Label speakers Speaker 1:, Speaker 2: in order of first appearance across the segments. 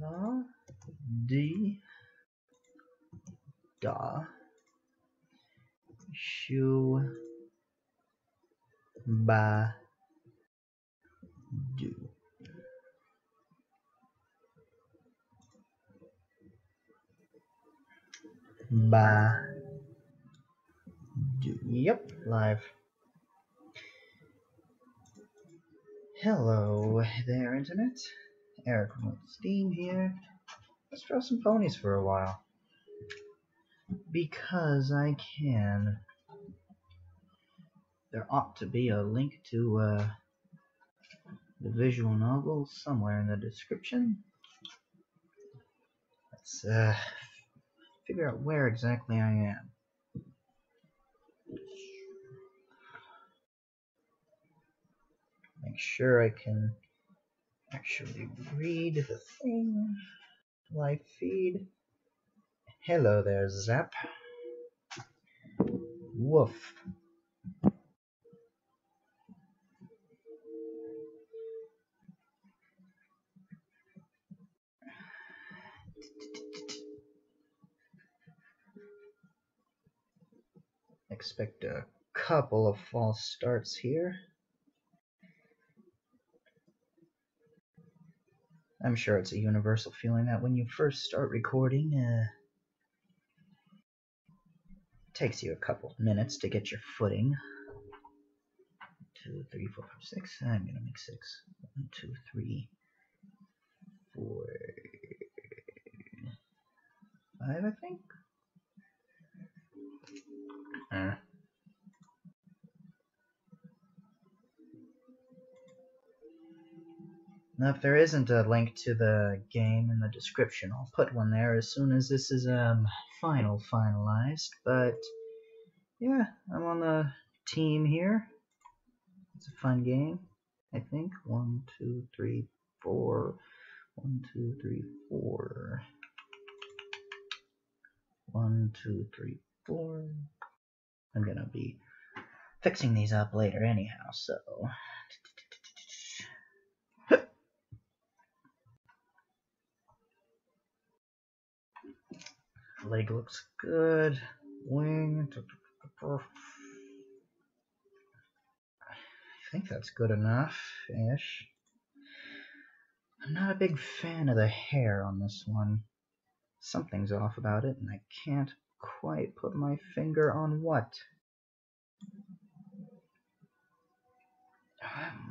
Speaker 1: La di da shu ba do. Ba do. Yep, live. Hello there, Internet. Ericremotesteam here. Let's draw some ponies for a while. Because I can. There ought to be a link to the visual novel somewhere in the description. Let's figure out where exactly I am. Make sure I can actually read the thing. Live feed. Hello there, Zap. Woof. Expect a couple of false starts here. I'm sure it's a universal feeling that when you first start recording, it takes you a couple minutes to get your footing. 2, 3, 4, 5, 6. I'm gonna make 6. 1, 2, 3, 4, 5, I think. Now, if there isn't a link to the game in the description, I'll put one there as soon as this is finalized. But yeah, I'm on the team here. It's a fun game, I think. 1, 2, 3, 4. 1, 2, 3, 4. 1, 2, 3, 4. I'm gonna be fixing these up later anyhow, so. Leg looks good. Wing. I think that's good enough-ish. I'm not a big fan of the hair on this one. Something's off about it, and I can't quite put my finger on what.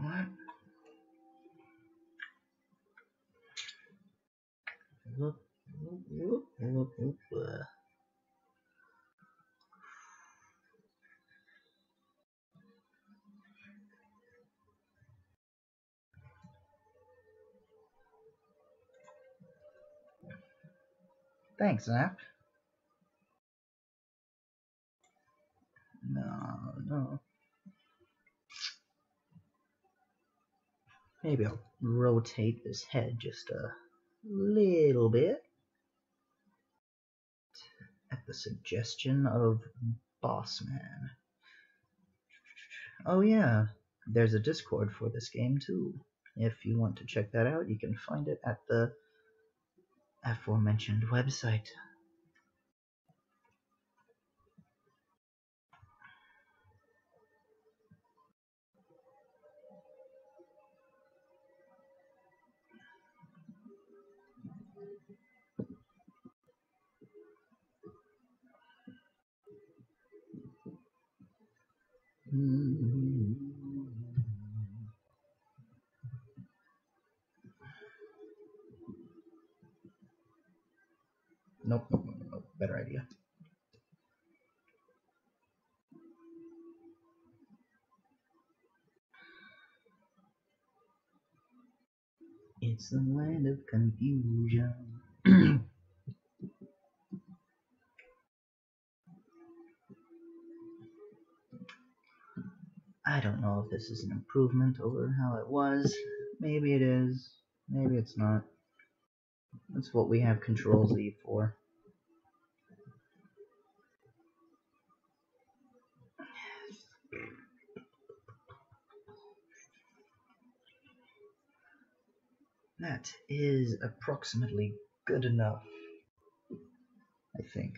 Speaker 1: What? Look. Thanks, Zap. No. Maybe I'll rotate this head just a little bit. At the suggestion of Bossman. Oh yeah, there's a Discord for this game too. If you want to check that out, you can find it at the aforementioned website. Nope. Better idea. It's the land of confusion. I don't know if this is an improvement over how it was. Maybe it is. Maybe it's not. That's what we have Control-Z for. That is approximately good enough, I think.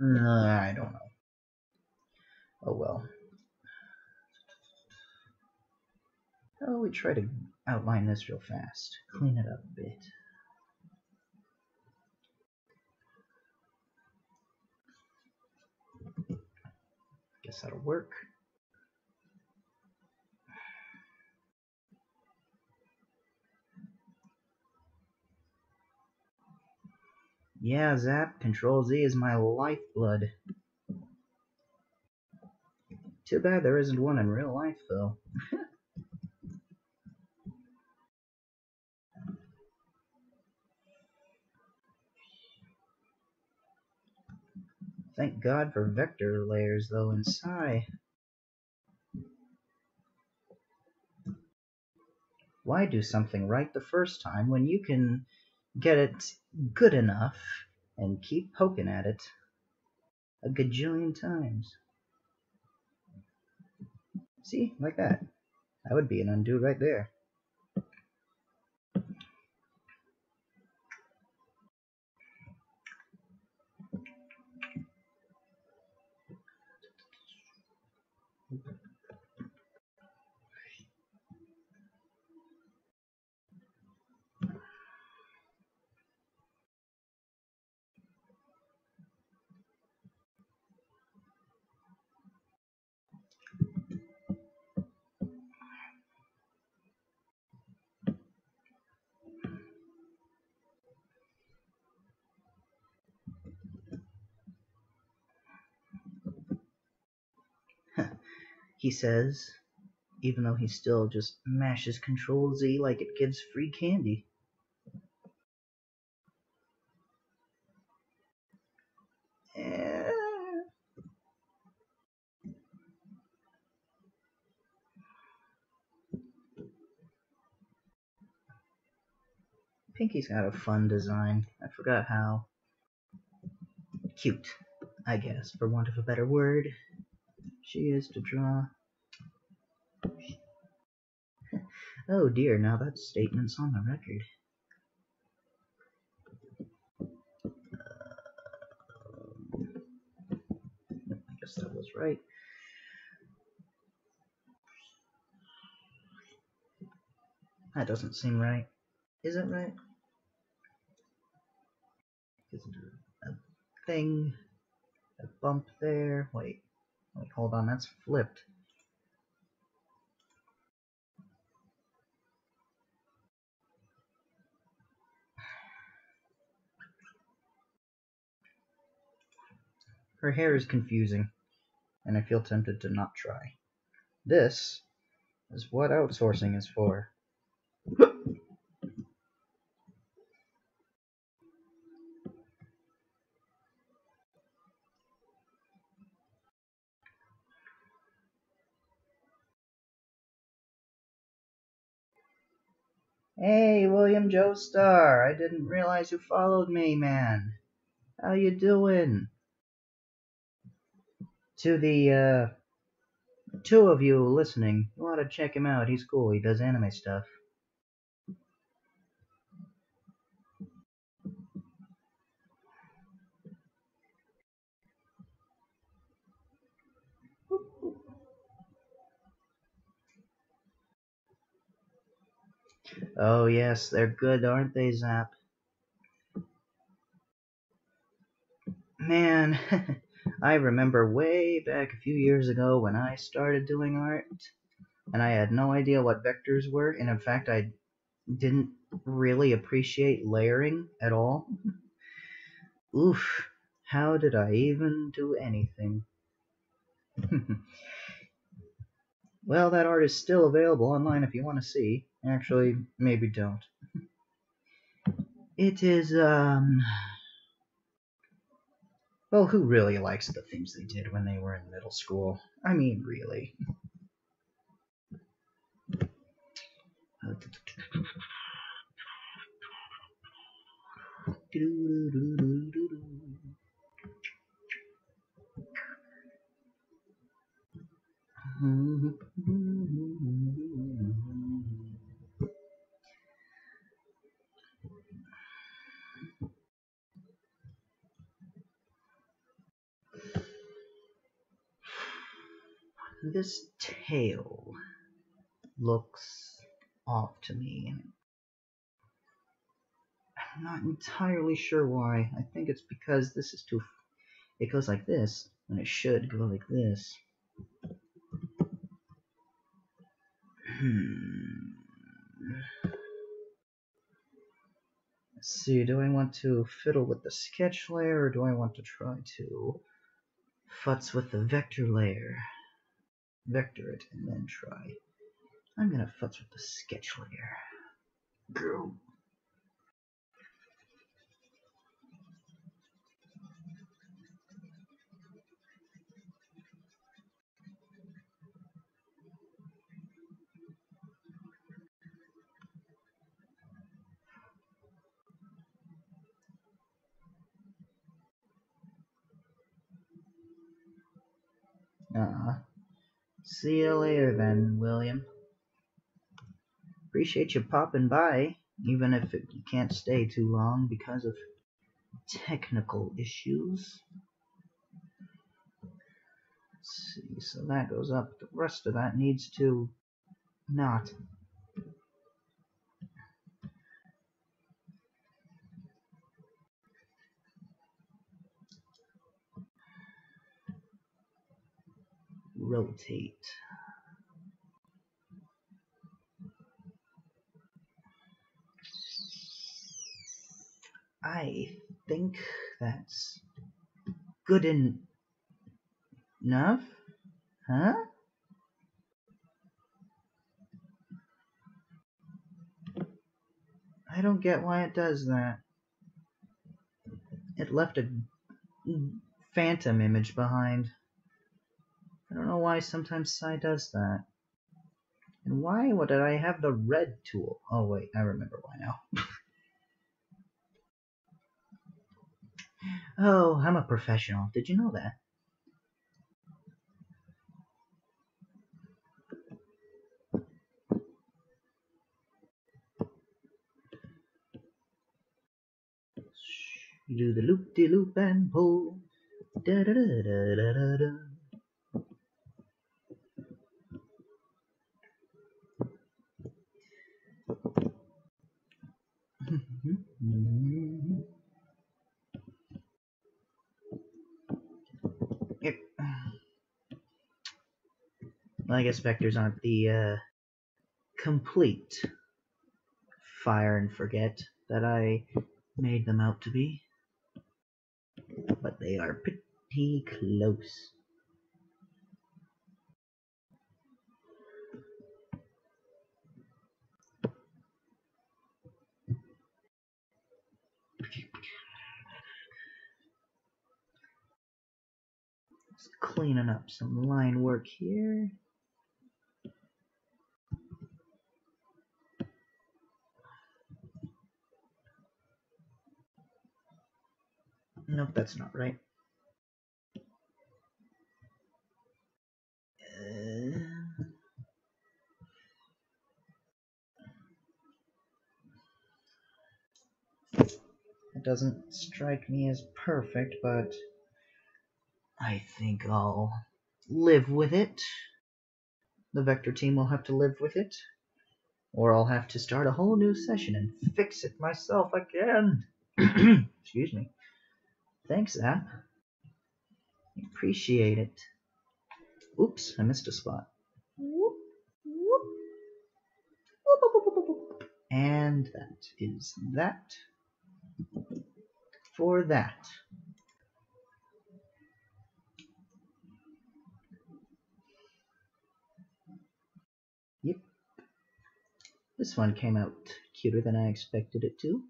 Speaker 1: I don't know. Oh well. How about we try to outline this real fast? Clean it up a bit. Guess that'll work. Yeah, Zap, Control Z is my lifeblood. Too bad there isn't one in real life, though. Thank God for vector layers, though, in Psi. Why do something right the first time when you can get it good enough and keep poking at it a gajillion times? See, like that. That would be an undo right there. He says, even though he still just mashes Control Z like it gives free candy. Pinkie's got a fun design. I forgot how cute, I guess, for want of a better word, she is to draw. Oh dear, now that statement's on the record. I guess that was right. That doesn't seem right. Is it right? Is it a thing? A bump there? Wait, hold on, that's flipped. Her hair is confusing, and I feel tempted to not try. This is what outsourcing is for. Hey, William Joestar, I didn't realize you followed me, man. How you doing? To the, two of you listening, you ought to check him out. He's cool. He does anime stuff. Oh, yes, they're good, aren't they, Zap? Man, I remember way back a few years ago when I started doing art, and I had no idea what vectors were, and in fact, I didn't really appreciate layering at all. Oof, how did I even do anything? Well, that art is still available online if you want to see. Actually, maybe don't. It is, well, who really likes the things they did when they were in middle school? I mean, really. this tail looks off to me. I'm not entirely sure why. I think it's because this is too... It goes like this, when it should go like this. Let's see, do I want to fiddle with the sketch layer, or do I want to try to futz with the vector layer? Vector it, and then try. I'm gonna futz with the sketch layer. Go. See you later then, William. Appreciate you popping by, even if you can't stay too long because of technical issues. Let's see, so that goes up. The rest of that needs to not. Rotate. I think that's good enough, huh? I don't get why it does that. It left a phantom image behind. I don't know why sometimes Psy does that. And why did I have the red tool? Oh wait, I remember why now. Oh, I'm a professional. Did you know that? Do the loop-de-loop and pull. Da-da-da-da-da-da-da. Yep. Well, I guess vectors aren't the complete fire and forget that I made them out to be, but they are pretty close. Just cleaning up some line work here. Nope, that's not right. It doesn't strike me as perfect, but I think I'll live with it. The vector team will have to live with it, or I'll have to start a whole new session and fix it myself again. Excuse me. Thanks, app. Appreciate it. Oops, I missed a spot. Whoop, whoop. Whoop, whoop, whoop, whoop. And that is that for that. Yep. This one came out cuter than I expected it to.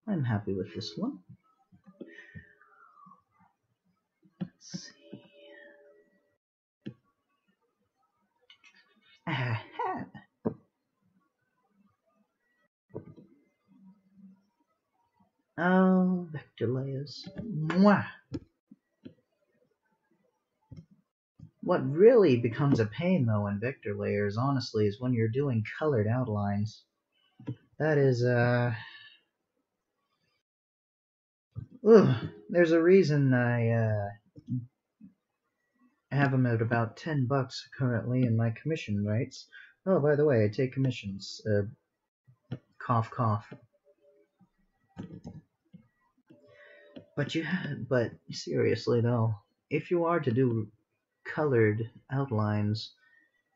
Speaker 1: I'm happy with this one. Let's see. Aha. Oh, vector layers. Mwah. What really becomes a pain, though, in vector layers, honestly, is when you're doing colored outlines. That is, there's a reason I, I have them at about $10 currently in my commission rates. Oh, by the way, I take commissions. Cough, cough. But seriously though, if you are to do colored outlines,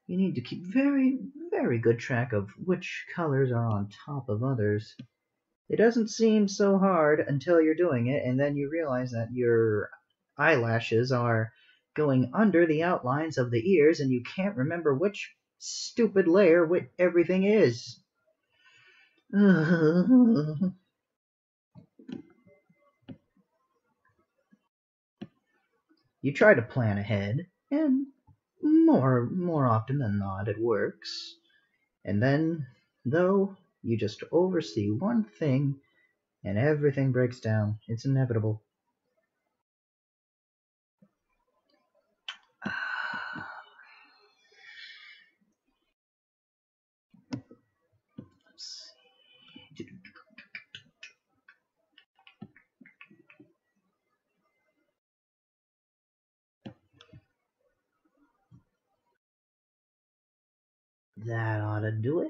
Speaker 1: you need to keep very, very good track of which colors are on top of others. It doesn't seem so hard until you're doing it, and then you realize that your eyelashes are going under the outlines of the ears, and you can't remember which stupid layer everything is. You try to plan ahead, and more often than not, it works. And then, though, you just oversee one thing, and everything breaks down. It's inevitable. Let's see. That ought to do it.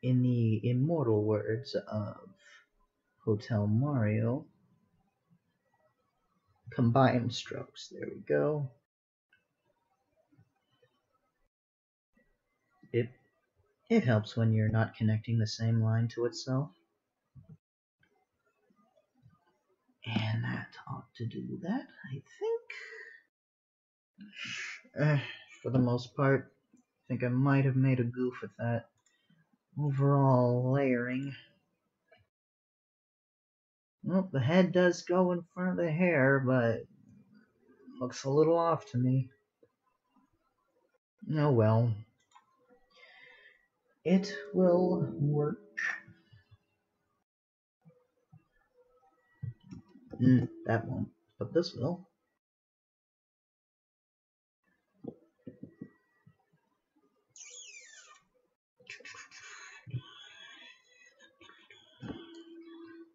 Speaker 1: In the immortal words of Hotel Mario, combined strokes. There we go. It helps when you're not connecting the same line to itself. And that ought to do that, I think. For the most part, I think I might have made a goof with that overall layering. Well, the head does go in front of the hair, but looks a little off to me. Oh well. It will work. That won't, but this will.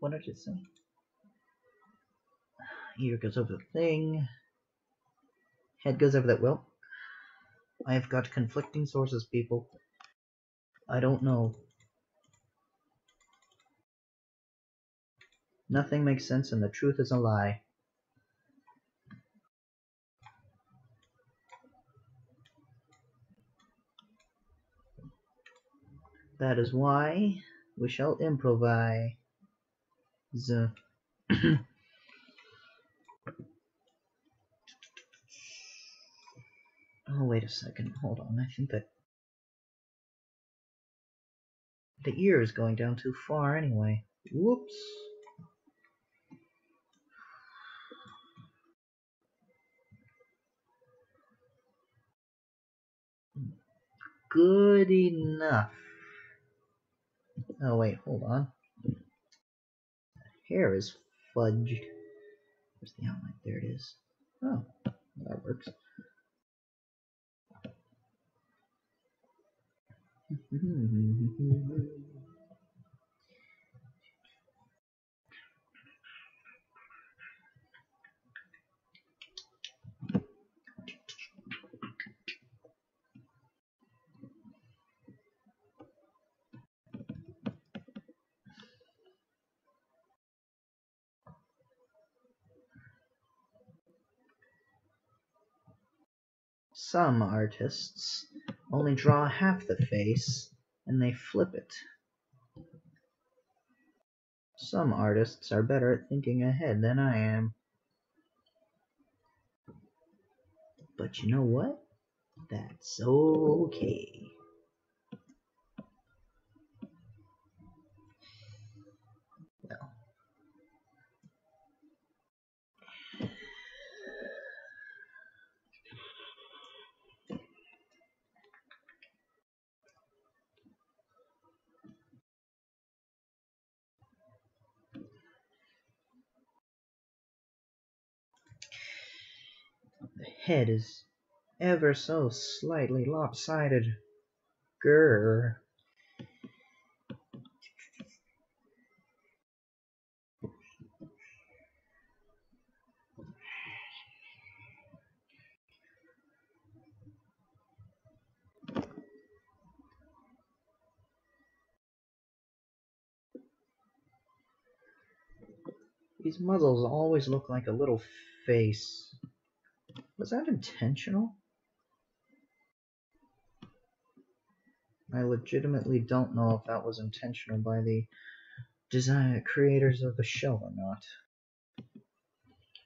Speaker 1: What did it say? Ear goes over the thing. Head goes over that. Well, I've got conflicting sources, people. I don't know. Nothing makes sense and the truth is a lie. That is why we shall improvise. Oh, wait a second. Hold on. I think that the ear is going down too far anyway. Whoops. Good enough. Oh, wait. Hold on. Hair is fudged. Where's the outline? There it is. Oh, that works. Some artists only draw half the face and they flip it. Some artists are better at thinking ahead than I am. But you know what? That's okay. Well. The head is ever so slightly lopsided. Grr. These muzzles always look like a little face. Was that intentional? I legitimately don't know if that was intentional by the creators of the show or not.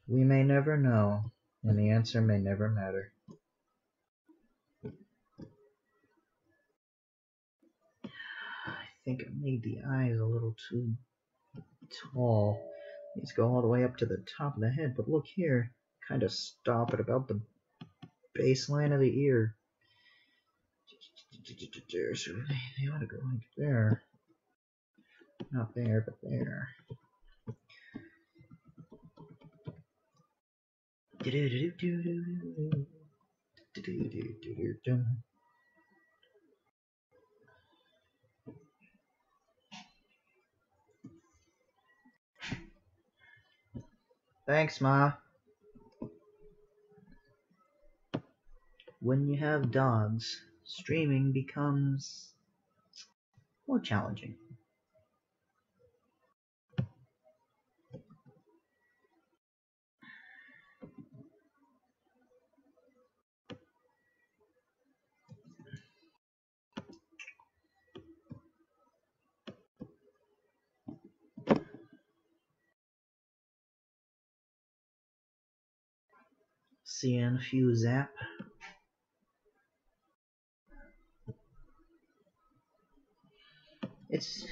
Speaker 1: We may never know, and the answer may never matter. I think I made the eyes a little too tall. These go all the way up to the top of the head, but look here. Kind of stop at about the baseline of the ear. So they ought to go like there. Not there, but there. Thanks, Ma. When you have dogs, streaming becomes more challenging. Seeing a few zap. It's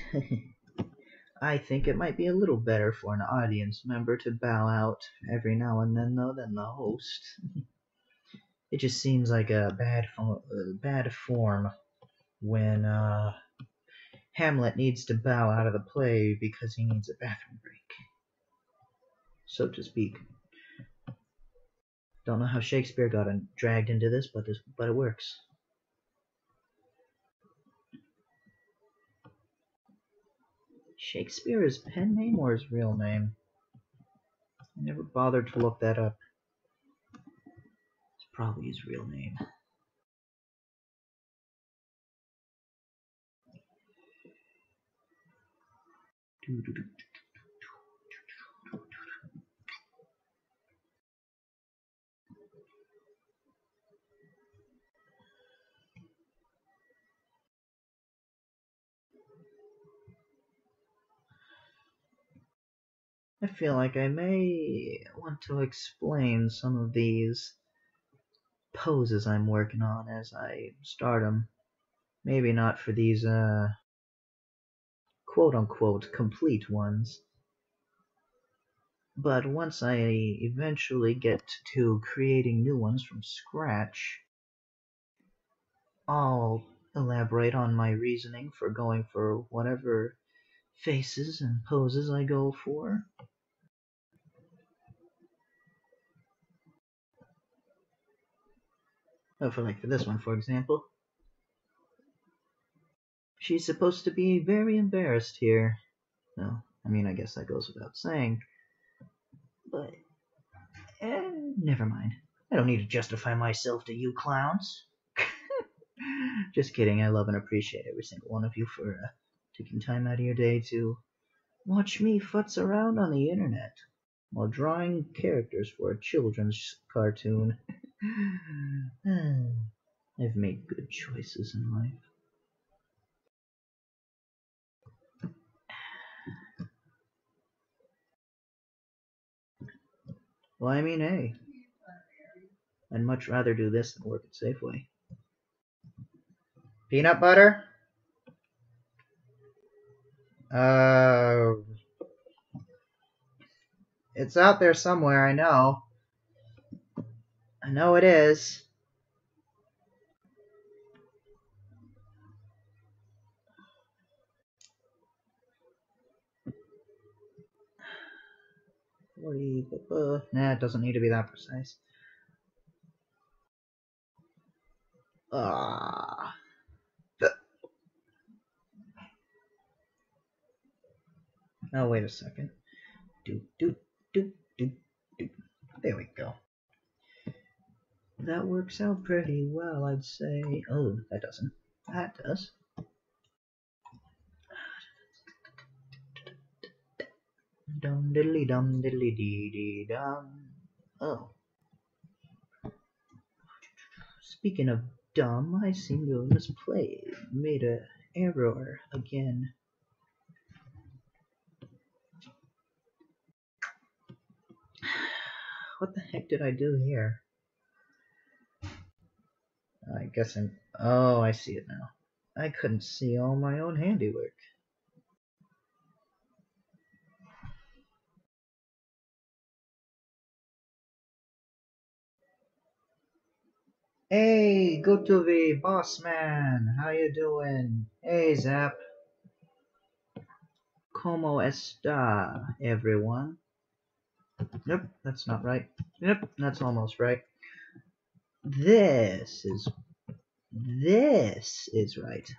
Speaker 1: I think it might be a little better for an audience member to bow out every now and then, though, than the host. It just seems like a bad form when Hamlet needs to bow out of the play because he needs a bathroom break, so to speak. Don't know how Shakespeare got dragged into this, but it works. Shakespeare his pen name or his real name? I never bothered to look that up. It's probably his real name. I feel like I may want to explain some of these poses I'm working on as I start them. Maybe not for these quote-unquote complete ones. But once I eventually get to creating new ones from scratch, I'll elaborate on my reasoning for going for whatever faces and poses I go for. Oh, for this one, for example. She's supposed to be very embarrassed here. No, I mean, I guess that goes without saying. But, never mind. I don't need to justify myself to you clowns. Just kidding, I love and appreciate every single one of you for taking time out of your day to watch me futz around on the internet while drawing characters for a children's cartoon. I've made good choices in life. Well, I mean, hey, I'd much rather do this than work at Safeway. Peanut butter? It's out there somewhere, I know. I know it is. Nah, it doesn't need to be that precise. Oh, wait a second. There we go. That works out pretty well, I'd say. Oh, that doesn't. That does. Dum diddly dum diddly dee dee dum. Oh. Speaking of dumb, I seem to have made a error again. What the heck did I do here? I guess I'm... Oh, I see it now. I couldn't see all my own handiwork. Hey, Gotovi, boss man, how you doing? Hey, Zap. Como está, everyone? Nope, that's not right. Yep, that's almost right. This is right.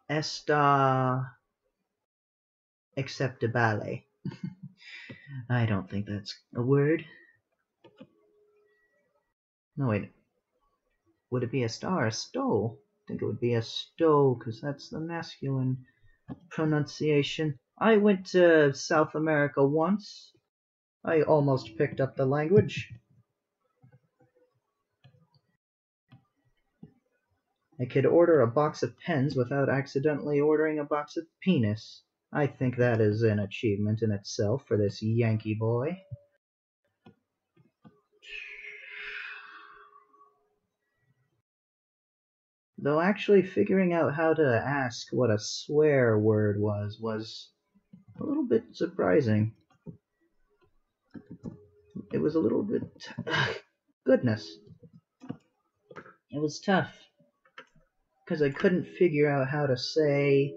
Speaker 1: Está acceptable. I don't think that's a word. No, wait. Would it be a star or a stow? I think it would be a stow, because that's the masculine pronunciation. I went to South America once. I almost picked up the language. I could order a box of pens without accidentally ordering a box of penis. I think that is an achievement in itself for this Yankee boy. Though actually figuring out how to ask what a swear word was a little bit surprising. It was a little bit... goodness. It was tough. Because I couldn't figure out how to say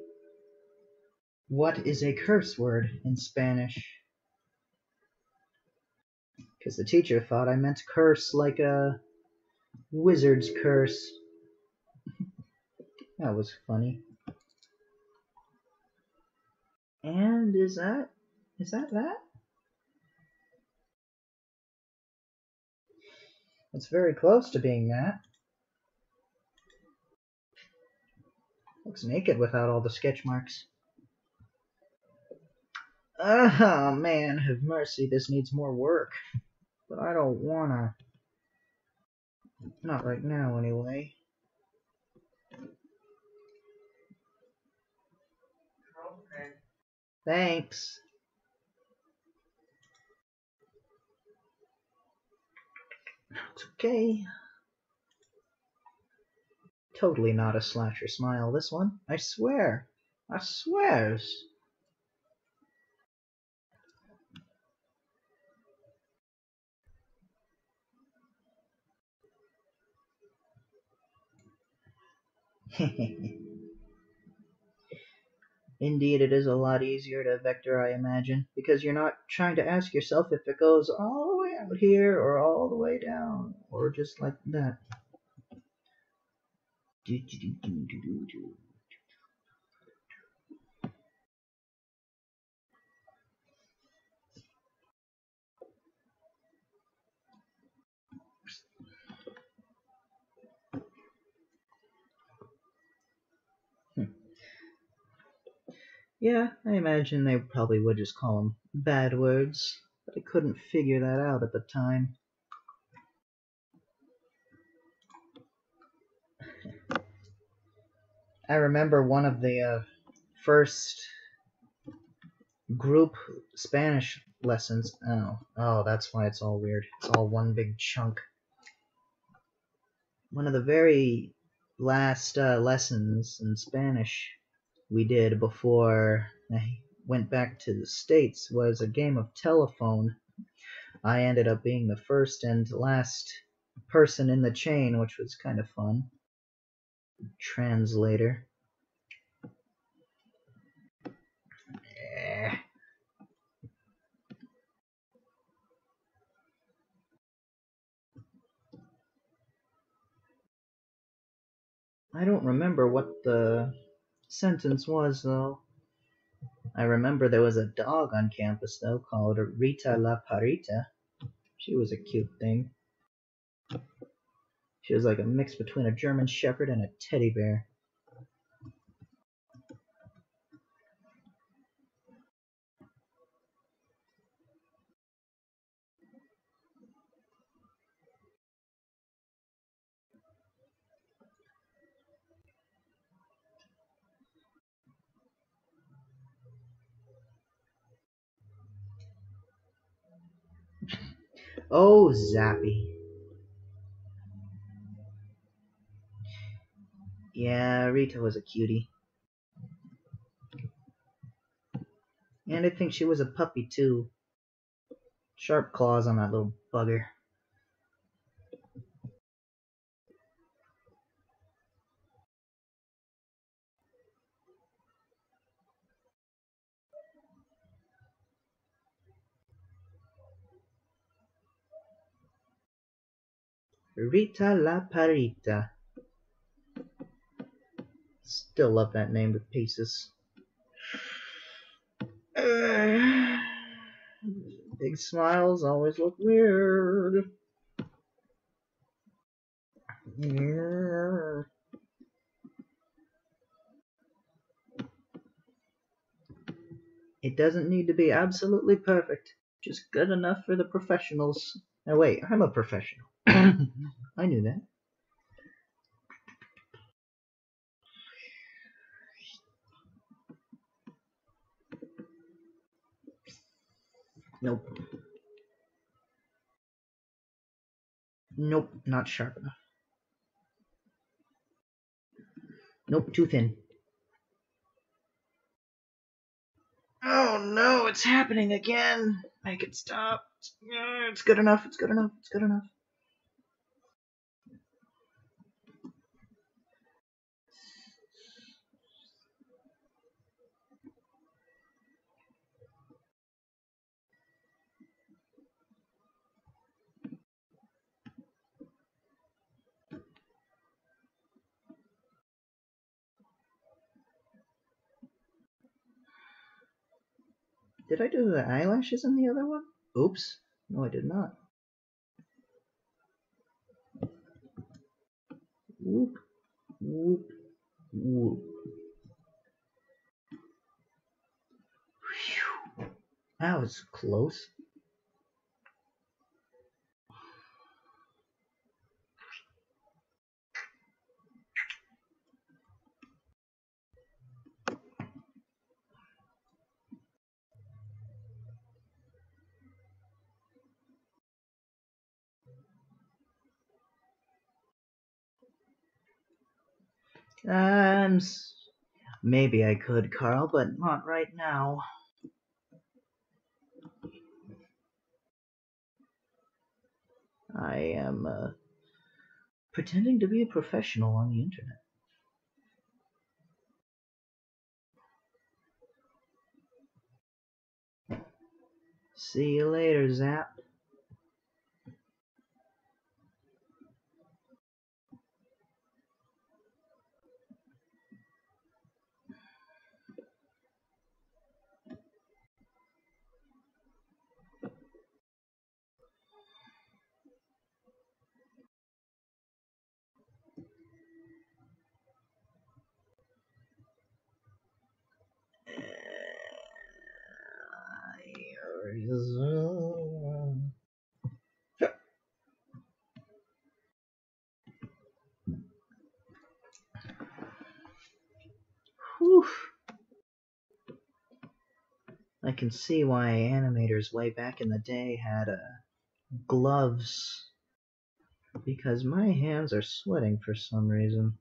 Speaker 1: what is a curse word in Spanish. Because the teacher thought I meant curse like a wizard's curse. That was funny. And is that? It's very close to being that. Looks naked without all the sketch marks. Oh man, have mercy, this needs more work. But I don't wanna. Not right now, anyway. Okay. Thanks. It's okay. Totally not a slasher smile, this one. I swear. I swears. Indeed, it is a lot easier to vector, I imagine, because you're not trying to ask yourself if it goes all the way out here or all the way down, or just like that. Yeah, I imagine they probably would just call them bad words, but I couldn't figure that out at the time. I remember one of the first group Spanish lessons. Oh, that's why it's all weird. It's all one big chunk. One of the very last lessons in Spanish we did before I went back to the States was a game of telephone. I ended up being the first and last person in the chain, which was kind of fun. Translator. I don't remember what the sentence was, though. I remember there was a dog on campus, though, called Rita La Parita. She was a cute thing. She was like a mix between a German Shepherd and a teddy bear. Oh, Zappy. Yeah, Rita was a cutie. And I think she was a puppy, too. Sharp claws on that little bugger. Rita La Parita. Still love that name to pieces. Big smiles always look weird. It doesn't need to be absolutely perfect. Just good enough for the professionals. Now wait, I'm a professional. I knew that. Nope. Nope, not sharp enough. Nope, too thin. Oh no, it's happening again. Make it stop. It's good enough, it's good enough, it's good enough. Did I do the eyelashes in the other one? Oops. No, I did not. Whoop, whoop, whoop. Whew. That was close. Maybe I could, Carl, but not right now. I am pretending to be a professional on the internet. See you later, Zap. Whew. I can see why animators way back in the day had gloves, because my hands are sweating for some reason.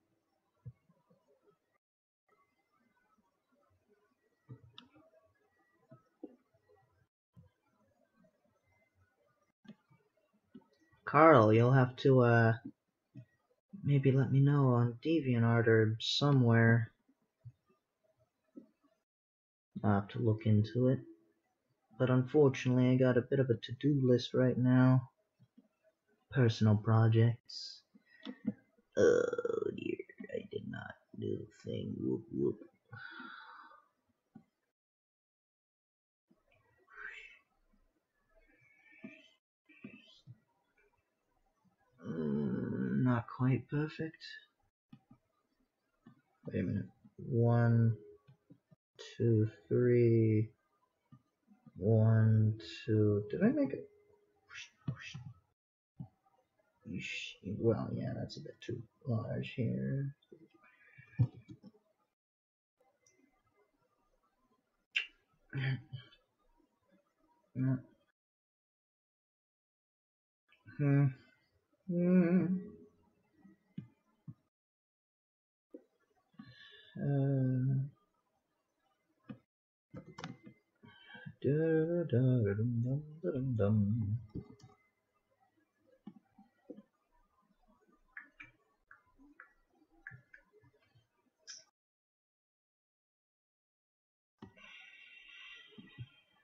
Speaker 1: Carl, you'll have to maybe let me know on DeviantArt or somewhere. I'll have to look into it. But unfortunately, I got a bit of a to-do list right now. Personal projects. Oh dear, I did not do thing. Whoop whoop. quite perfect. Wait a minute. 1, 2, 3. 1, 2. Did I make it? Well, yeah, that's a bit too large here.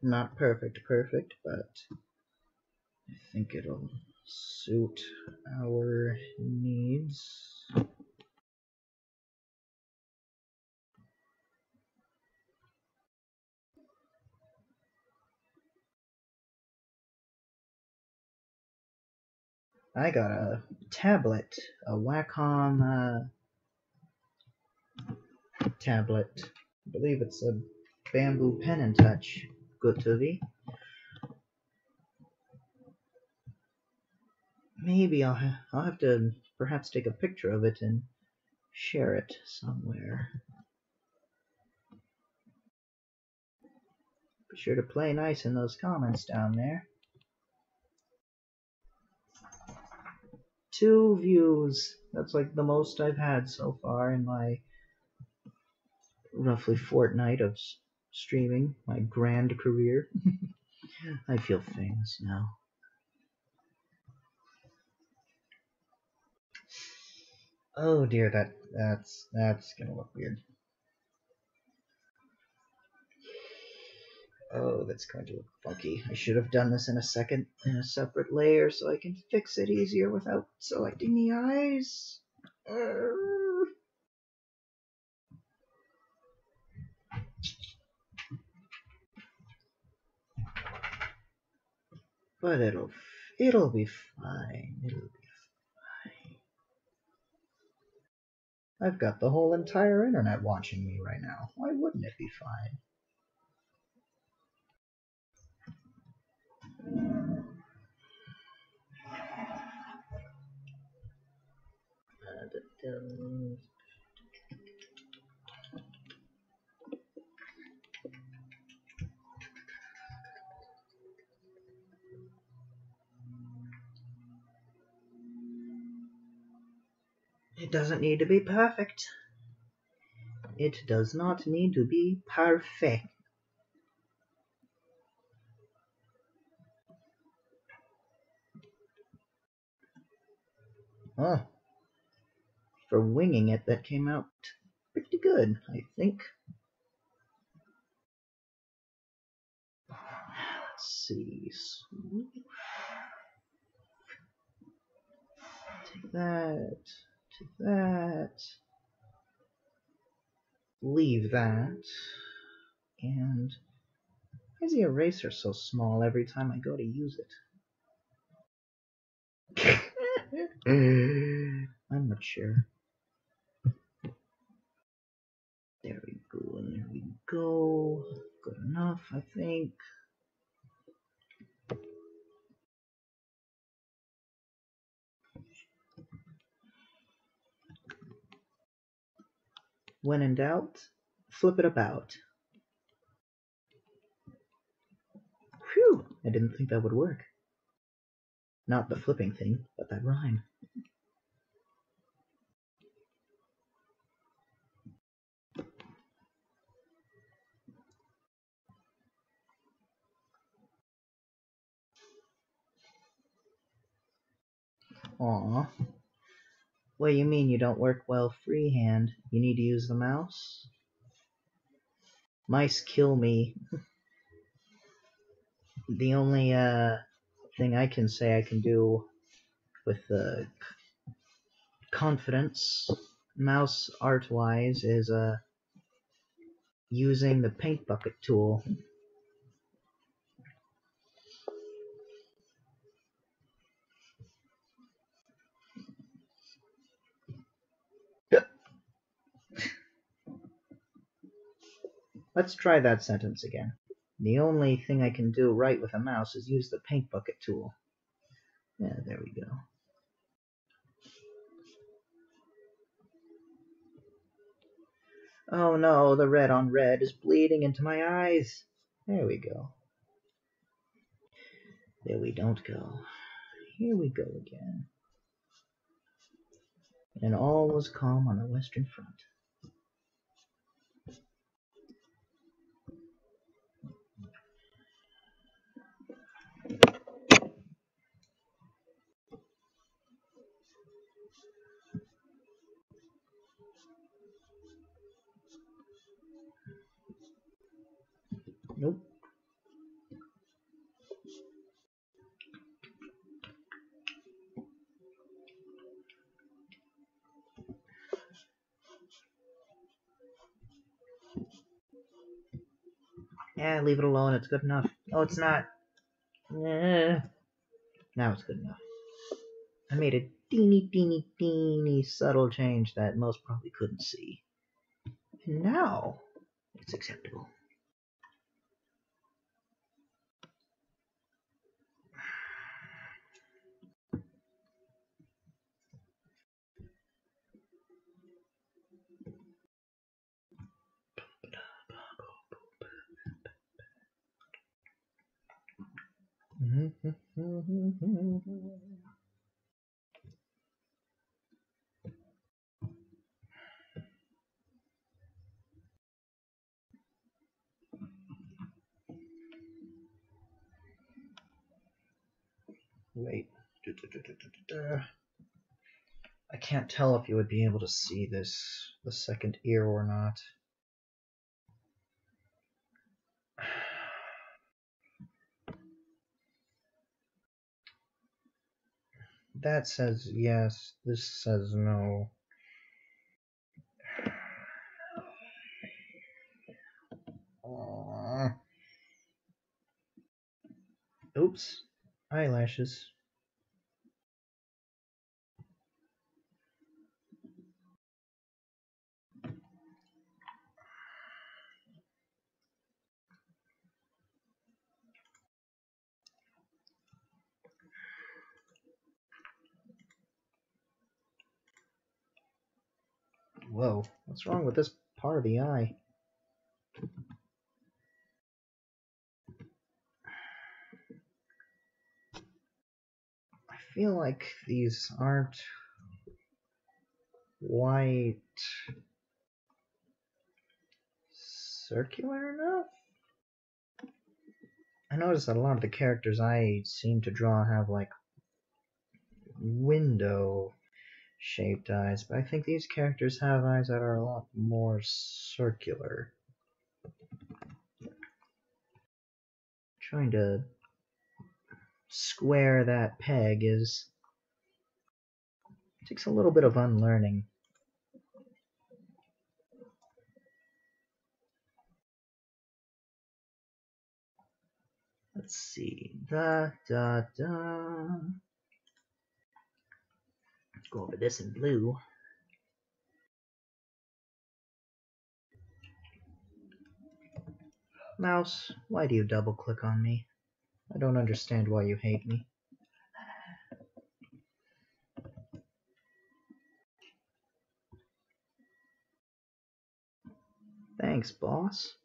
Speaker 1: Not perfect, but I think it'll suit our needs. I got a tablet, a Wacom tablet. I believe it's a bamboo pen and touch. Good to be. Maybe I'll have to perhaps take a picture of it and share it somewhere. Be sure to play nice in those comments down there. 2 views. That's like the most I've had so far in my roughly fortnight of streaming, my grand career. I feel famous now. Oh dear, that's gonna look weird. Oh, that's going to look funky. I should have done this in a separate layer so I can fix it easier without selecting the eyes. But it'll be fine. It'll be fine. I've got the whole entire internet watching me right now. Why wouldn't it be fine? It doesn't need to be perfect. It does not need to be perfect. Oh, for winging it, that came out pretty good, I think. Let's see. Take that. Take that. Leave that. And why is the eraser so small every time I go to use it? I'm not sure. There we go, and there we go. Good enough, I think. When in doubt, flip it about. Phew! I didn't think that would work. Not the flipping thing, but that rhyme. Aw. What do you mean you don't work well freehand? You need to use the mouse? Mice kill me. The only thing I can say I can do with confidence, mouse art-wise, is using the paint bucket tool. Let's try that sentence again. The only thing I can do right with a mouse is use the paint bucket tool. Yeah, there we go. Oh no, the red on red is bleeding into my eyes. There we go. There we don't go. Here we go again. And all was calm on the Western Front. Nope. Yeah, leave it alone. It's good enough. Oh, it's not. Now it's good enough. I made a teeny subtle change that most probably couldn't see. And now it's acceptable. Wait. I can't tell if you would be able to see this, the second ear or not. That says yes, this says no. Oops. Eyelashes. Whoa, what's wrong with this part of the eye? I feel like these aren't quite circular enough. I noticed that a lot of the characters I seem to draw have like window shaped eyes, but I think these characters have eyes that are a lot more circular. Trying to square that peg takes a little bit of unlearning. Let's see. Let's go over this in blue. Mouse, why do you double click on me? I don't understand why you hate me. Thanks, boss.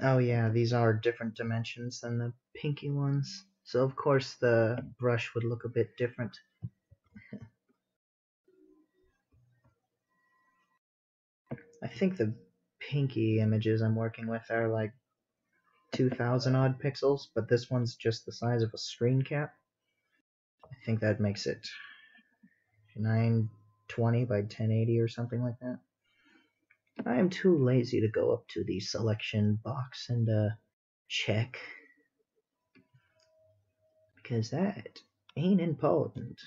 Speaker 1: Oh yeah, these are different dimensions than the Pinkie ones. So of course the brush would look a bit different. I think the Pinkie images I'm working with are like 2,000 odd pixels, but this one's just the size of a screen cap. I think that makes it 920 by 1080 or something like that. I am too lazy to go up to the selection box and check, because that ain't important.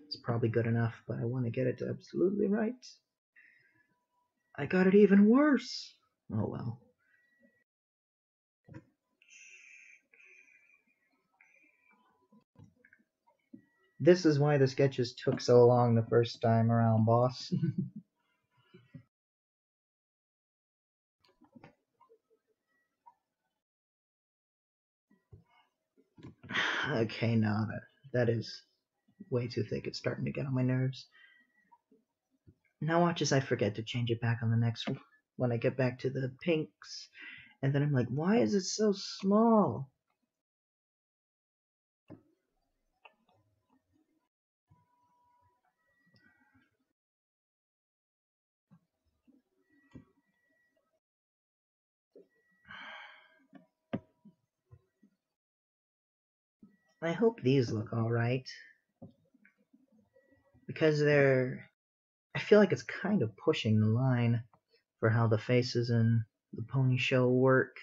Speaker 1: It's probably good enough, but I want to get it absolutely right. I got it even worse. Oh well. This is why the sketches took so long the first time around, boss. Okay, no, that is way too thick. It's starting to get on my nerves. Now watch as I forget to change it back on the next one when I get back to the pinks. And then I'm like, why is it so small? I hope these look alright. Because they're... I feel like it's kind of pushing the line for how the faces in the pony show work.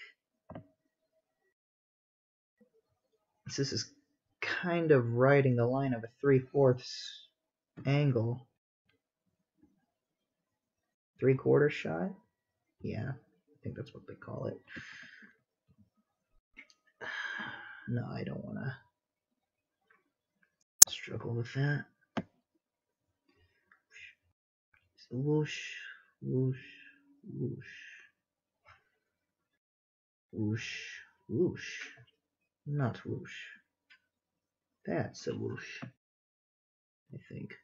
Speaker 1: This is kind of riding the line of a 3/4 angle. 3/4 shot? Yeah, I think that's what they call it. No, I don't want to struggle with that. So whoosh, whoosh, whoosh, whoosh, whoosh. Not whoosh. That's a whoosh, I think.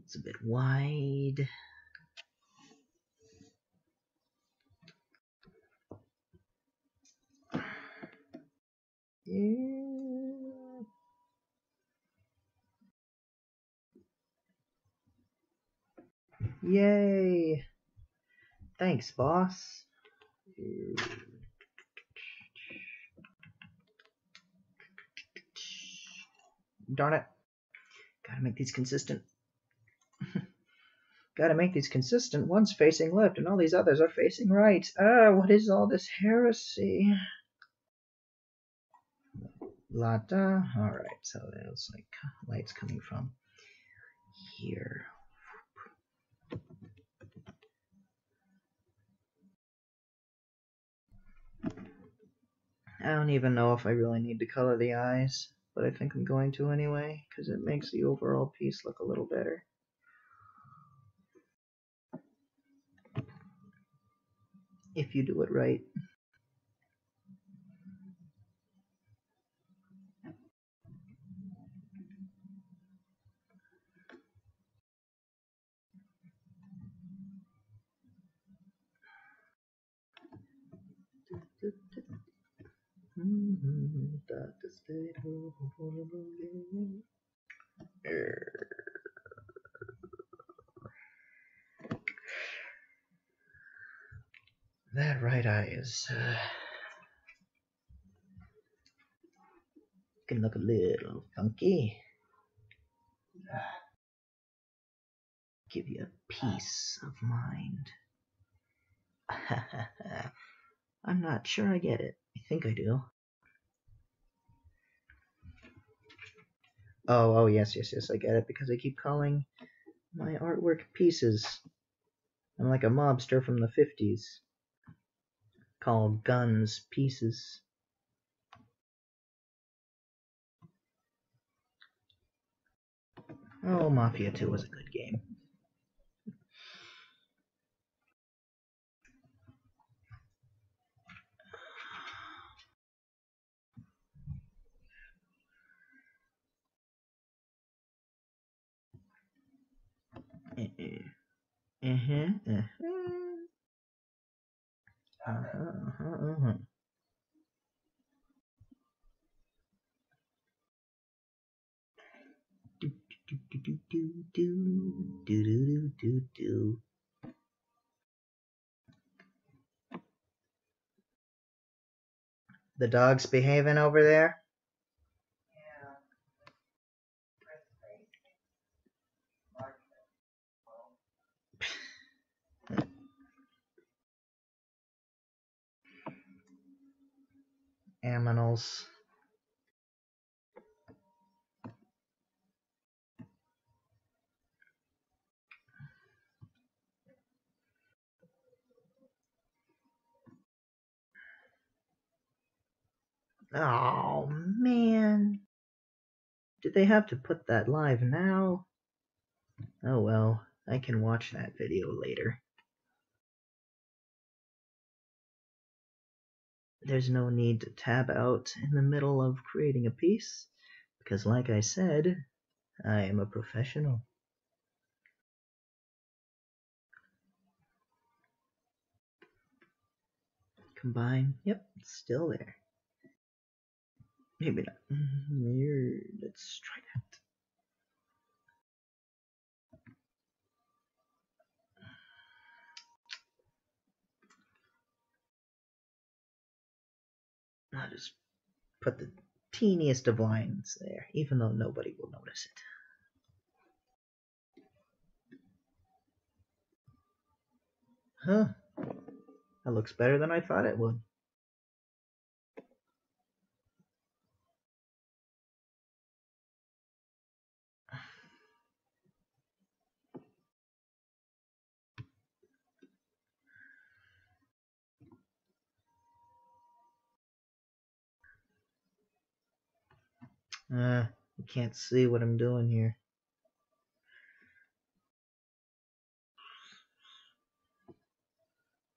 Speaker 1: It's a bit wide. Yeah. Yay! Thanks, boss. Darn it. Gotta make these consistent. Gotta make these consistent. One's facing left and all these others are facing right. What is all this heresy? Lata. Alright, so there's like lights coming from here. I don't even know if I really need to color the eyes, but I think I'm going to anyway, because it makes the overall piece look a little better. If you do it right. That right eye is can look a little funky. Give you a peace of mind. I'm not sure I get it. I think I do. Oh, yes, I get it, because I keep calling my artwork pieces. I'm like a mobster from the 50s. Call guns pieces. Oh, Mafia 2 was a good game. do do do do do do. The dog's behaving over there? Aminals. Oh, man. Did they have to put that live now? Oh well, I can watch that video later. There's no need to tab out in the middle of creating a piece, because like I said, I am a professional. Combine, yep, it's still there. Maybe not. Let's try that. I'll just put the teeniest of lines there, even though nobody will notice it. Huh. That looks better than I thought it would. You can't see what I'm doing here.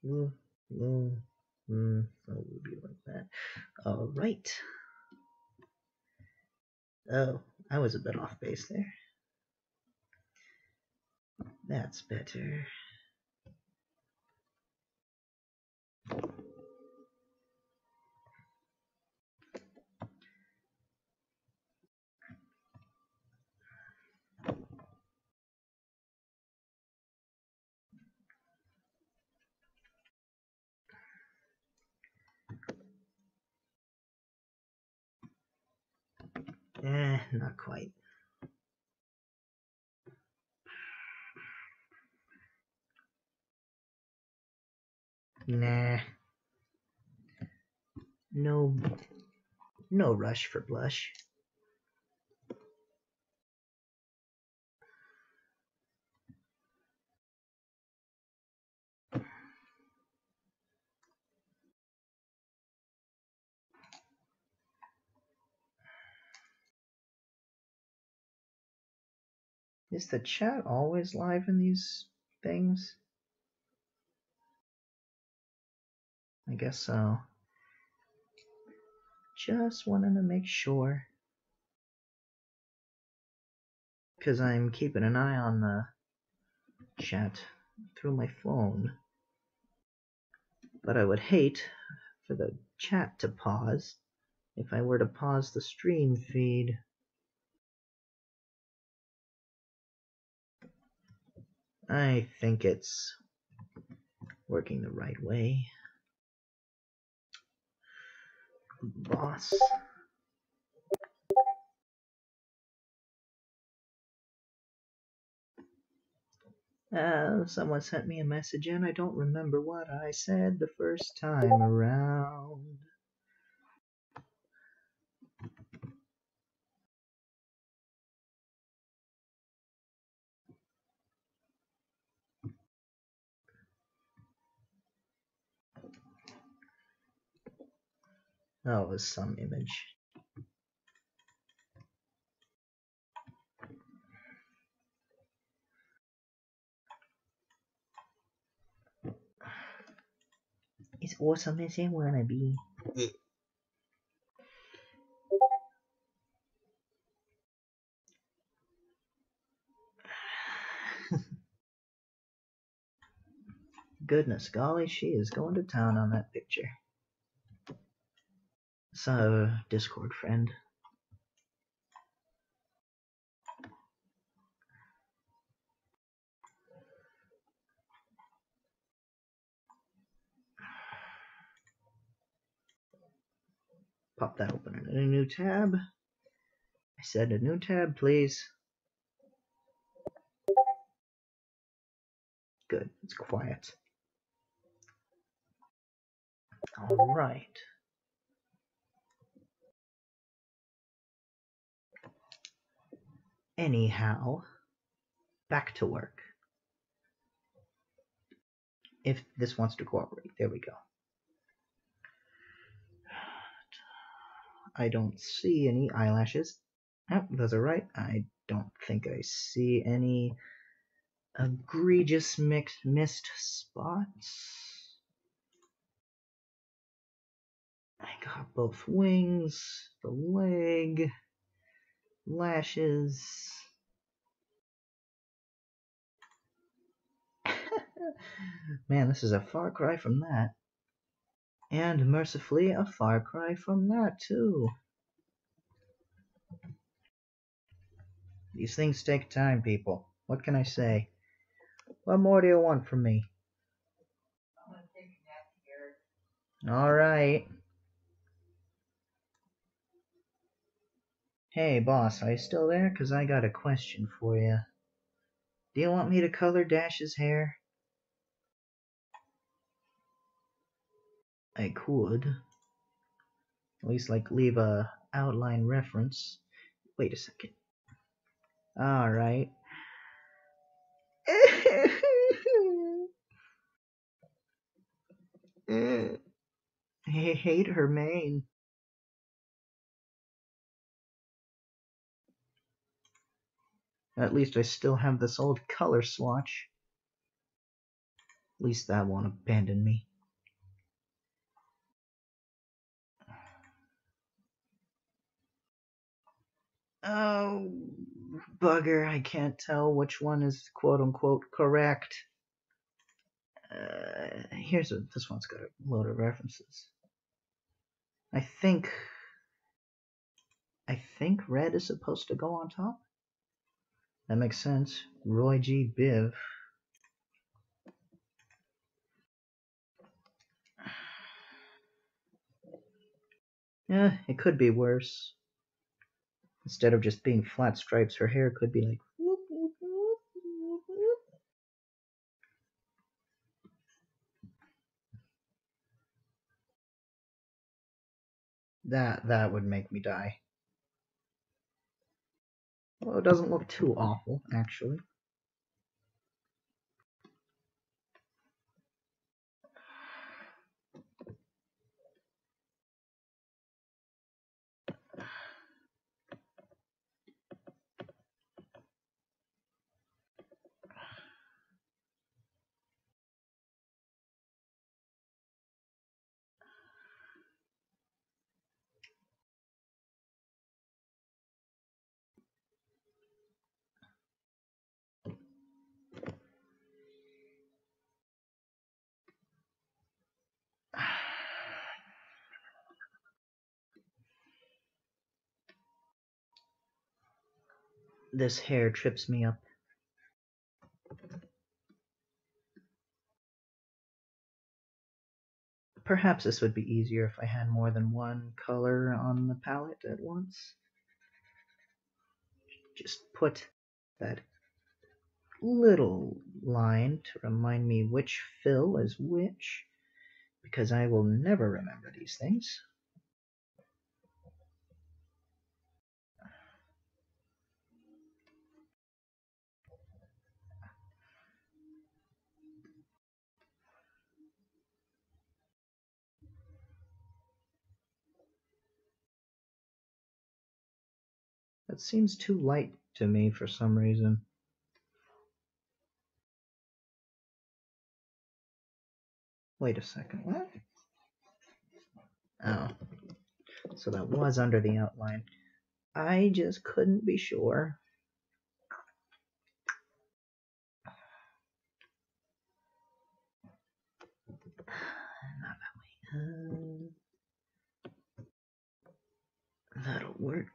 Speaker 1: That would be like that. All right. Oh, I was a bit off base there. That's better. Not quite. Nah. No rush for blush. Is the chat always live in these things? I guess so. Just wanted to make sure. Because I'm keeping an eye on the chat through my phone. But I would hate for the chat to pause if I were to pause the stream feed. I think it's working the right way. Boss. Someone sent me a message and I don't remember what I said the first time around. Oh, it was some image. It's awesome as I wanna be. Goodness golly, she is going to town on that picture. So, Discord friend. Pop that open in a new tab. I said a new tab, please. Good, it's quiet. Alright. Anyhow, back to work. If this wants to cooperate, there we go. I don't see any eyelashes. Oh, those are right. I don't think I see any egregious missed spots. I got both wings, the leg, lashes. Man, this is a far cry from that. And mercifully, a far cry from that, too. These things take time, people. What can I say? What more do you want from me? Alright. Hey, boss, are you still there? 'Cause I got a question for you. Do you want me to color Dash's hair? I could. At least, like, leave a outline reference. Wait a second. Alright. I hate her mane. At least I still have this old color swatch. At least that won't abandon me. Oh, bugger, I can't tell which one is quote-unquote correct. This one's got a load of references. I think red is supposed to go on top. That makes sense. Roy G. Biv. Yeah, it could be worse. Instead of just being flat stripes, her hair could be like whoop, whoop, whoop, whoop, whoop. That would make me die. Well, it doesn't look too awful, actually. This hair trips me up. Perhaps this would be easier if I had more than one color on the palette at once. Just put that little line to remind me which fill is which, because I will never remember these things. That seems too light to me for some reason. Wait a second, what? Oh, so that was under the outline. I just couldn't be sure. Not that way. That'll work.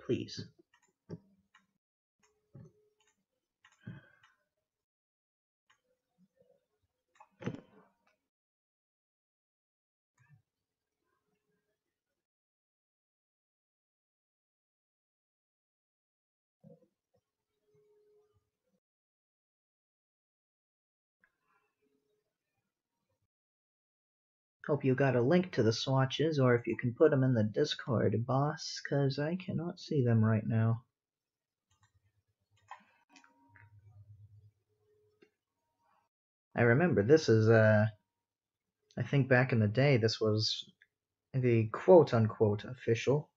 Speaker 1: please. Hope you got a link to the swatches, or if you can put them in the Discord, boss, because I cannot see them right now. I remember this is, I think back in the day, this was the quote-unquote official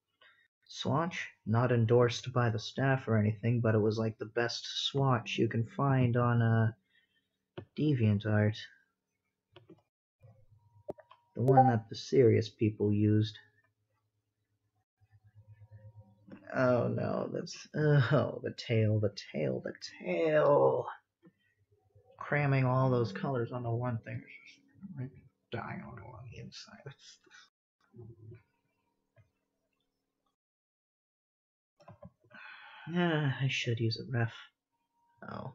Speaker 1: swatch. Not endorsed by the staff or anything, but it was like the best swatch you can find on DeviantArt. The one that the serious people used. Oh no, that's... oh, the tail. Cramming all those colors onto one thing is just dying on the inside. I should use a ref. Oh.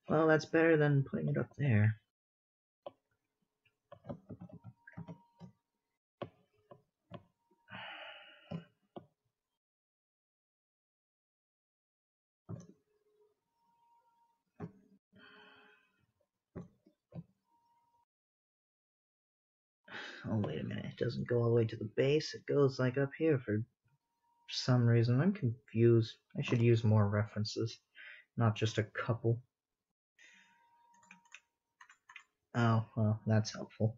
Speaker 1: Well, that's better than putting it up there. Oh, wait a minute. It doesn't go all the way to the base. It goes, like, up here for some reason. I'm confused. I should use more references, not just a couple. Oh, well, that's helpful.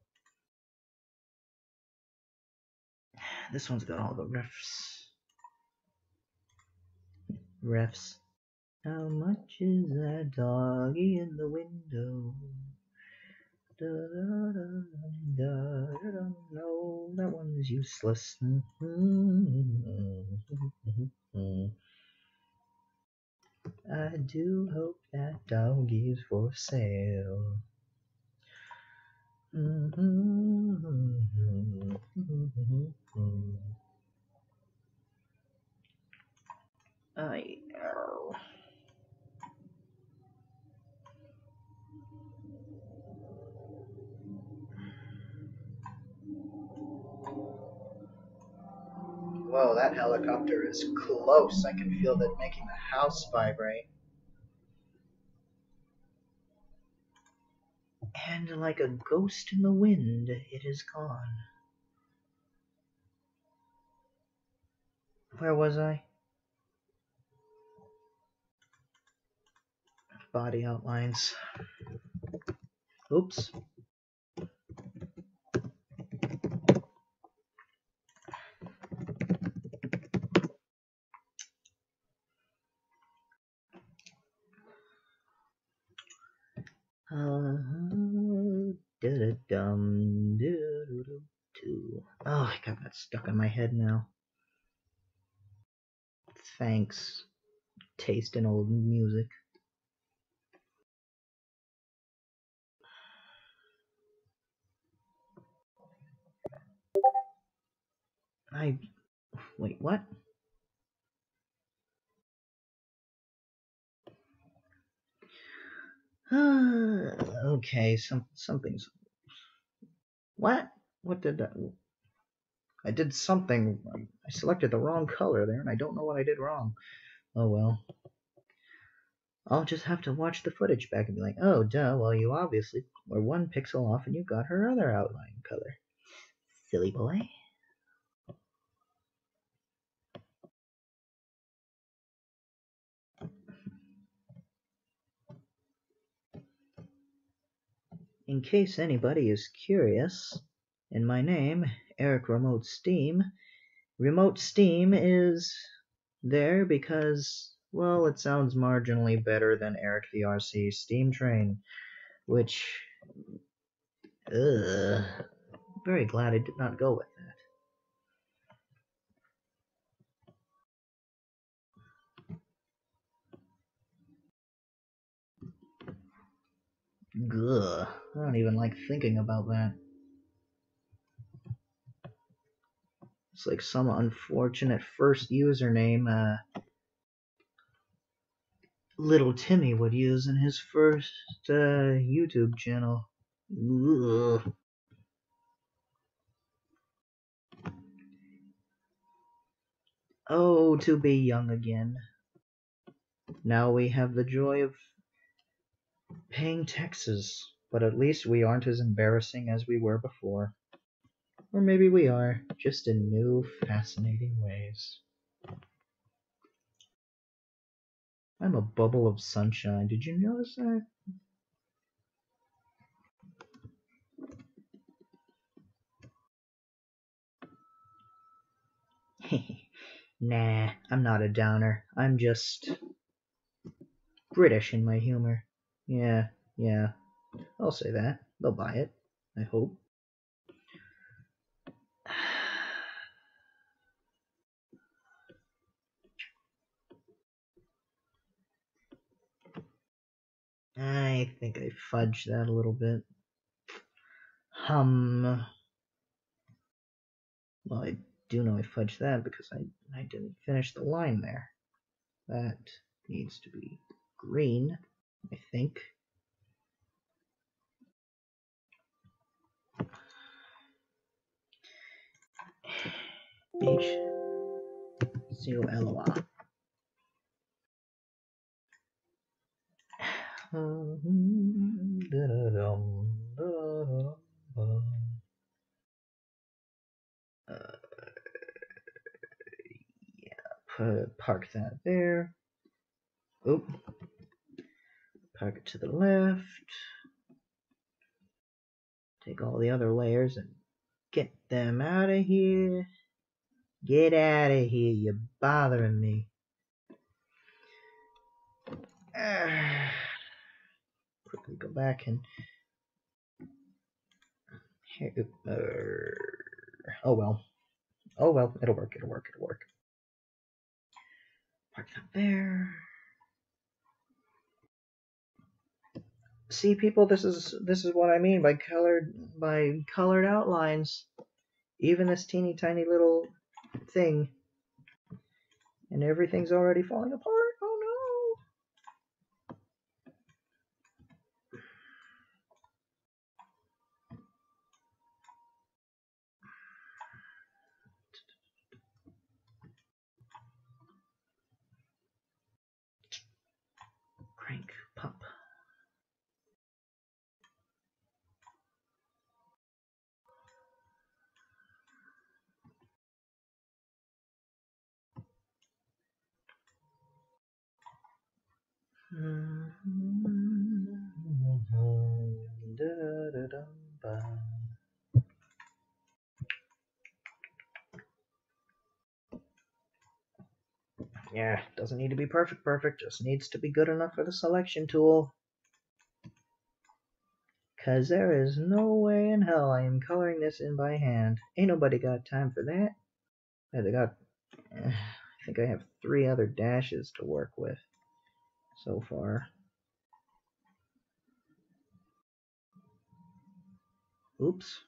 Speaker 1: This one's got all the refs. How much is that doggy in the window? No, that one's useless. I do hope that dog is for sale. Whoa, that helicopter is close. I can feel that making the house vibrate. And like a ghost in the wind, it is gone. Where was I? Body outlines. Oops. Oh, I got that stuck in my head now. Thanks, taste in old music. Wait, what? Okay, something's... What? What did that... I did something. I selected the wrong color there, and I don't know what I did wrong. Oh well. I'll just have to watch the footage back and be like, oh, duh, well, you obviously were one pixel off and you got her other outline color. Silly boy. In case anybody is curious, in my name, ericremotesteam, Remote Steam is there because, well, it sounds marginally better than Eric the RC Steam Train, which, very glad I did not go with that. Gugh, I don't even like thinking about that. It's like some unfortunate first username little Timmy would use in his first YouTube channel. Ugh. Oh, to be young again. Now we have the joy of paying taxes, but at least we aren't as embarrassing as we were before. Or maybe we are, just in new, fascinating ways. I'm a bubble of sunshine. Did you notice that? Nah, I'm not a downer. I'm just British in my humor. Yeah, I'll say that. They'll buy it, I hope. I think I fudged that a little bit. Well, I do know I fudged that because I didn't finish the line there. That needs to be green, I think. H0LOR. Park that there. Oop. Park it to the left. Take all the other layers and get them out of here. Get out of here, you're bothering me. Quickly go back and here. Oh well, it'll work. Park that there. See, people, this is what I mean by colored outlines. Even this teeny tiny little thing, and everything's already falling apart. Oh no! Crank, pop. Yeah, doesn't need to be perfect, just needs to be good enough for the selection tool. Cause there is no way in hell I am coloring this in by hand. Ain't nobody got time for that. I think I have 3 other dashes to work with so far. Oops.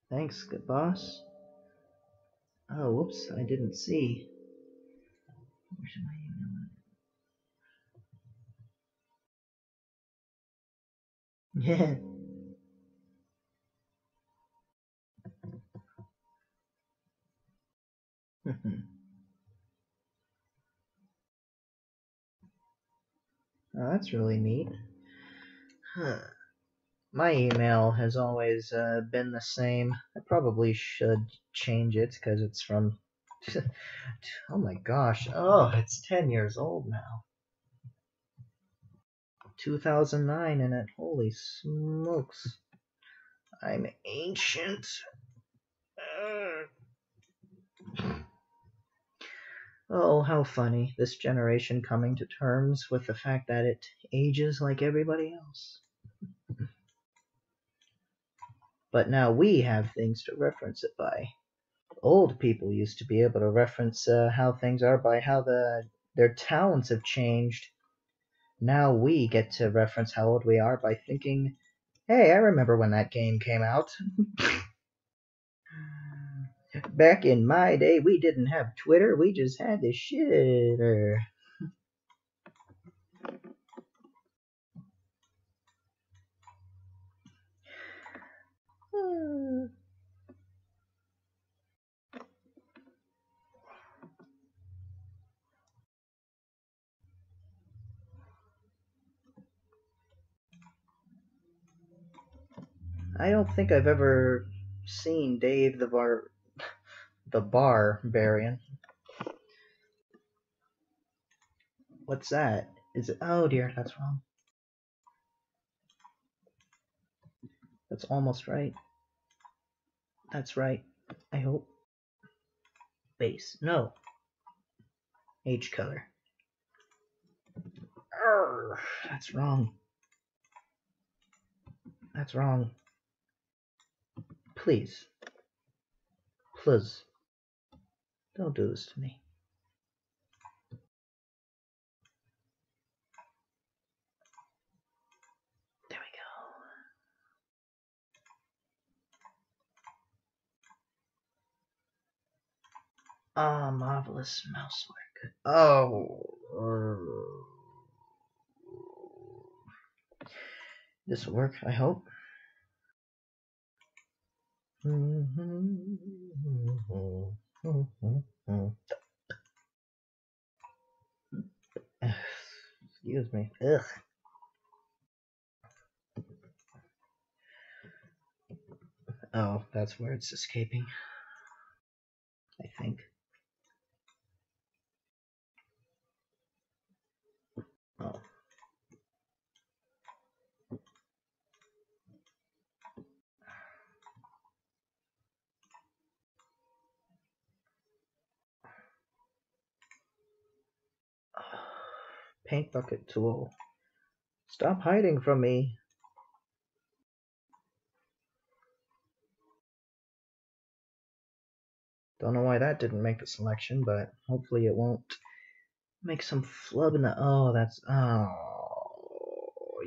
Speaker 1: Thanks, good boss. Oh, whoops, I didn't see. Where's my email? Yeah. Oh, that's really neat. Huh. My email has always been the same. I probably should change it because it's from... oh my gosh. Oh, it's 10 years old now. 2009 in it. Holy smokes. I'm ancient. Oh, how funny, this generation coming to terms with the fact that it ages like everybody else. But now we have things to reference it by. Old people used to be able to reference how things are by how their talents have changed. Now we get to reference how old we are by thinking, hey, I remember when that game came out. Back in my day, we didn't have Twitter, we just had the shitter. I don't think I've ever seen Dave the Barbarian. What's that? Is it? Oh dear, that's wrong. That's almost right. That's right. I hope. Base. No. H color. Arrgh, that's wrong. That's wrong. Please. Please. Don't do this to me. There we go. Ah, marvelous mouse work. Oh. This will work, I hope. Excuse me. Ugh. Oh, that's where it's escaping. I think. Oh. Paint bucket tool. Stop hiding from me. Don't know why that didn't make the selection, but hopefully it won't make some flub in the... Oh, that's... Oh,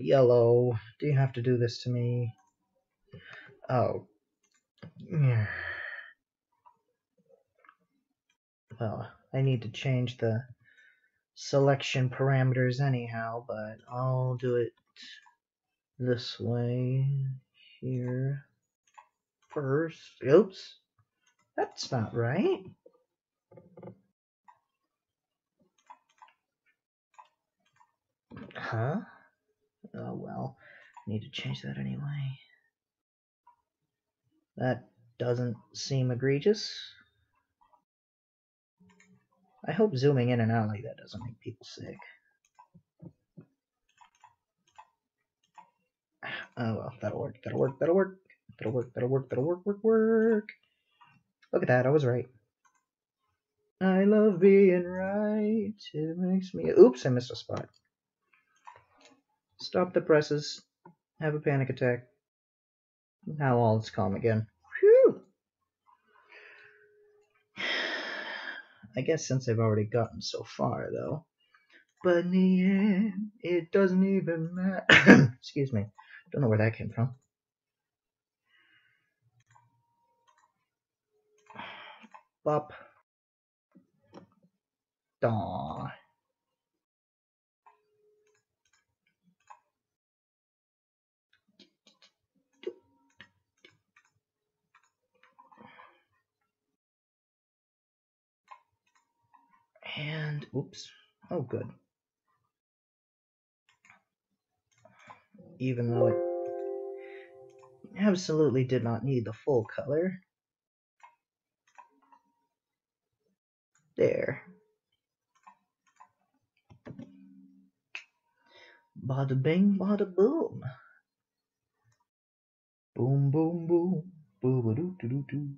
Speaker 1: yellow. Do you have to do this to me? Oh. Well, I need to change the selection parameters anyhow, but I'll do it this way here first. Oops. That's not right. Huh? Oh well, I need to change that anyway. That doesn't seem egregious. I hope zooming in and out like that doesn't make people sick. Oh well, that'll work, that'll work, that'll work. That'll work, that'll work, that'll work, work. Look at that, I was right. I love being right. It makes me... Oops, I missed a spot. Stop the presses. Have a panic attack. Now all is calm again. Whew! I guess since I've already gotten so far, though. But in the end, it doesn't even matter. Excuse me. Don't know where that came from. Bop. Daw. And, oops. Oh, good. Even though it absolutely did not need the full color. There. Bada bing, bada boom. Boom, boom, boom. Boo-ba-doo-doo-doo-doo.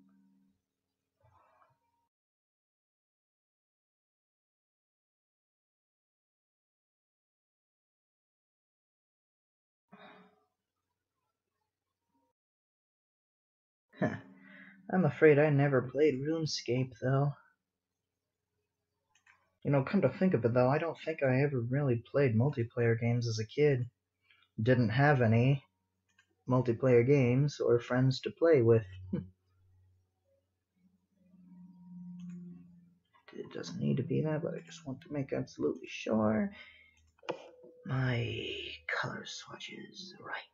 Speaker 1: Huh. I'm afraid I never played RuneScape, though. You know, come to think of it, though, I don't think I ever really played multiplayer games as a kid. Didn't have any multiplayer games or friends to play with. It doesn't need to be that, but I just want to make absolutely sure my color swatch is right.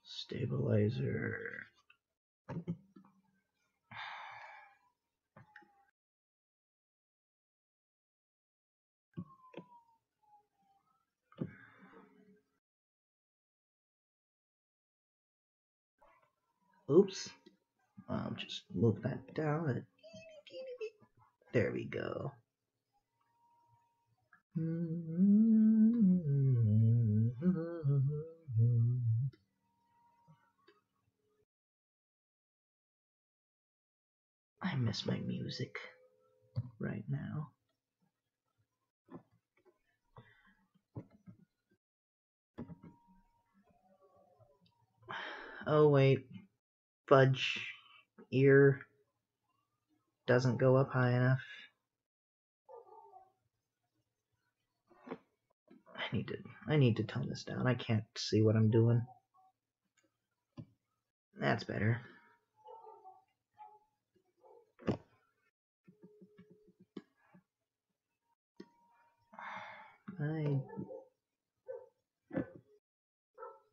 Speaker 1: Stabilizer. Oops. I'll just move that down. There we go. I miss my music right now. Oh wait, fudge. Ear doesn't go up high enough. I need to tone this down. I can't see what I'm doing. That's better.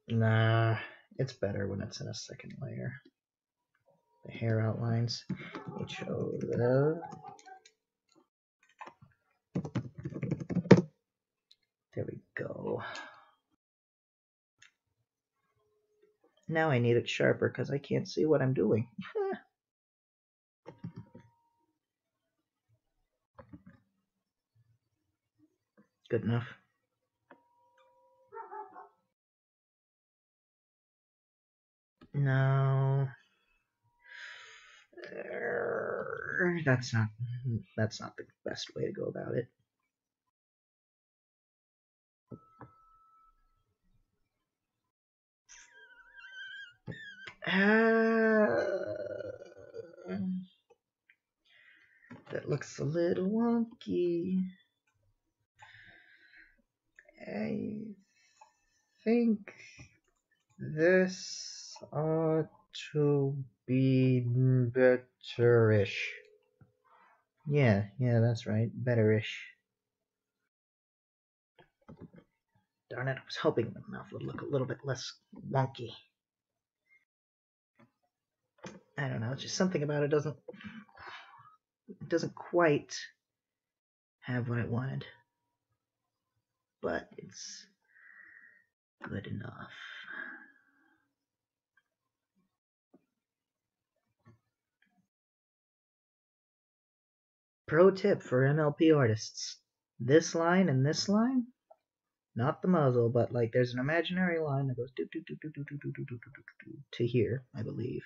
Speaker 1: Nah, it's better when it's in a second layer. The hair outlines. There we go. Now I need it sharper because I can't see what I'm doing. Good enough. No. That's not the best way to go about it. That looks a little wonky. I think this ought to be betterish. Yeah, that's right. Betterish. Darn it, I was hoping the mouth would look a little bit less wonky. I don't know, it's just something about it doesn't quite have what I wanted. But it's good enough. Pro tip for MLP artists. This line and this line, not the muzzle, but like there's an imaginary line that goes to here, I believe.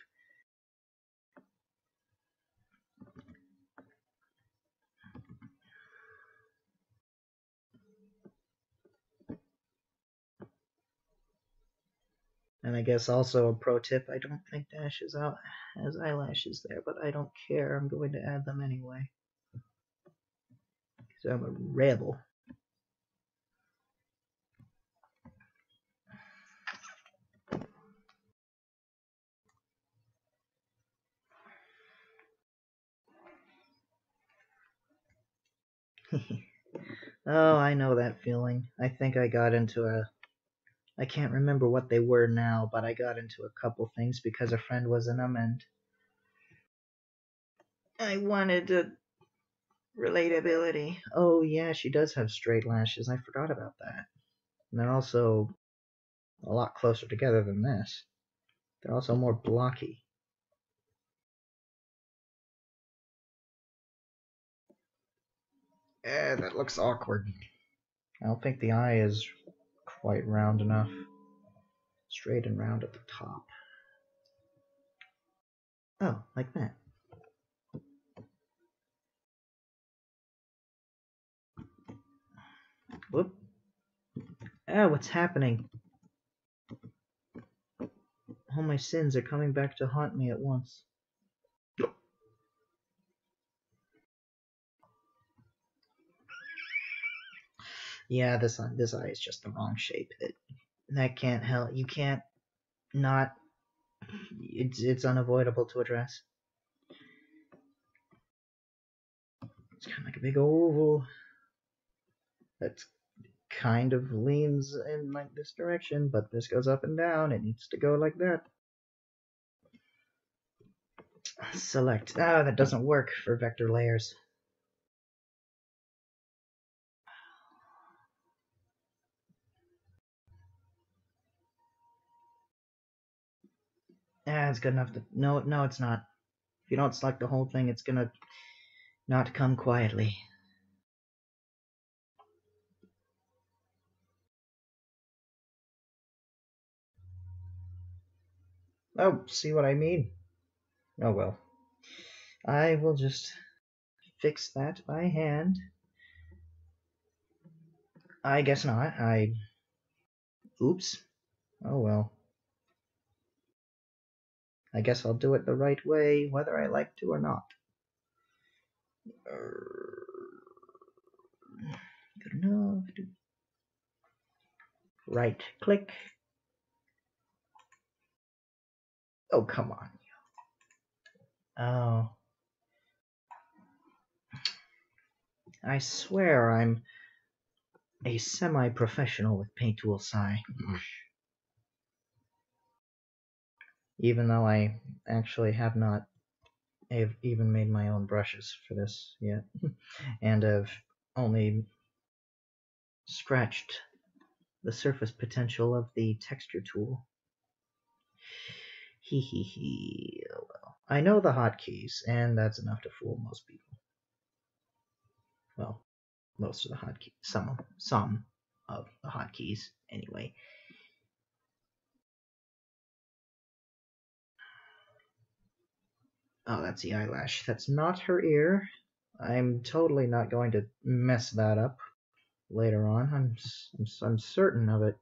Speaker 1: And I guess also a pro tip, I don't think Dashes out has eyelashes there, but I don't care, I'm going to add them anyway. Because I'm a rebel. Oh, I know that feeling. I think I got into I can't remember what they were now, but I got into a couple things because a friend was in them, and I wanted relatability. Oh yeah, she does have straight lashes. I forgot about that. And they're also a lot closer together than this. They're also more blocky. That looks awkward. I don't think the eye is quite round enough. Straight and round at the top. Oh, like that. Whoop. Oh, what's happening? All my sins are coming back to haunt me at once. Yeah, this eye is just the wrong shape. That can't help. You can't not. It's unavoidable to address. It's kind of like a big oval that kind of leans in like this direction, but this goes up and down. It needs to go like that. Select. Ah, that doesn't work for vector layers. Ah, it's good enough to... No, it's not. If you don't select the whole thing, it's gonna not come quietly. Oh, see what I mean? Oh well. I will just fix that by hand. I guess not. Oops. Oh well. I guess I'll do it the right way, whether I like to or not. Good enough. Right click. Oh, come on. Oh. I swear I'm a semi-professional with paint tool Psi. Even though I actually have not even made my own brushes for this yet. And have only scratched the surface potential of the texture tool. Hee hee hee. Oh well. I know the hotkeys, and that's enough to fool most people. Well, most of the hotkeys. Some of the hotkeys, anyway. Oh, that's the eyelash. That's not her ear. I'm totally not going to mess that up later on. I'm certain of it.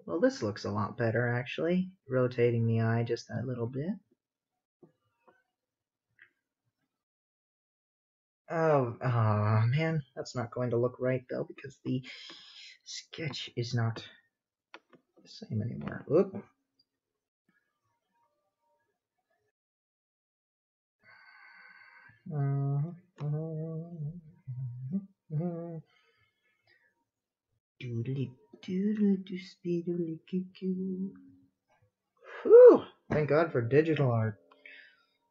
Speaker 1: Well, this looks a lot better, actually. Rotating the eye just that little bit. Oh, man, that's not going to look right, though, because the sketch is not the same anymore. Oop. Whew! Thank God for digital art.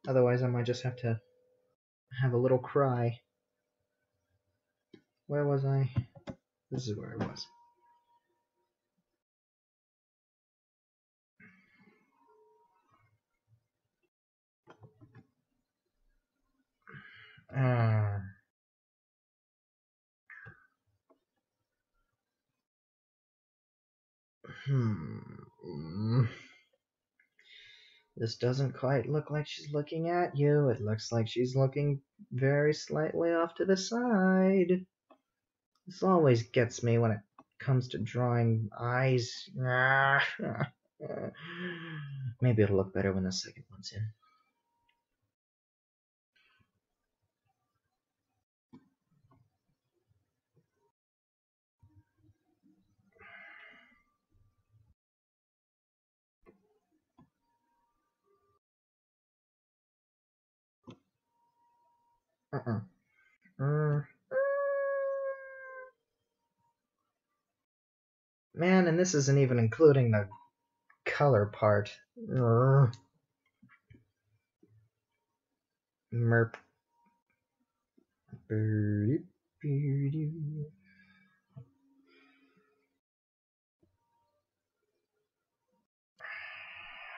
Speaker 1: Otherwise, I might just have to have a little cry. Where was I? This is where I was. This doesn't quite look like she's looking at you. It looks like she's looking very slightly off to the side. This always gets me when it comes to drawing eyes. Maybe it'll look better when the second one's in. Man, and this isn't even including the color part. Merp.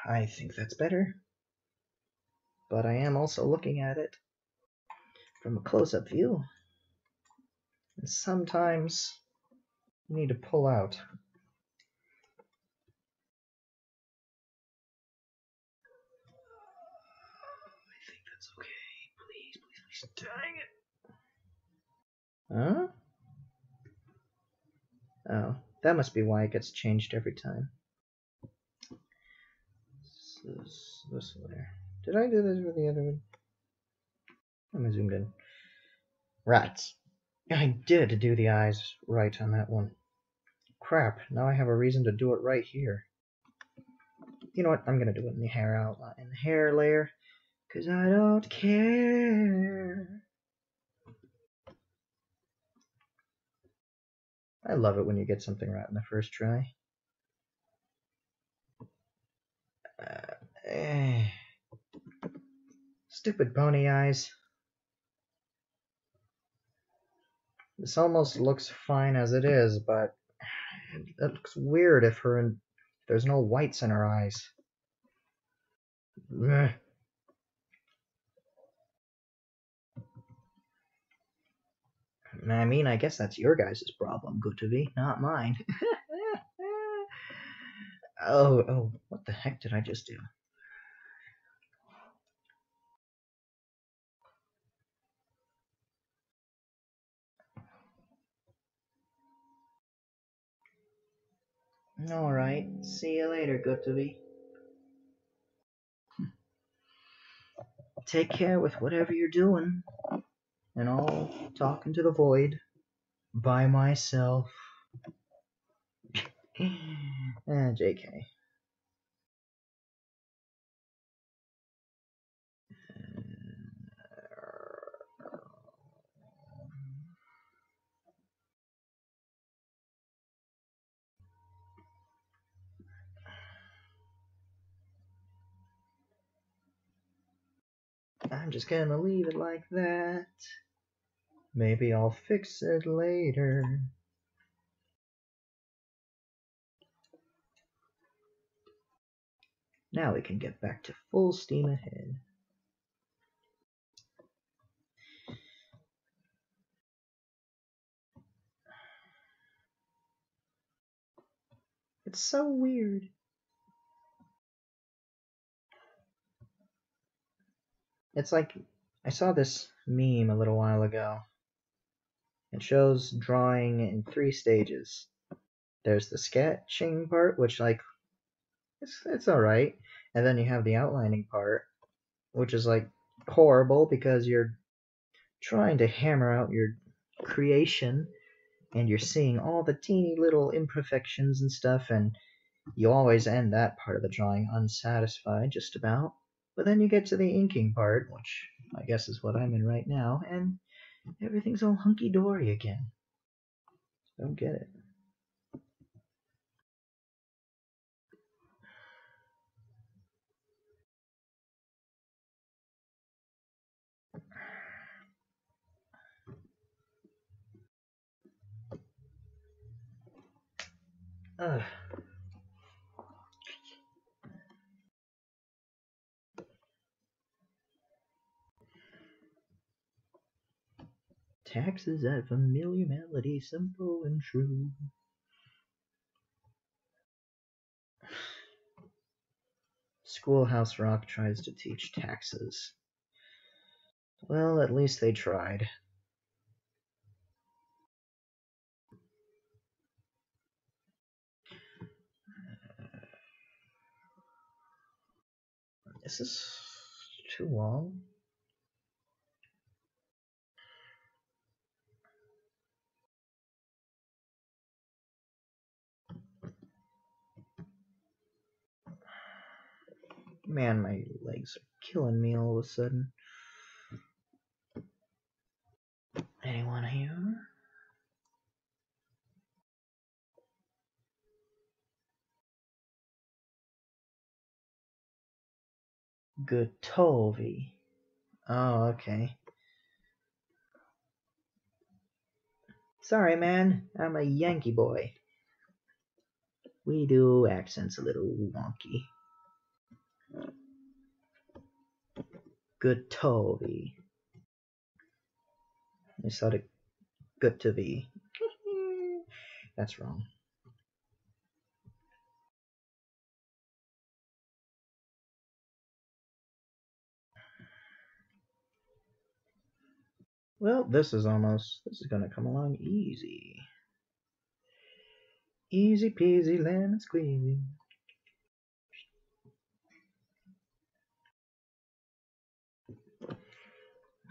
Speaker 1: I think that's better. But I am also looking at it from a close-up view. And sometimes you need to pull out. I think that's okay. Please, please, please. Dang it. Huh? Oh, that must be why it gets changed every time. This way. Did I do this with the other one? I'm zoomed in. Rats. I did do the eyes right on that one. Crap, now I have a reason to do it right here. You know what, I'm gonna do it in the hair outline, in the hair layer, because I don't care. I love it when you get something right in the first try. Stupid pony eyes. This almost looks fine as it is, but it looks weird if there's no whites in her eyes. Ugh. I mean, I guess that's your guys' problem, good to be, not mine. Oh, what the heck did I just do? Alright, see you later, good to be. Take care with whatever you're doing, and I'll talk into the void by myself. JK. I'm just gonna leave it like that. Maybe I'll fix it later. Now we can get back to full steam ahead. It's so weird. It's like, I saw this meme a little while ago. It shows drawing in 3 stages. There's the sketching part, which like, it's alright. And then you have the outlining part, which is like horrible because you're trying to hammer out your creation and you're seeing all the teeny little imperfections and stuff, and you always end that part of the drawing unsatisfied, just about. But then you get to the inking part, which I guess is what I'm in right now, and everything's all hunky-dory again. Don't get it. Ugh. Taxes, that familiar melody, simple and true. Schoolhouse Rock tries to teach taxes. Well, at least they tried. This is too long. Man, my legs are killing me all of a sudden. Anyone here? Gotovi. Oh, okay. Sorry, man. I'm a Yankee boy. We do accents a little wonky. Gotovi. I said it good to be. That's wrong. Well, this is gonna come along easy. Easy peasy lemon squeezy.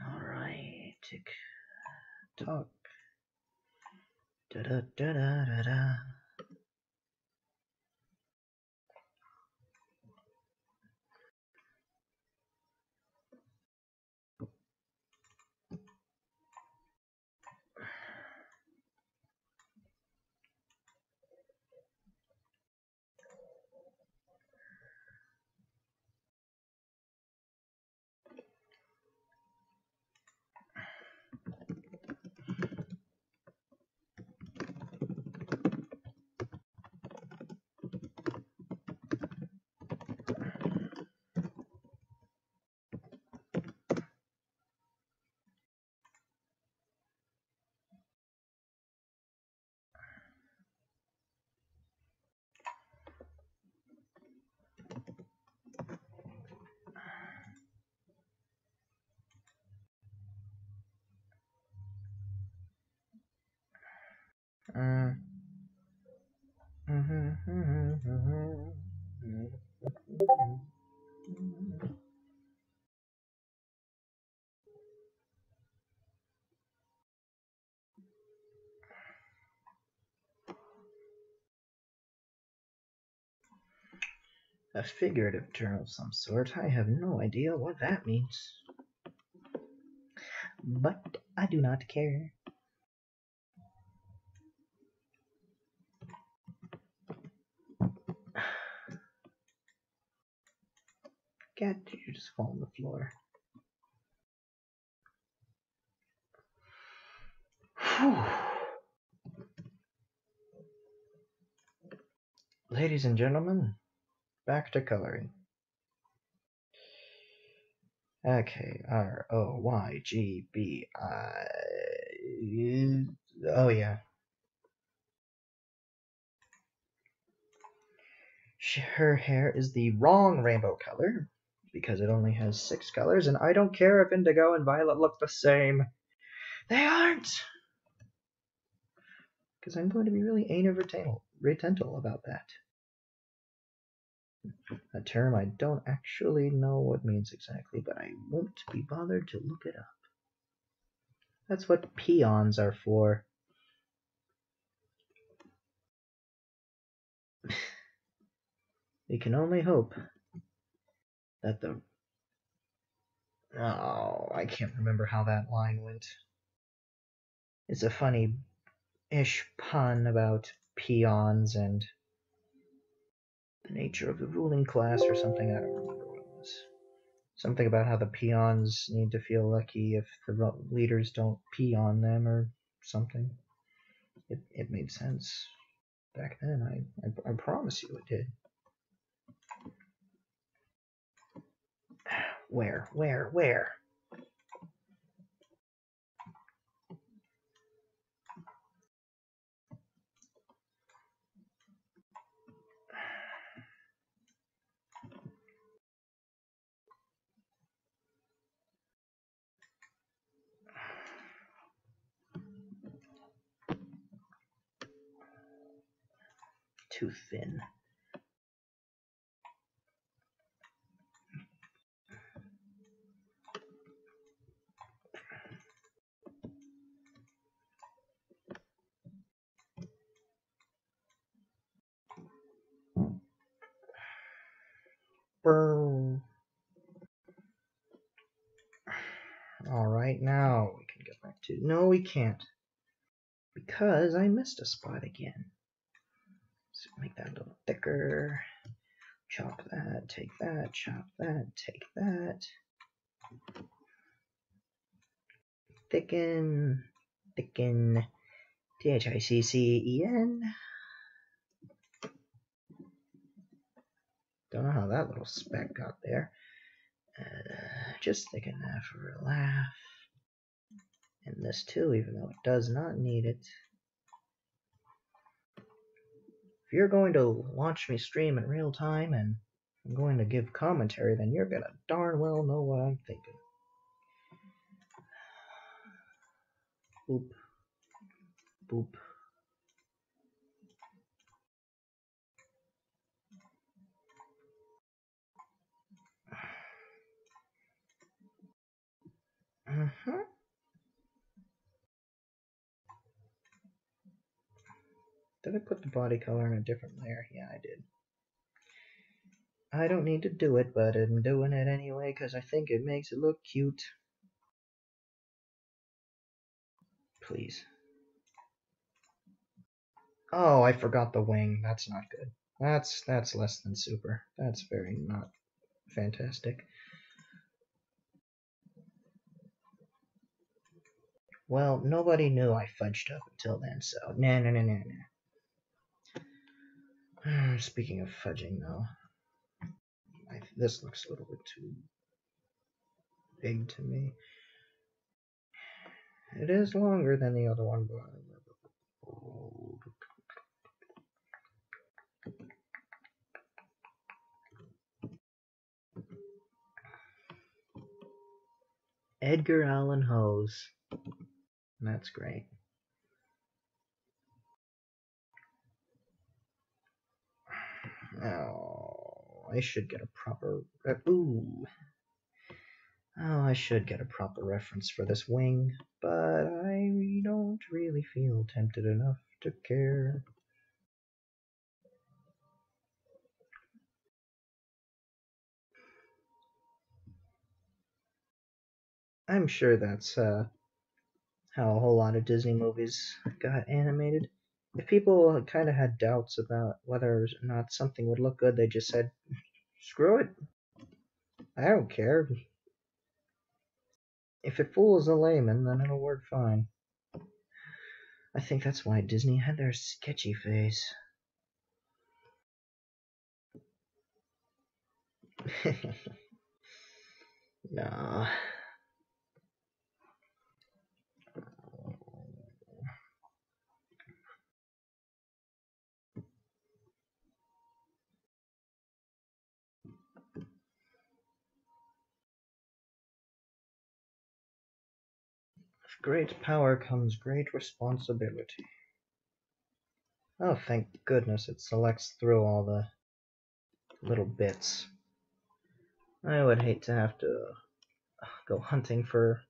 Speaker 1: Alright, tick tock. Da da da da da da. A figurative term of some sort. I have no idea what that means. But I do not care. Cat, you just fall on the floor. Ladies and gentlemen, back to coloring. Okay, ROYGBI. Oh yeah. Her hair is the wrong rainbow color because it only has 6 colors, and I don't care if indigo and violet look the same. They aren't! Because I'm going to be really anal-retental about that. A term I don't actually know what means exactly, but I won't be bothered to look it up. That's what peons are for. We can only hope that the... Oh, I can't remember how that line went. It's a funny-ish pun about peons and the nature of the ruling class or something. I don't remember what it was. Something about how the peons need to feel lucky if the leaders don't pee on them or something. It made sense back then. I promise you it did. Where? Too thin. Burn. Alright, now we can get back to... No, we can't. Because I missed a spot again. So make that a little thicker. Chop that, take that, chop that, take that. thicken, THICCEN. Don't know how that little speck got there. Just thicken that for a laugh. And this too, even though it does not need it. If you're going to watch me stream in real time and I'm going to give commentary, then you're gonna darn well know what I'm thinking. Boop. Boop. Did I put the body color in a different layer? Yeah, I did. I don't need to do it, but I'm doing it anyway because I think it makes it look cute. Please. Oh, I forgot the wing. That's not good. That's less than super. That's very not fantastic. Well, nobody knew I fudged up until then, so nah. Speaking of fudging, though, this looks a little bit too big to me. It is longer than the other one, but Edgar Allan Hose. That's great. Oh, I should get a proper... Ooh. Oh, I should get a proper reference for this wing, but I don't really feel tempted enough to care. I'm sure that's how a whole lot of Disney movies got animated. If people kind of had doubts about whether or not something would look good, they just said, screw it. I don't care. If it fools a layman, then it'll work fine. I think that's why Disney had their sketchy phase. No. With great power comes great responsibility. Oh, thank goodness it selects through all the little bits. I would hate to have to go hunting for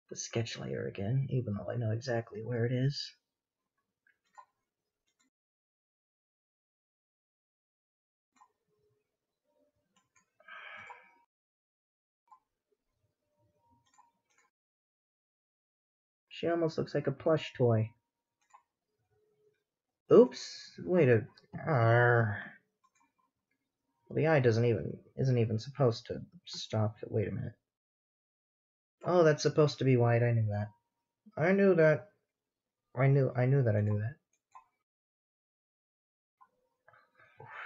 Speaker 1: the sketch layer again, even though I know exactly where it is. She almost looks like a plush toy. Oops! Wait a... Well, the eye isn't even supposed to stop. Wait a minute. Oh, that's supposed to be white. I knew that. I knew that. I knew that.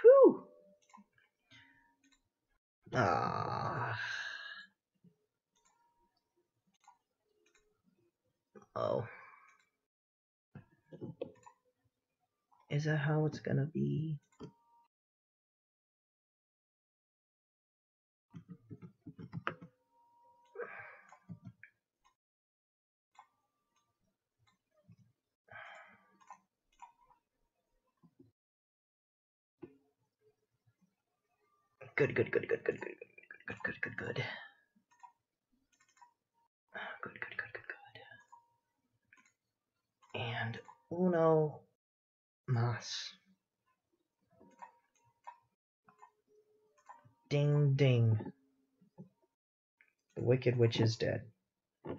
Speaker 1: Whew! Ah. Oh. Is that how it's gonna be? Good. Good. And uno mas. Ding ding. The Wicked Witch is dead. I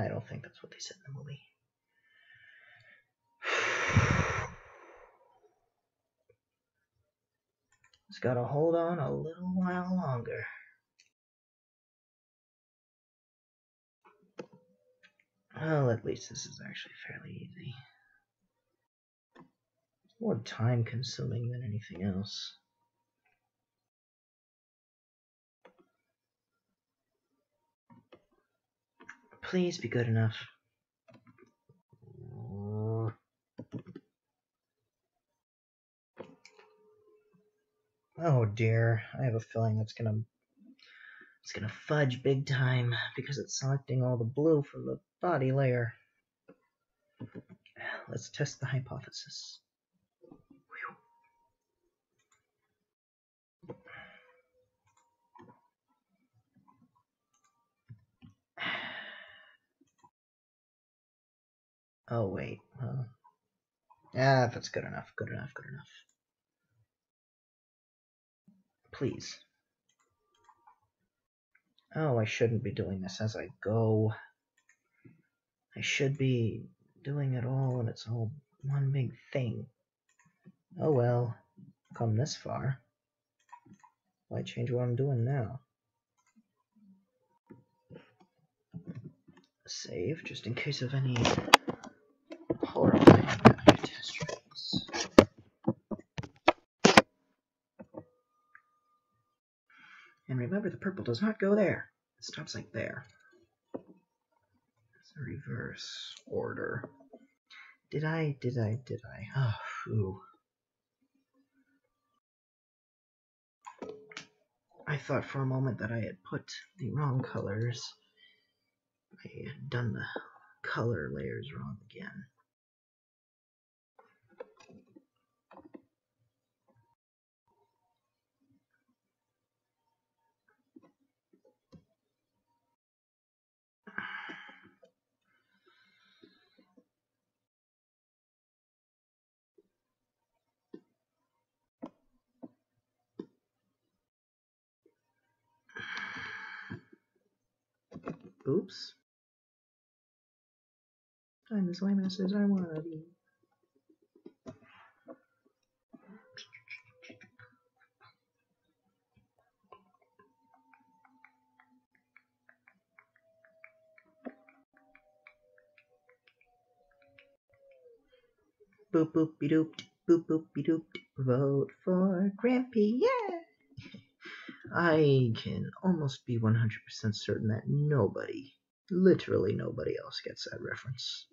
Speaker 1: don't think that's what they said in the movie. Just gotta hold on a little while longer. Well, at least this is actually fairly easy. It's more time consuming than anything else. Please be good enough. Oh dear, I have a feeling it's gonna fudge big time because it's selecting all the blue from the body layer. Let's test the hypothesis. Oh wait, that's good enough, good enough, good enough. Please. Oh, I shouldn't be doing this as I go. I should be doing it all and it's all one big thing. Oh well, come this far. Why change what I'm doing now? Save, just in case of any horrifying catastrophes. And remember, the purple does not go there. It stops like there. It's a reverse order. Did I? Oh, phew. I thought for a moment that I had put the wrong colors. I had done the color layers wrong again. Oops. I'm as lame as I wanna be. Boop boop be doop boop boop be doop. Vote for Grampy, yeah! I can almost be 100% certain that nobody, literally nobody else gets that reference.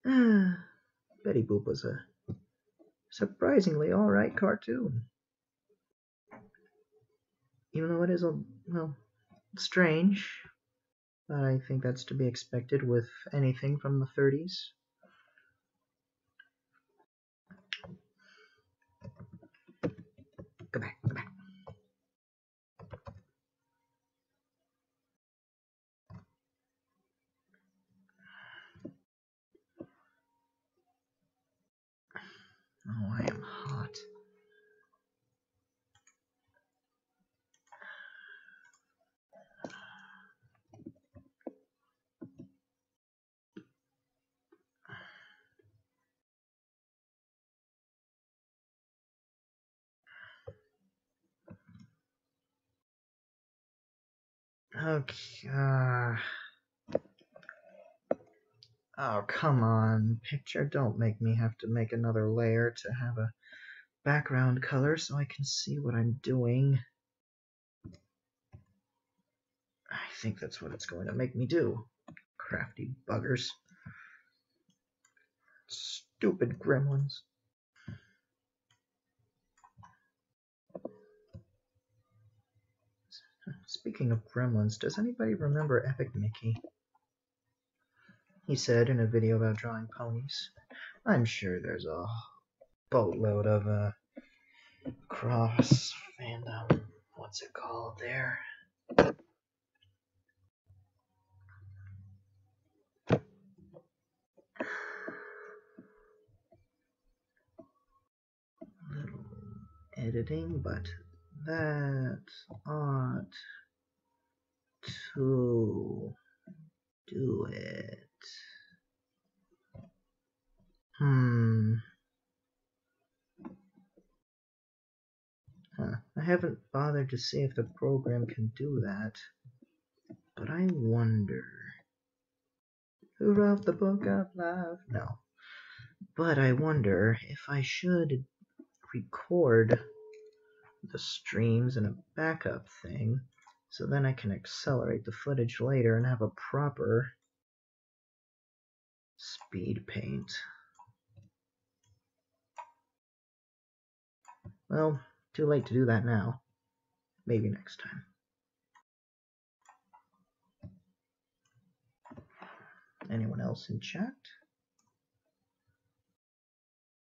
Speaker 1: Betty Boop was a surprisingly alright cartoon. Even though it is well, strange, but I think that's to be expected with anything from the 30s. Go back, go back. Oh, I am hot. Okay. Oh, come on, picture. Don't make me have to make another layer to have a background color so I can see what I'm doing. I think that's what it's going to make me do. Crafty buggers. Stupid gremlins. Speaking of gremlins, does anybody remember Epic Mickey? He said in a video about drawing ponies. I'm sure there's a boatload of cross fandom. What's it called there? Little editing, but that ought to do it. I haven't bothered to see if the program can do that. But I wonder who wrote the book of love? No. But I wonder if I should record the streams in a backup thing so then I can accelerate the footage later and have a proper speed paint. Well, too late to do that now. Maybe next time. Anyone else in chat?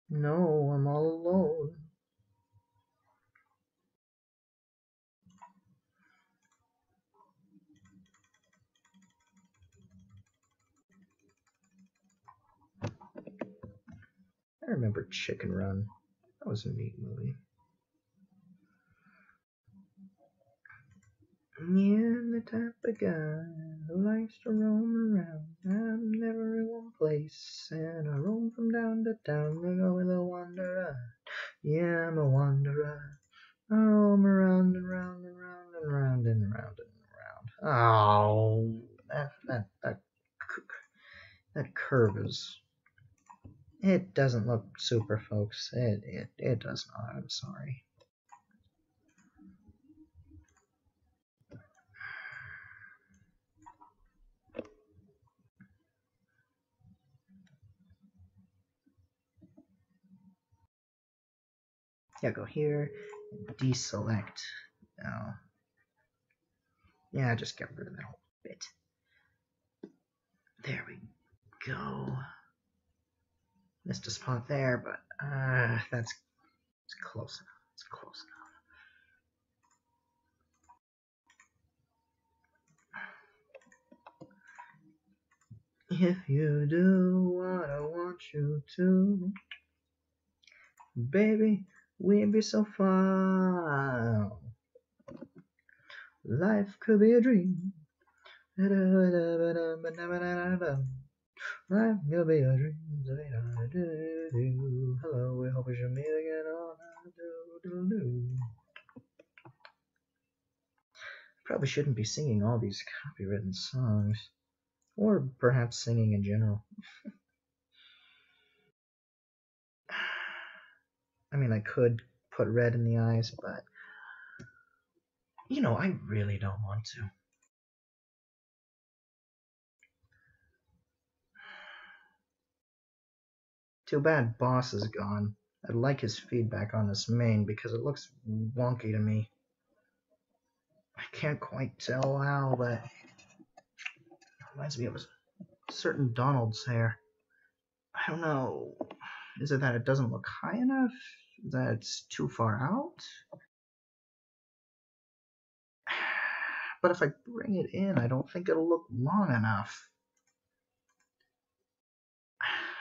Speaker 1: No, I'm all alone. I remember Chicken Run. That was a neat movie. Yeah, the type of guy who likes to roam around. I'm never in one place, and I roam from town to town. I go with a wanderer. Yeah, I'm a wanderer. I roam around and round and round and round and round and round. Oh, that curve is. It doesn't look super, folks. It does not. I'm sorry. Yeah, go here, deselect. Oh. Yeah, just get rid of that whole bit. There we go. Missed a spot there, but that's close enough. It's close enough. If you do what I want you to, baby, we'd be so far. Life could be a dream. Life could be a dream. Hello, we hope we shall meet again on Probably shouldn't be singing all these copywritten songs. Or perhaps singing in general. I mean, I could put red in the eyes, but you know, I really don't want to. Too bad Boss is gone. I'd like his feedback on this main because it looks wonky to me. I can't quite tell how, but it reminds me of a certain Donald's hair. I don't know. Is it that it doesn't look high enough? That it's too far out? But if I bring it in, I don't think it'll look long enough.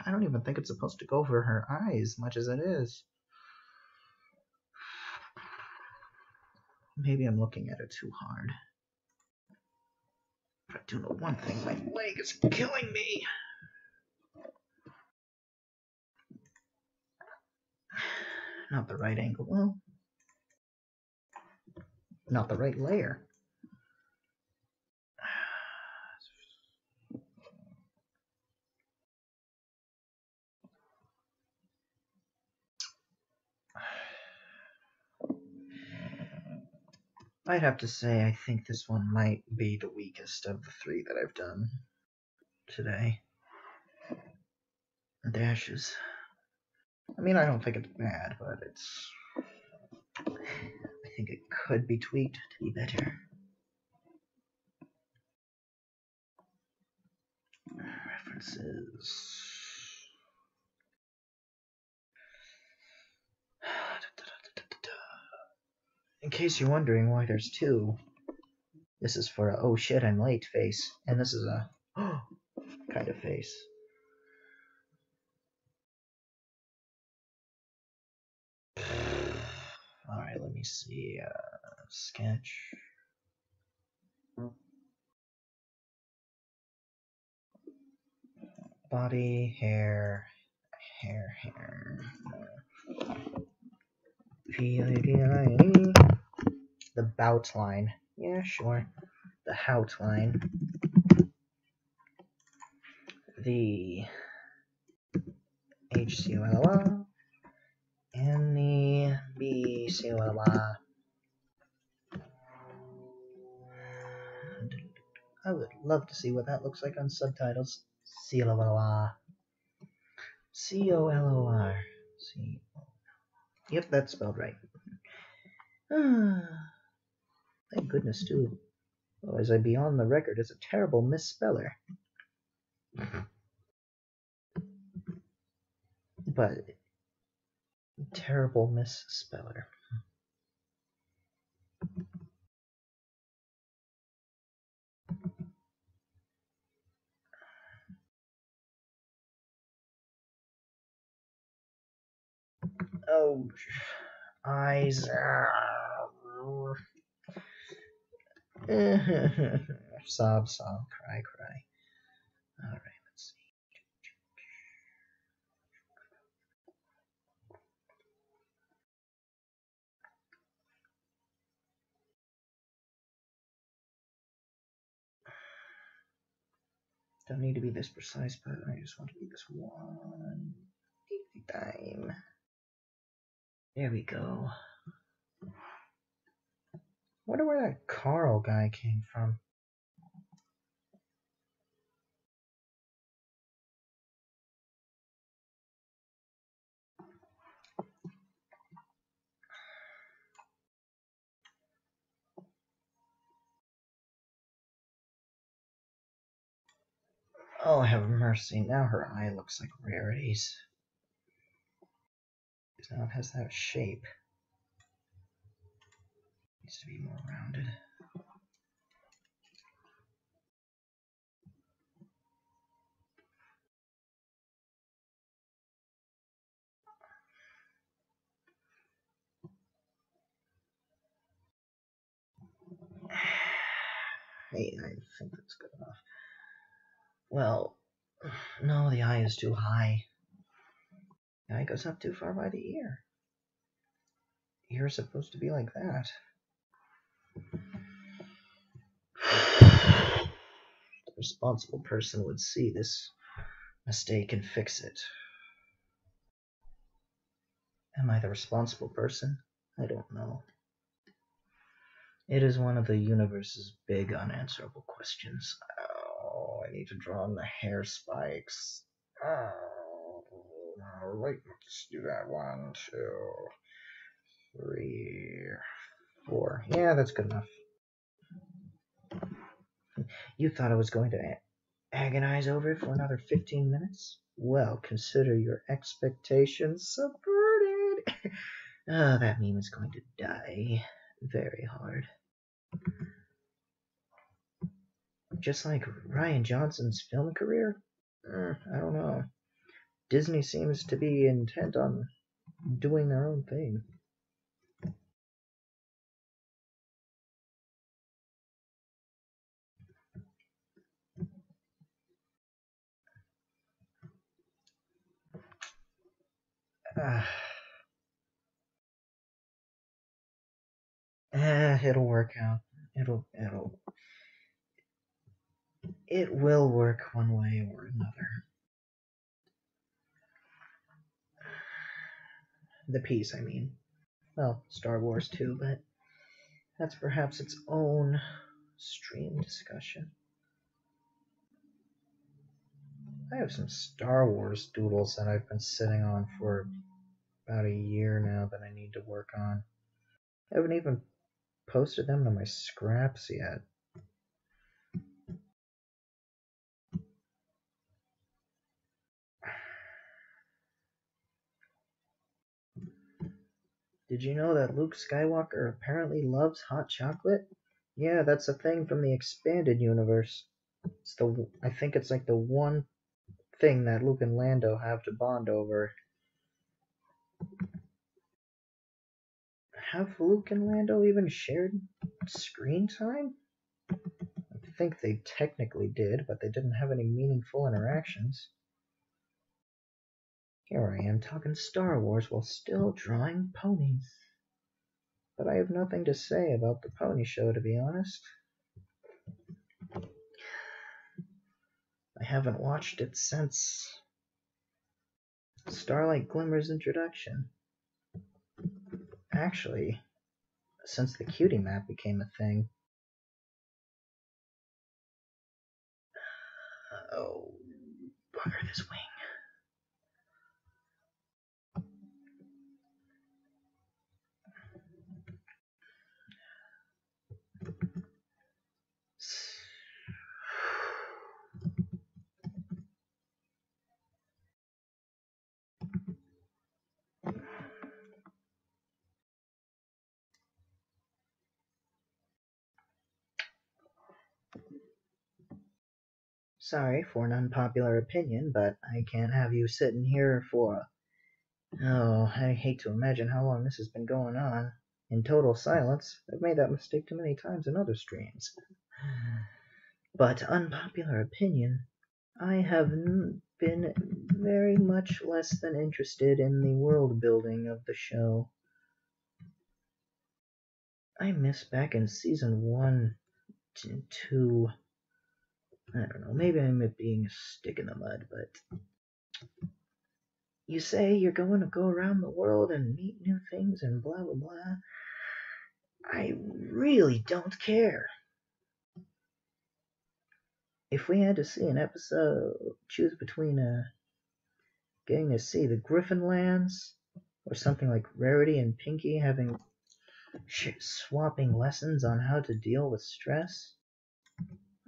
Speaker 1: I don't even think it's supposed to go over her eyes, much as it is. Maybe I'm looking at it too hard. But I do know one thing, my leg is killing me. Not the right angle. Well, not the right layer. I'd have to say I think this one might be the weakest of the three that I've done today. Dashes. I mean, I don't think it's bad, but it's... I think it could be tweaked to be better. References. In case you're wondering why there's two, this is for a oh shit I'm late face, and this is a kind of face. Alright, let me see. Sketch. Body, hair. The bout line. Yeah, sure. the outline, the HCOLA, and the BCOLA. I would love to see what that looks like on subtitles. COLOR. COLOR. Yep, that's spelled right. Thank goodness, too. Otherwise, I'd be on the record as a terrible misspeller. But, terrible misspeller. Oh, eyes. Sob, sob, cry, cry. Alright, let's see. Don't need to be this precise, but I just want to be this one time. There we go. Wonder where that Carl guy came from. Oh, have mercy. Now her eye looks like Rarity's. Now it has that shape. Needs to be more rounded. Hey, I think that's good enough. Well, no, the eye is too high. The eye goes up too far by the ear. The ear is supposed to be like that. The responsible person would see this mistake and fix it. Am I the responsible person? I don't know. It is one of the universe's big unanswerable questions. Oh, I need to draw on the hair spikes. Oh, right, let's do that. 1, 2, 3, 4. Yeah, that's good enough. You thought I was going to agonize over it for another 15 minutes? Well, consider your expectations subverted. That meme is going to die very hard. Just like Rian Johnson's film career? I don't know. Disney seems to be intent on doing their own thing. It'll work out. It will work one way or another. The piece, I mean. Well, Star Wars too, but that's perhaps its own stream discussion. I have some Star Wars doodles that I've been sitting on for about a year now that I need to work on. I haven't even posted them to my scraps yet. Did you know that Luke Skywalker apparently loves hot chocolate? Yeah, that's a thing from the expanded universe. I think it's like the one thing that Luke and Lando have to bond over. Have Luke and Lando even shared screen time? I think they technically did, but they didn't have any meaningful interactions. Here I am talking Star Wars while still drawing ponies. But I have nothing to say about the pony show, to be honest. I haven't watched it since Starlight Glimmer's introduction. Actually, since the cutie map became a thing. Oh, bugger this wing. Sorry for an unpopular opinion, but I can't have you sitting here for... Oh, I hate to imagine how long this has been going on. In total silence. I've made that mistake too many times in other streams. But unpopular opinion, I have been very much less than interested in the world building of the show. I miss back in season 1 to 2. I don't know, maybe I'm being a stick in the mud, but you say you're going to go around the world and meet new things and blah blah blah. I really don't care. If we had to see an episode, choose between getting to see the Griffin Lands or something like Rarity and Pinkie having swapping lessons on how to deal with stress,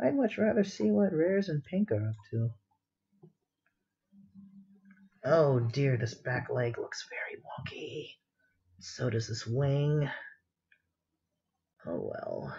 Speaker 1: I'd much rather see what Rares and Pink are up to. Oh dear, this back leg looks very wonky. So does this wing. Oh well.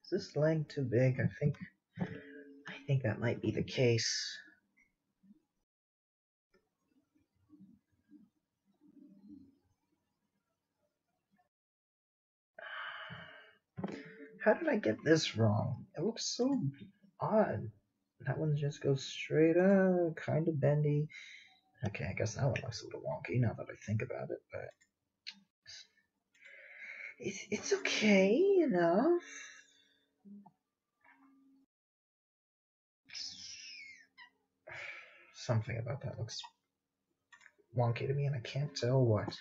Speaker 1: Is this leg too big? I think that might be the case. How did I get this wrong? It looks so odd. That one just goes straight up, kind of bendy. Okay, I guess that one looks a little wonky now that I think about it, but it's okay enough. Something about that looks wonky to me, and I can't tell what.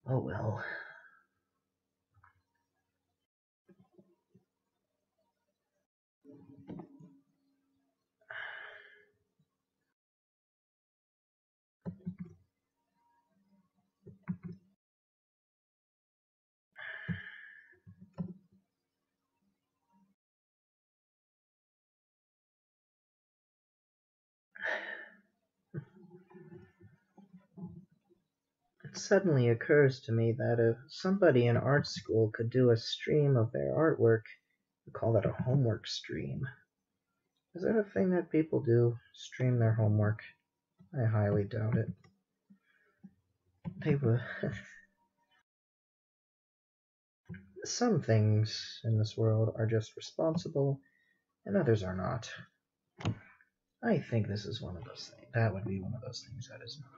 Speaker 1: Oh well. It suddenly occurs to me that if somebody in art school could do a stream of their artwork, we call that a homework stream. Is that a thing that people do? Stream their homework? I highly doubt it. They would. Some things in this world are just responsible, and others are not. I think this is one of those things. That would be one of those things that is not.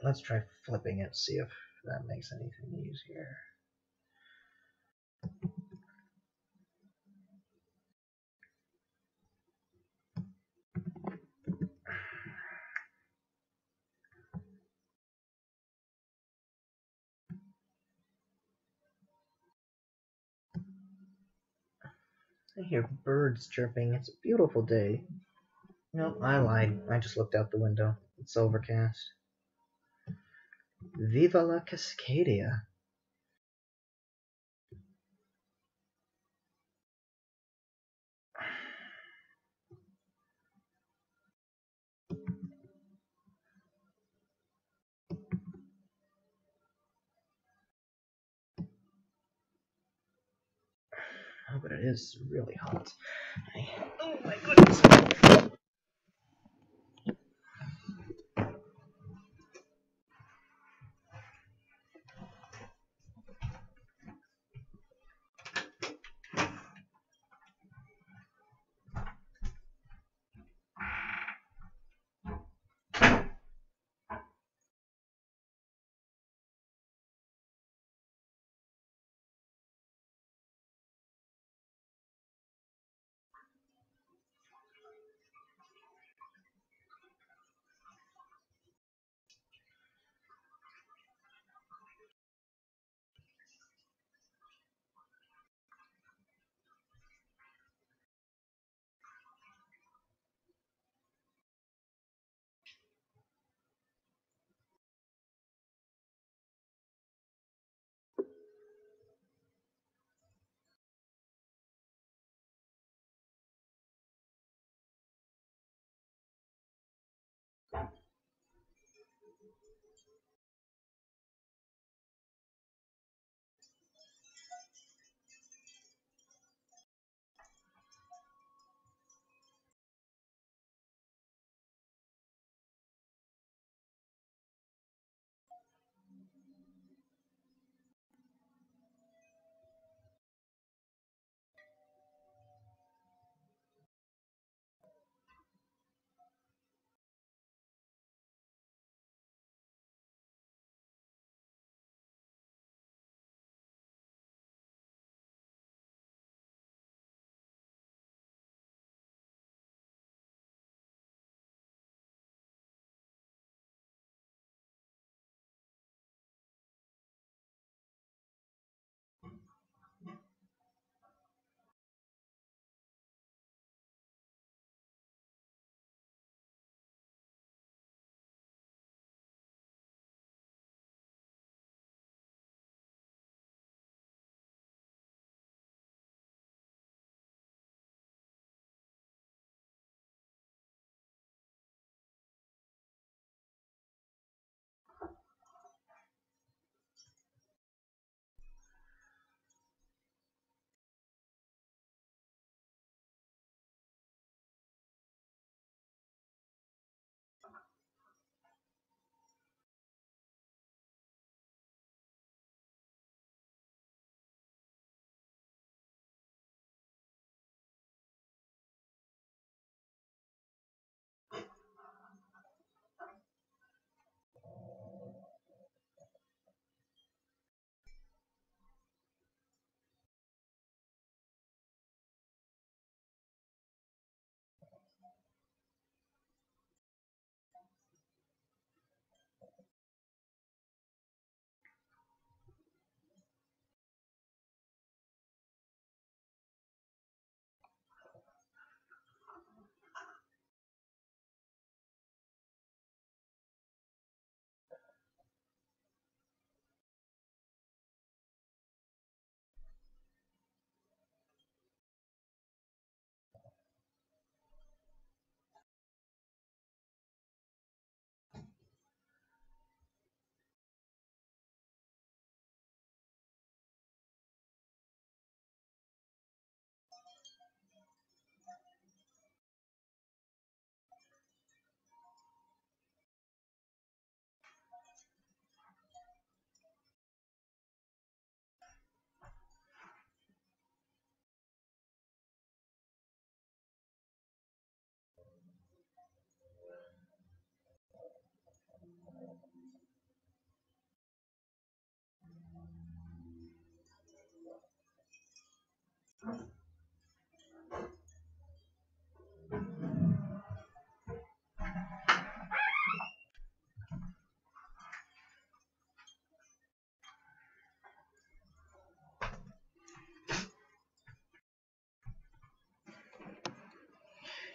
Speaker 1: Let's try flipping it, see if that makes anything easier. I hear birds chirping. It's a beautiful day. No, I lied. I just looked out the window. It's overcast. Viva la Cascadia. Oh, but it is really hot. Oh my goodness.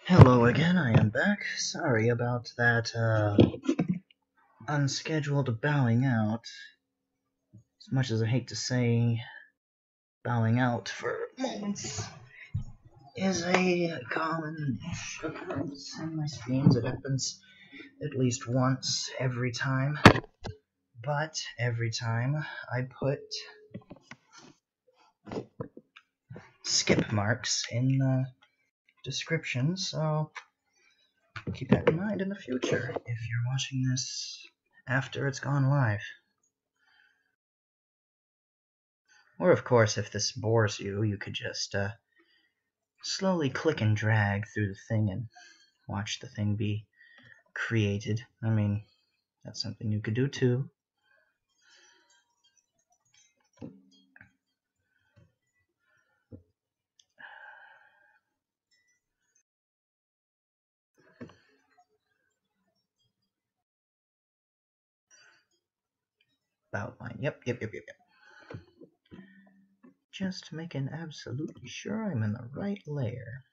Speaker 1: Hello again, I am back. Sorry about that, unscheduled bowing out. As much as I hate to say bowing out for moments is a common occurrence in my streams. It happens at least once every time. But every time I put skip marks in the description, so keep that in mind in the future if you're watching this after it's gone live. Or, of course, if this bores you, you could just slowly click and drag through the thing and watch the thing be created. I mean, that's something you could do too. About mine. Yep. Just making absolutely sure I'm in the right layer.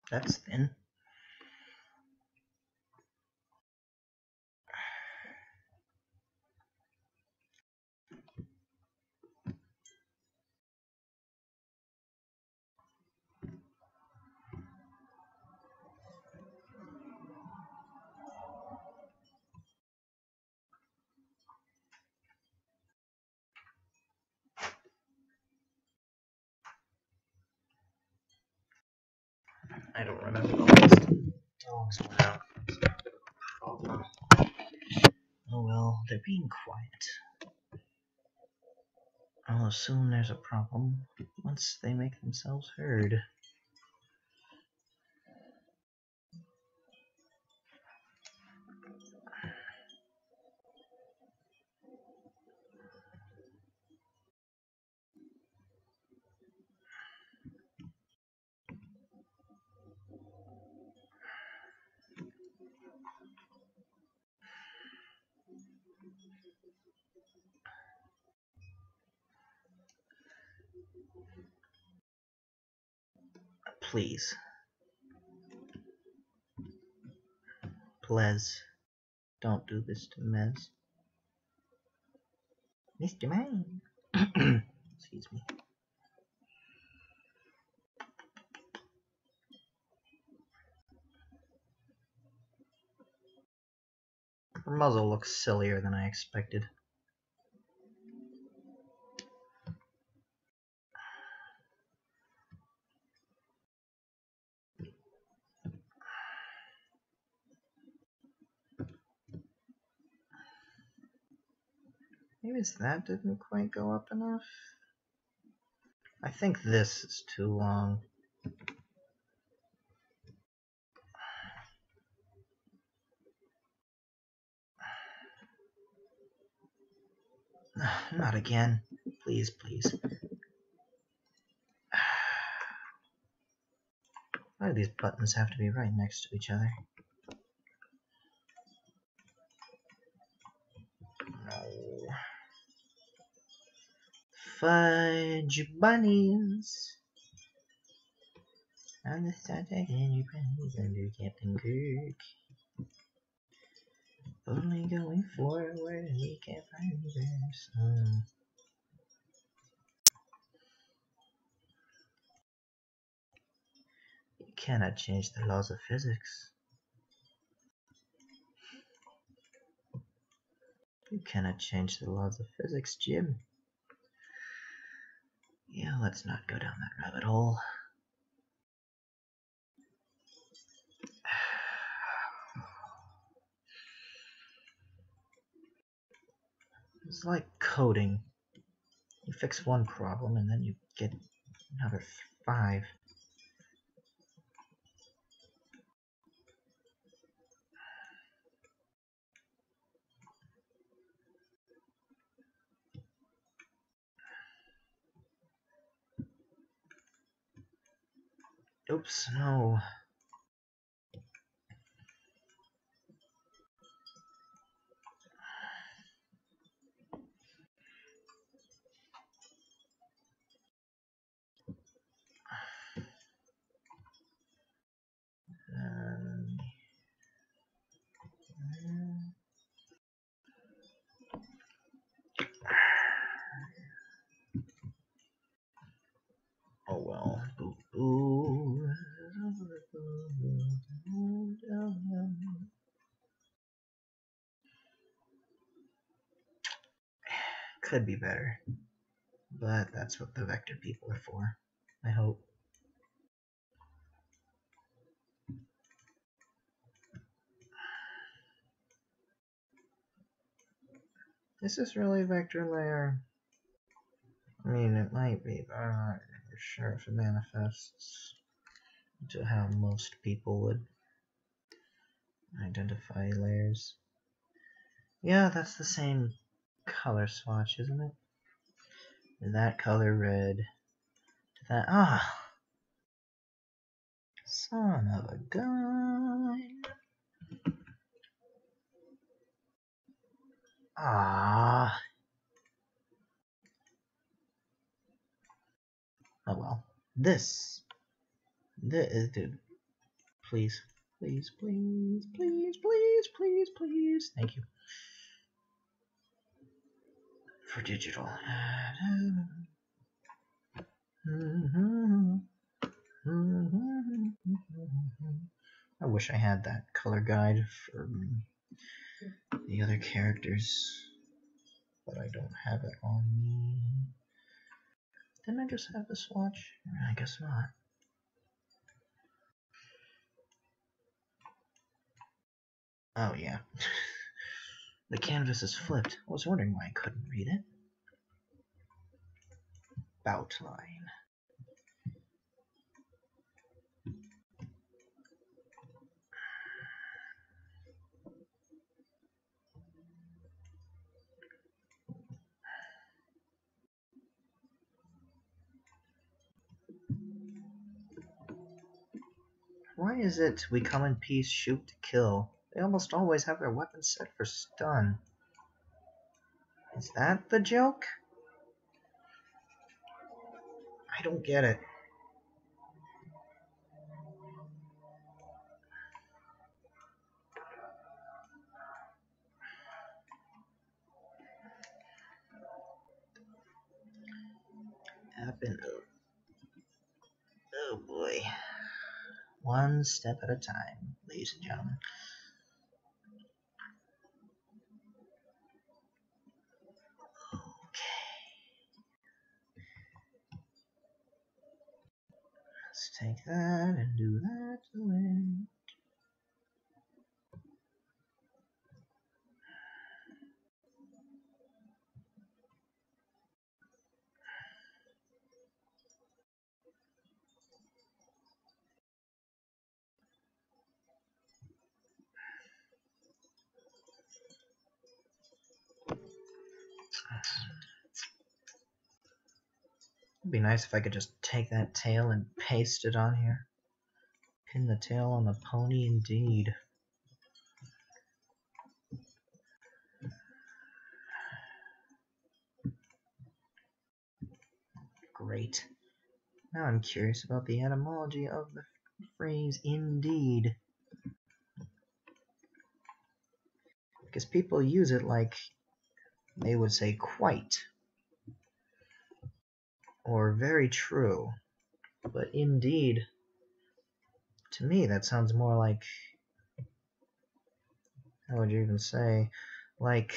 Speaker 1: That's thin. I don't remember the last dogs went out. Oh well, they're being quiet. I'll assume there's a problem once they make themselves heard. Please. Please. Don't do this to Mez. Mr. Man. Excuse me. Her muzzle looks sillier than I expected. Maybe it's that didn't quite go up enough. I think this is too long. Not again. Please, please. Why do these buttons have to be right next to each other? No. Fudge bunnies. On the Star Trek Enterprise under Captain Kirk. Only going forward, we can't find reverse. You cannot change the laws of physics. You cannot change the laws of physics, Jim. Yeah, let's not go down that rabbit hole. It's like coding. You fix one problem and then you get another 5. Oops, no. could be better. But that's what the vector people are for, I hope. Is this really a vector layer? I mean, it might be, but I'm not sure if it manifests to how most people would identify layers. Yeah, that's the same color swatch, isn't it? That color red. That son of a gun. Oh well. This is, dude. Please, please, please, please, please, please, please. Thank you. For digital. I wish I had that color guide for the other characters, but I don't have it on me. Didn't I just have the swatch? I guess not. Oh yeah. The canvas is flipped. I was wondering why I couldn't read it. Bout line. Why is it we come in peace, shoot to kill? They almost always have their weapons set for stun. Is that the joke? I don't get it. Oh boy. One step at a time, ladies and gentlemen. Okay. Let's take that and do that to it. It'd be nice if I could just take that tail and paste it on here. Pin the tail on the pony indeed. Great. Now I'm curious about the etymology of the phrase indeed. Because people use it like they would say quite. Or very true. But indeed, to me that sounds more like, how would you even say, like,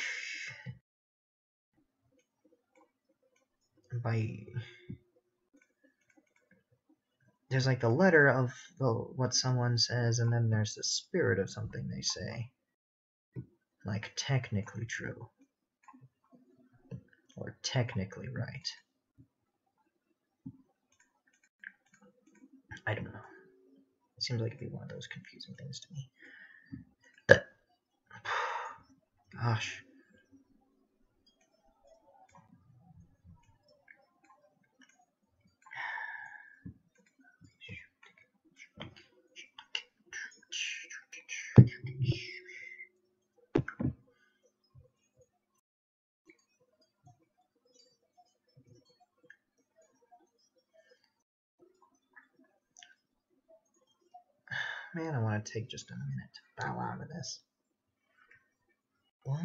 Speaker 1: there's like the letter of what someone says, and then there's the spirit of something they say. Like technically true. Or technically right. I don't know. It seems like it'd be one of those confusing things to me. Gosh. Man, I want to take just a minute to bow out of this. What?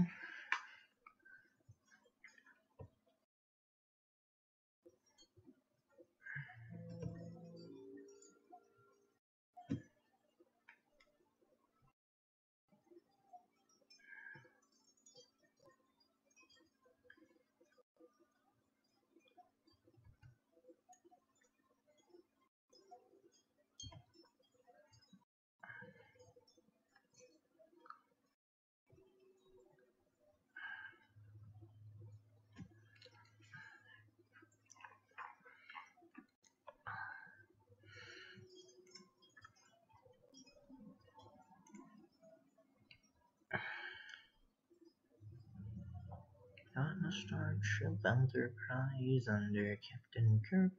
Speaker 1: A Starship Enterprise under Captain Kirk.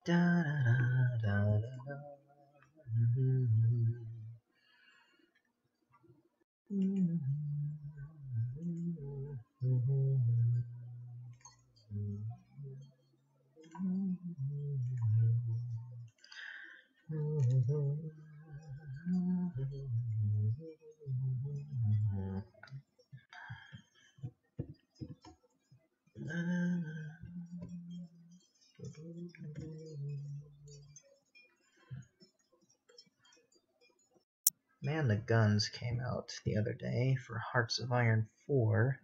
Speaker 1: Da da da da da da. Man, the guns came out the other day for Hearts of Iron 4.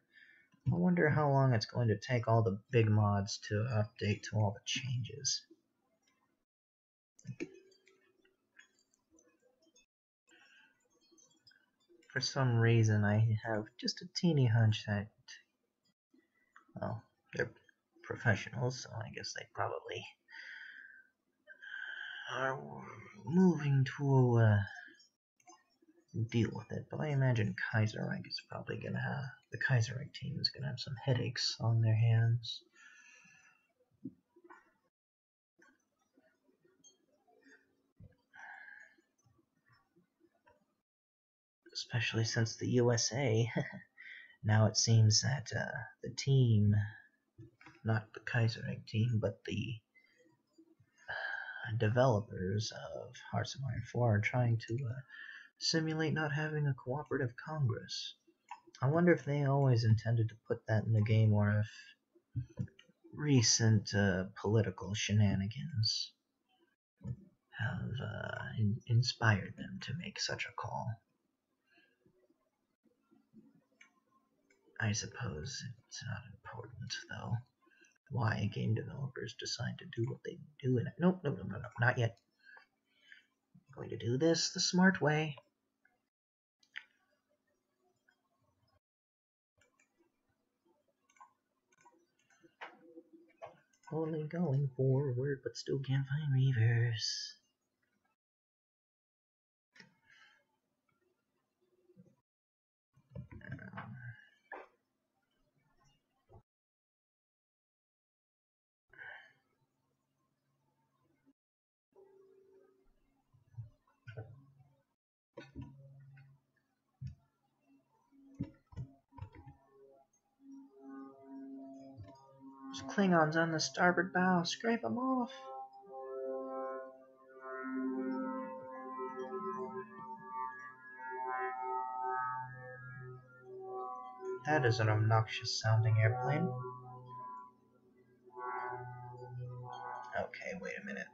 Speaker 1: I wonder how long it's going to take all the big mods to update to all the changes. For some reason, I have just a teeny hunch that, well, they're professionals, so I guess they probably are moving to deal with it. But I imagine Kaiserreich is probably gonna have, the Kaiserreich team is gonna have some headaches on their hands. Especially since the USA, now it seems that the team, not the Kaiserreich team, but the developers of Hearts of Iron 4 are trying to simulate not having a cooperative Congress. I wonder if they always intended to put that in the game, or if recent political shenanigans have inspired them to make such a call. I suppose it's not important, though, why game developers decide to do what they do. And nope, not yet. I'm going to do this the smart way. Only going forward, but still can't find reverse. There's Klingons on the starboard bow. Scrape them off. That is an obnoxious sounding airplane. Okay, wait a minute.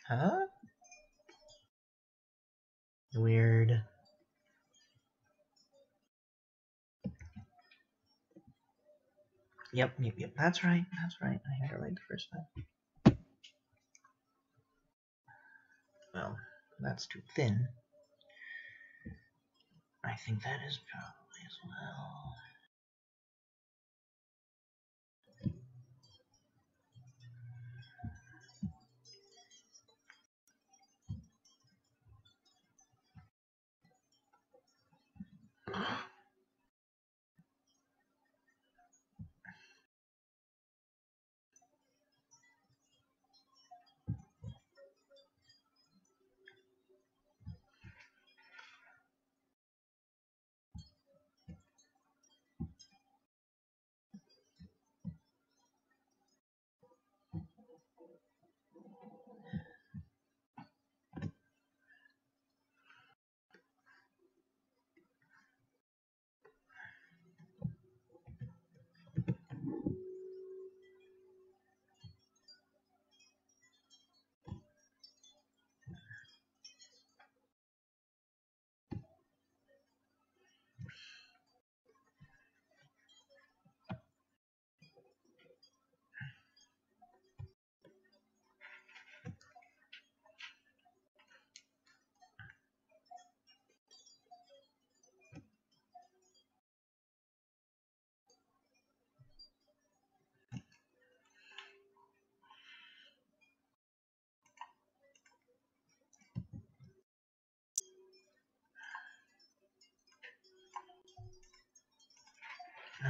Speaker 1: Huh? Weird. Yep, that's right, I had it right the first time. Well, that's too thin. I think that is probably as well.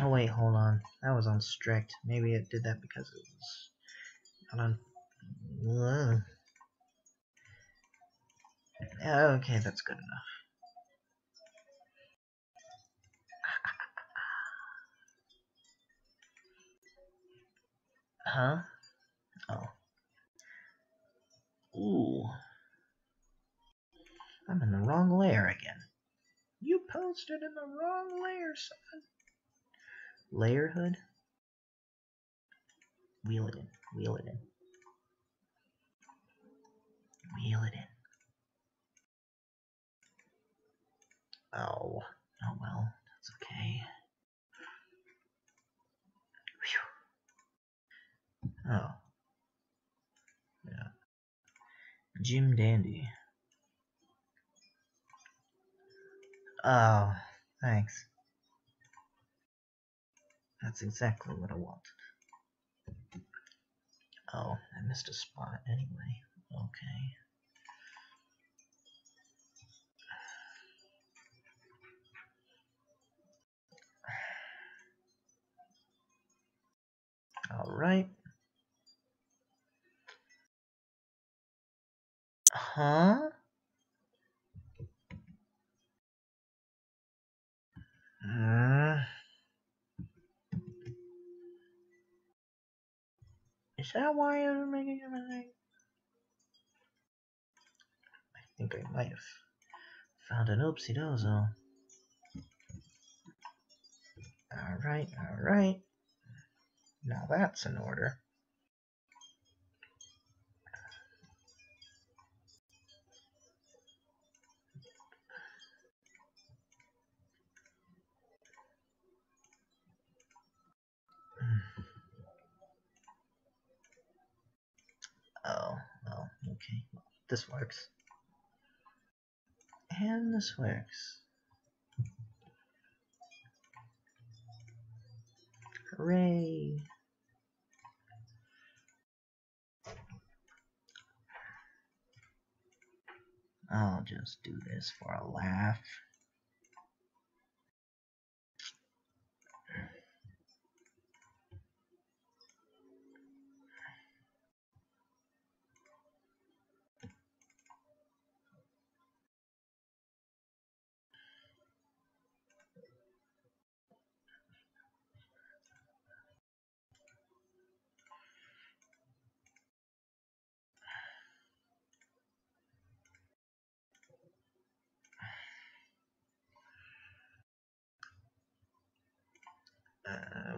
Speaker 1: Oh wait, hold on. That was on strict. Maybe it did that because it was not on. Okay, that's good enough. Huh? Oh. Ooh. I'm in the wrong layer again. You posted in the wrong layer, son. Layer hood? Wheel it in. Wheel it in. Wheel it in. Oh. Oh well. That's okay. Whew. Oh. Yeah. Jim Dandy. Oh. Thanks. That's exactly what I wanted. Oh, I missed a spot anyway. Okay. Alright. Huh? Is that why I'm making everything? I think I might have found an oopsie-dozo. Alright, alright. Now that's in order. Oh, well, okay. Well, this works. And this works. Hooray! I'll just do this for a laugh.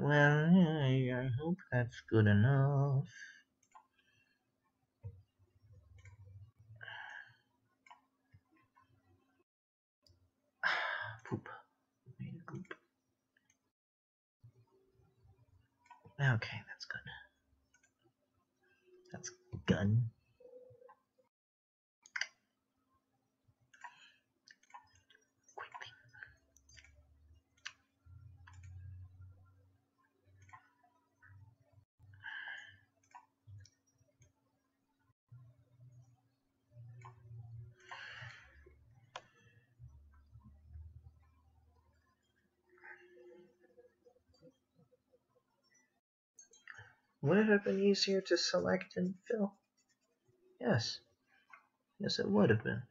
Speaker 1: Well, I hope that's good enough. Poop. Made a goop. Okay, that's good. That's good. Quickly. Would it have been easier to select and fill? Yes. Yes, it would have been.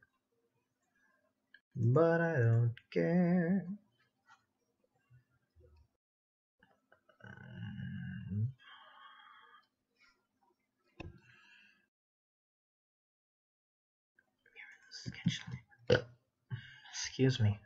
Speaker 1: But I don't care. Excuse me.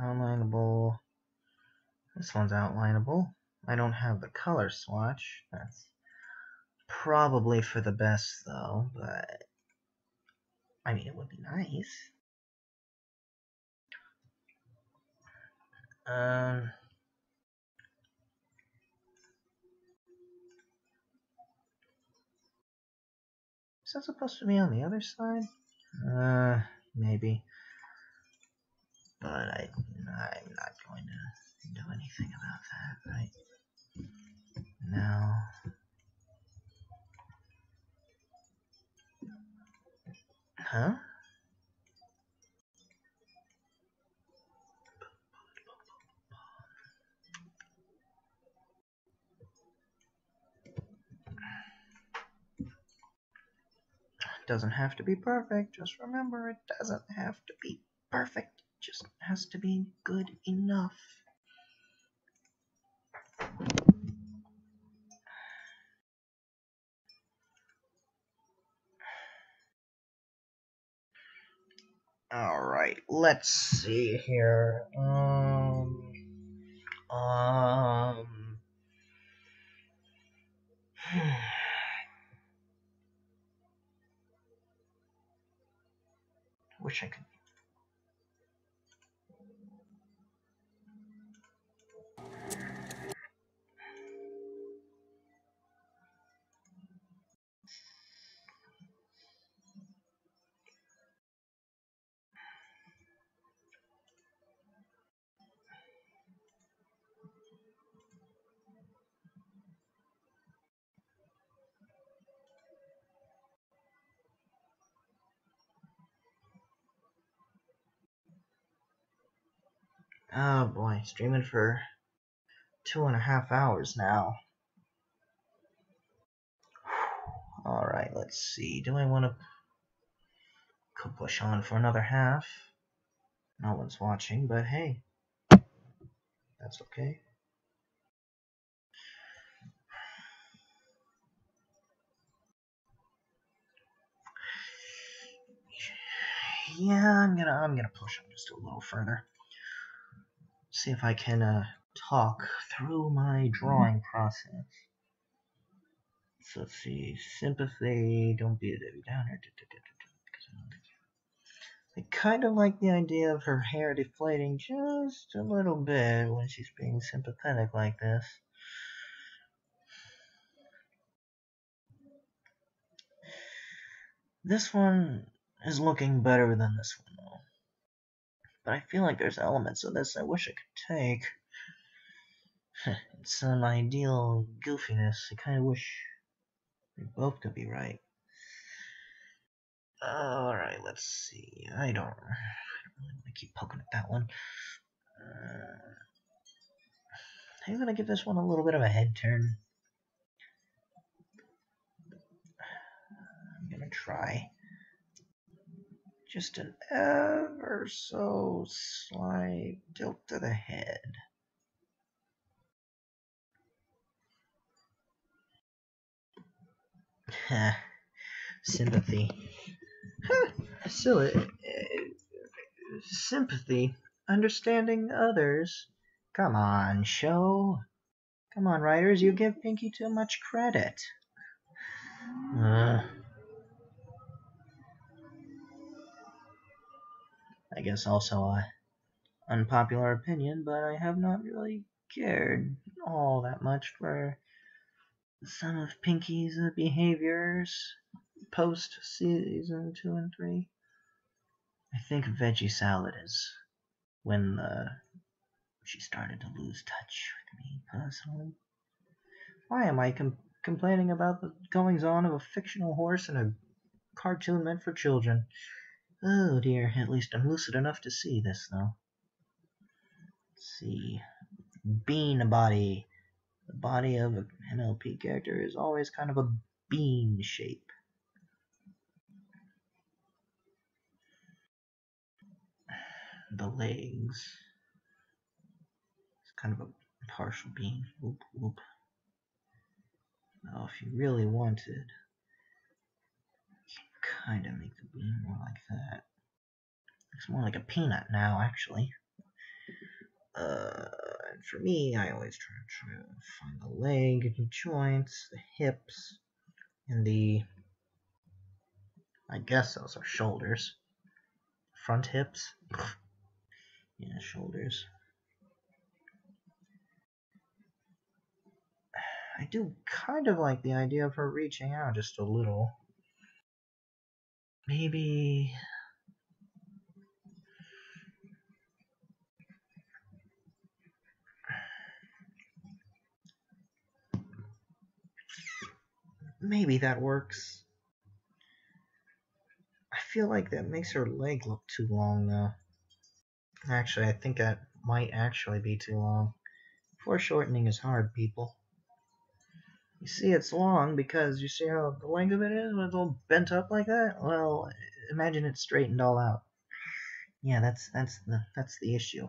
Speaker 1: Outlineable. This one's outlineable. I don't have the color swatch. That's probably for the best, though, but I mean, it would be nice. that supposed to be on the other side? Maybe. But I'm not going to do anything about that right now. Huh? Doesn't have to be perfect. Just remember, it doesn't have to be perfect. It just has to be good enough. Alright, let's see here. Wish I could. Oh boy, streaming for 2.5 hours now. Alright, let's see. Do I want to push on for another half? No one's watching, but hey, that's okay. Yeah, I'm gonna push on just a little further. See if I can talk through my drawing process. So let's see, sympathy, don't be a Debbie Downer. I kind of like the idea of her hair deflating just a little bit when she's being sympathetic like this. This one is looking better than this one though. But I feel like there's elements of this I wish I could take. It's an ideal goofiness. I kind of wish they both could be right. Alright, let's see. I don't really want to keep poking at that one. I'm gonna give this one a little bit of a head turn. I'm gonna try. Just an ever so slight tilt to the head. Sympathy. Sympathy. Understanding others. Come on, show. Come on, writers, you give Pinkie too much credit. I guess also a unpopular opinion, but I have not really cared all that much for some of Pinkie's behaviors post season 2 and 3. I think veggie salad is when she started to lose touch with me personally. Why am I complaining about the goings-on of a fictional horse in a cartoon meant for children? Oh dear, at least I'm lucid enough to see this, though. Let's see. Bean body. The body of an MLP character is always kind of a bean shape. The legs. It's kind of a partial bean. Whoop, whoop. Now, if you really wanted, you can kind of make the bean more like that. It's more like a peanut now, actually. And for me, I always try to find the leg, the joints, the hips, and I guess those are shoulders. Front hips. Yeah, shoulders. I do kind of like the idea of her reaching out just a little. maybe that works. I feel like that makes her leg look too long, though. Actually, I think that might actually be too long. Foreshortening is hard, people. You see it's long because you see how the length of it is when it's all bent up like that? Well, imagine it straightened all out. Yeah, that's the issue.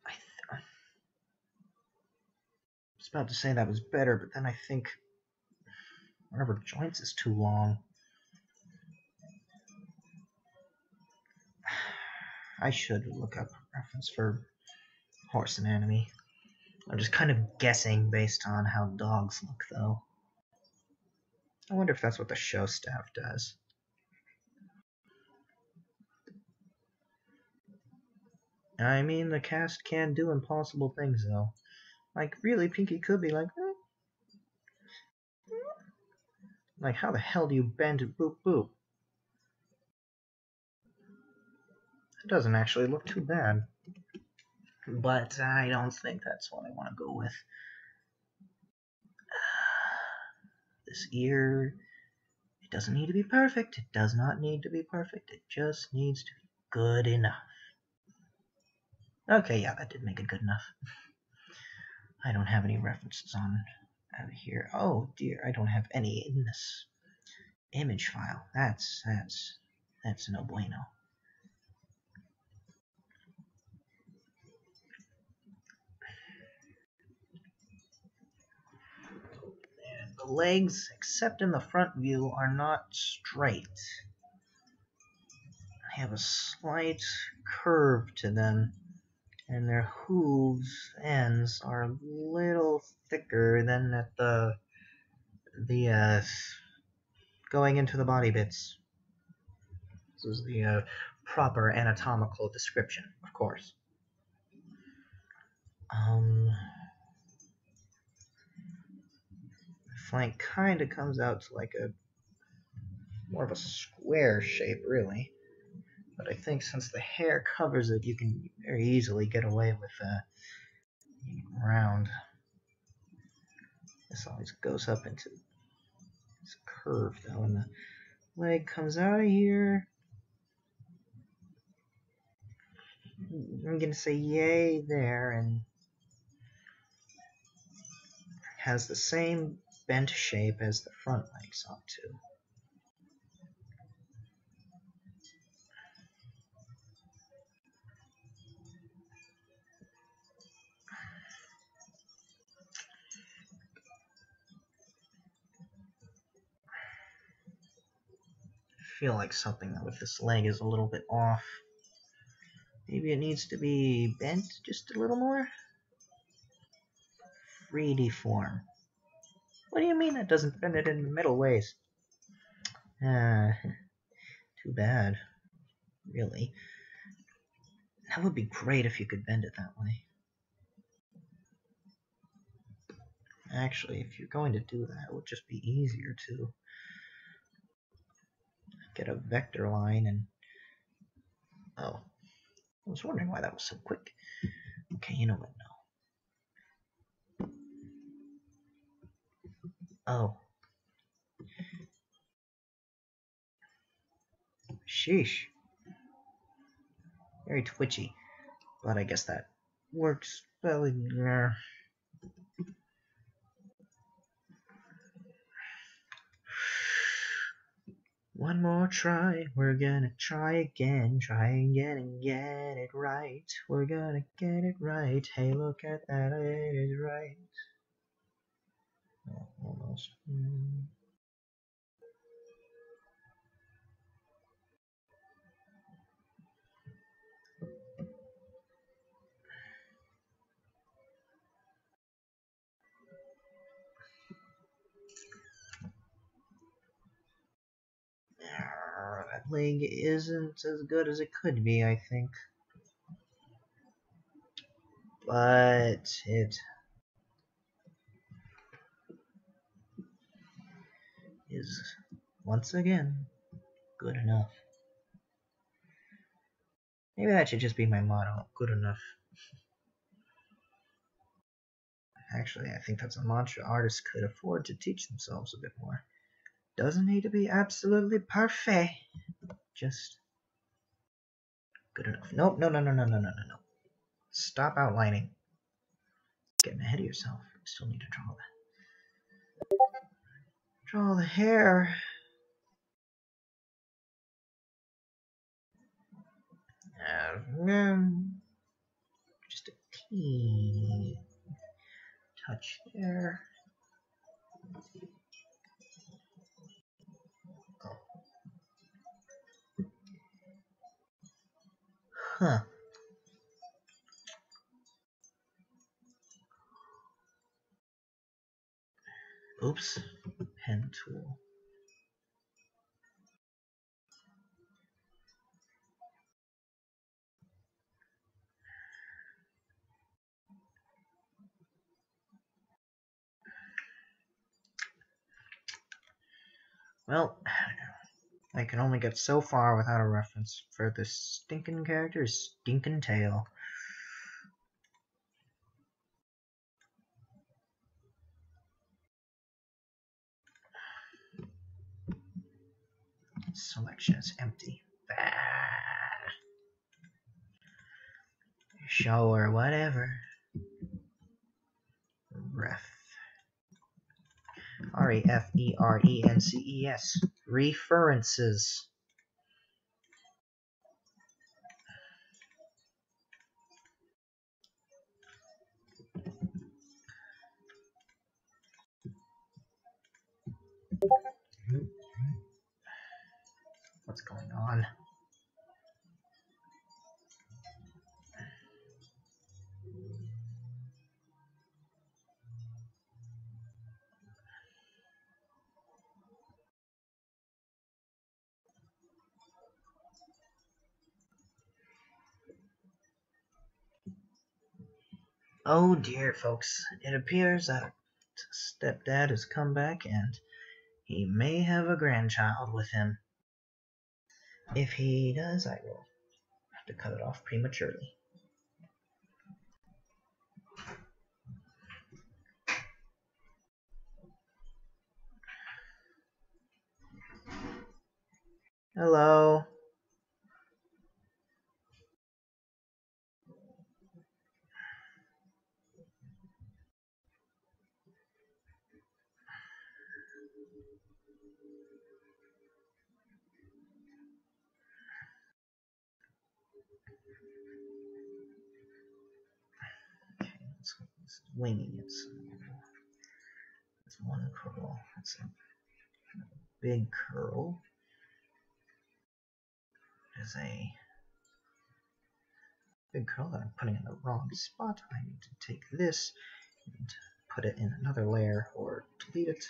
Speaker 1: I was about to say that was better, but then I think one of her joints is too long. I should look up reference for horse anatomy. I'm just kind of guessing based on how dogs look, though. I wonder if that's what the show staff does. I mean, the cast can do impossible things, though. Like, really, Pinkie could be like, like, how the hell do you bend boop boop? It doesn't actually look too bad. But I don't think that's what I want to go with. This ear, it doesn't need to be perfect. It does not need to be perfect. It just needs to be good enough. Okay, yeah, that did make it good enough. I don't have any references on out here. Oh dear, I don't have any in this image file. That's no bueno. And the legs, except in the front view, are not straight. They have a slight curve to them, and their hooves ends are a little thicker than at the going into the body bits. This is the proper anatomical description, of course. Flank kind of comes out to like a more of a square shape, really. But I think since the hair covers it, you can very easily get away with round. This always goes up into this curve, though, and the leg comes out of here. I'm going to say yay there, and has the same bent shape as the front legs ought to. I feel like something with this leg is a little bit off. Maybe it needs to be bent just a little more? 3D form. What do you mean that doesn't bend it in the middle ways? Too bad. Really. That would be great if you could bend it that way. Actually, if you're going to do that, it would just be easier to get a vector line and... Oh. I was wondering why that was so quick. Okay, you know what? No. Oh. Sheesh. Very twitchy. But I guess that works. Well, one more try, we're gonna try again, and get it right. We're gonna get it right. Hey, look at that, it is right. Oh, almost. That leg isn't as good as it could be, I think. But is, once again, good enough. Maybe that should just be my motto, good enough. Actually, I think that's a mantra artists could afford to teach themselves a bit more. Doesn't need to be absolutely perfect. Just good enough. Nope, no. Stop outlining. Getting ahead of yourself. Still need to draw that. Draw the hair. Just a teeny touch there. Huh. Oops. Pen tool. Well, I can only get so far without a reference for this stinking character's stinking tail. Selection is empty. Show or whatever. Ref. REFERENCES. References. What's going on? Oh dear, folks. It appears that stepdad has come back and he may have a grandchild with him. If he does, I will have to cut it off prematurely. Hello. Okay, let's winging it. That's one curl. That's a big curl. There's a big curl that I'm putting in the wrong spot. I need to take this and put it in another layer or delete it.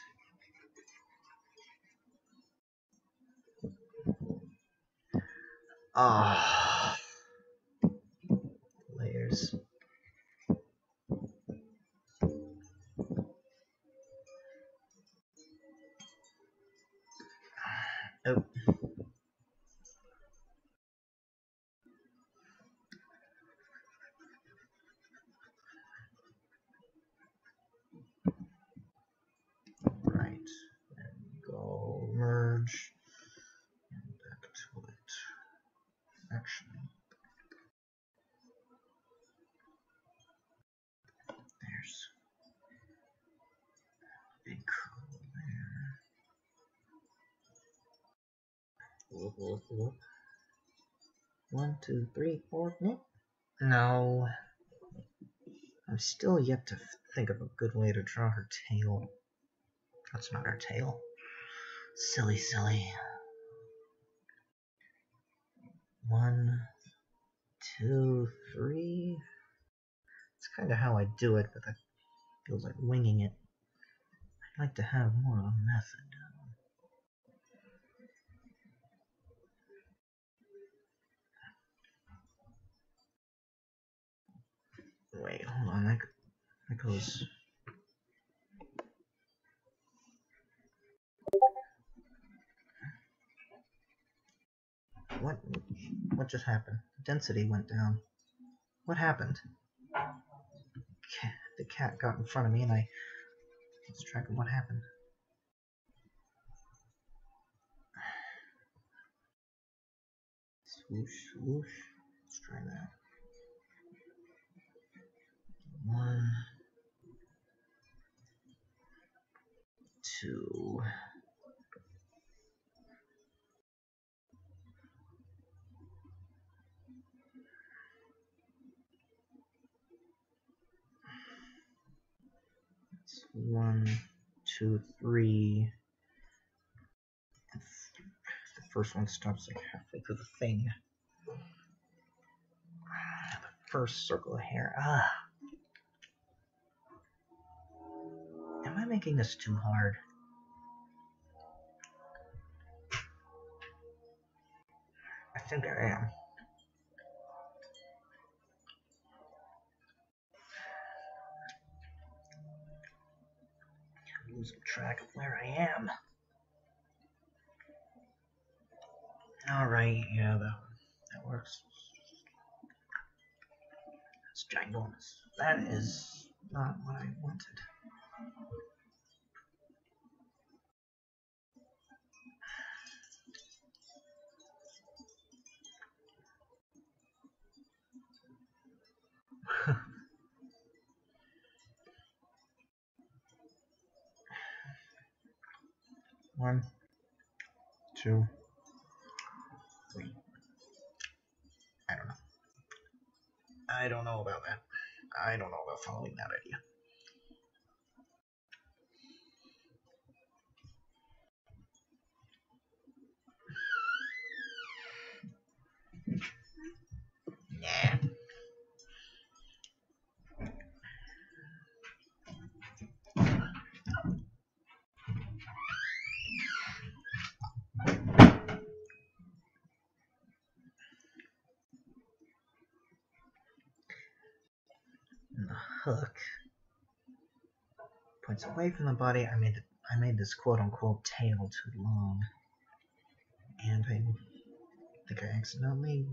Speaker 1: Ah, layers. Oh. Right. And go merge and back to it. Actually, there's a big curl there. Whoop. 1, 2, 3, 4. No. I'm still yet to think of a good way to draw her tail. That's not her tail. Silly. 1, 2, 3. It's kind of how I do it, but that feels like winging it. I'd like to have more of a method. Wait, hold on. That goes. What just happened? Density went down. What happened? The cat got in front of me and I lost track of what happened. Swoosh, swoosh. Let's try that. 1, 2. That's 1, 2, 3. The first one stops like halfway through the thing. The first circle of hair. Am I making this too hard? I think I am. I'm losing track of where I am. Alright, yeah, that works. That's ginormous. That is not what I wanted. One, 2, 3. I don't know. I don't know about that. I don't know about following that idea. Nah. And the hook points away from the body. I made this quote-unquote tail too long, and I think I accidentally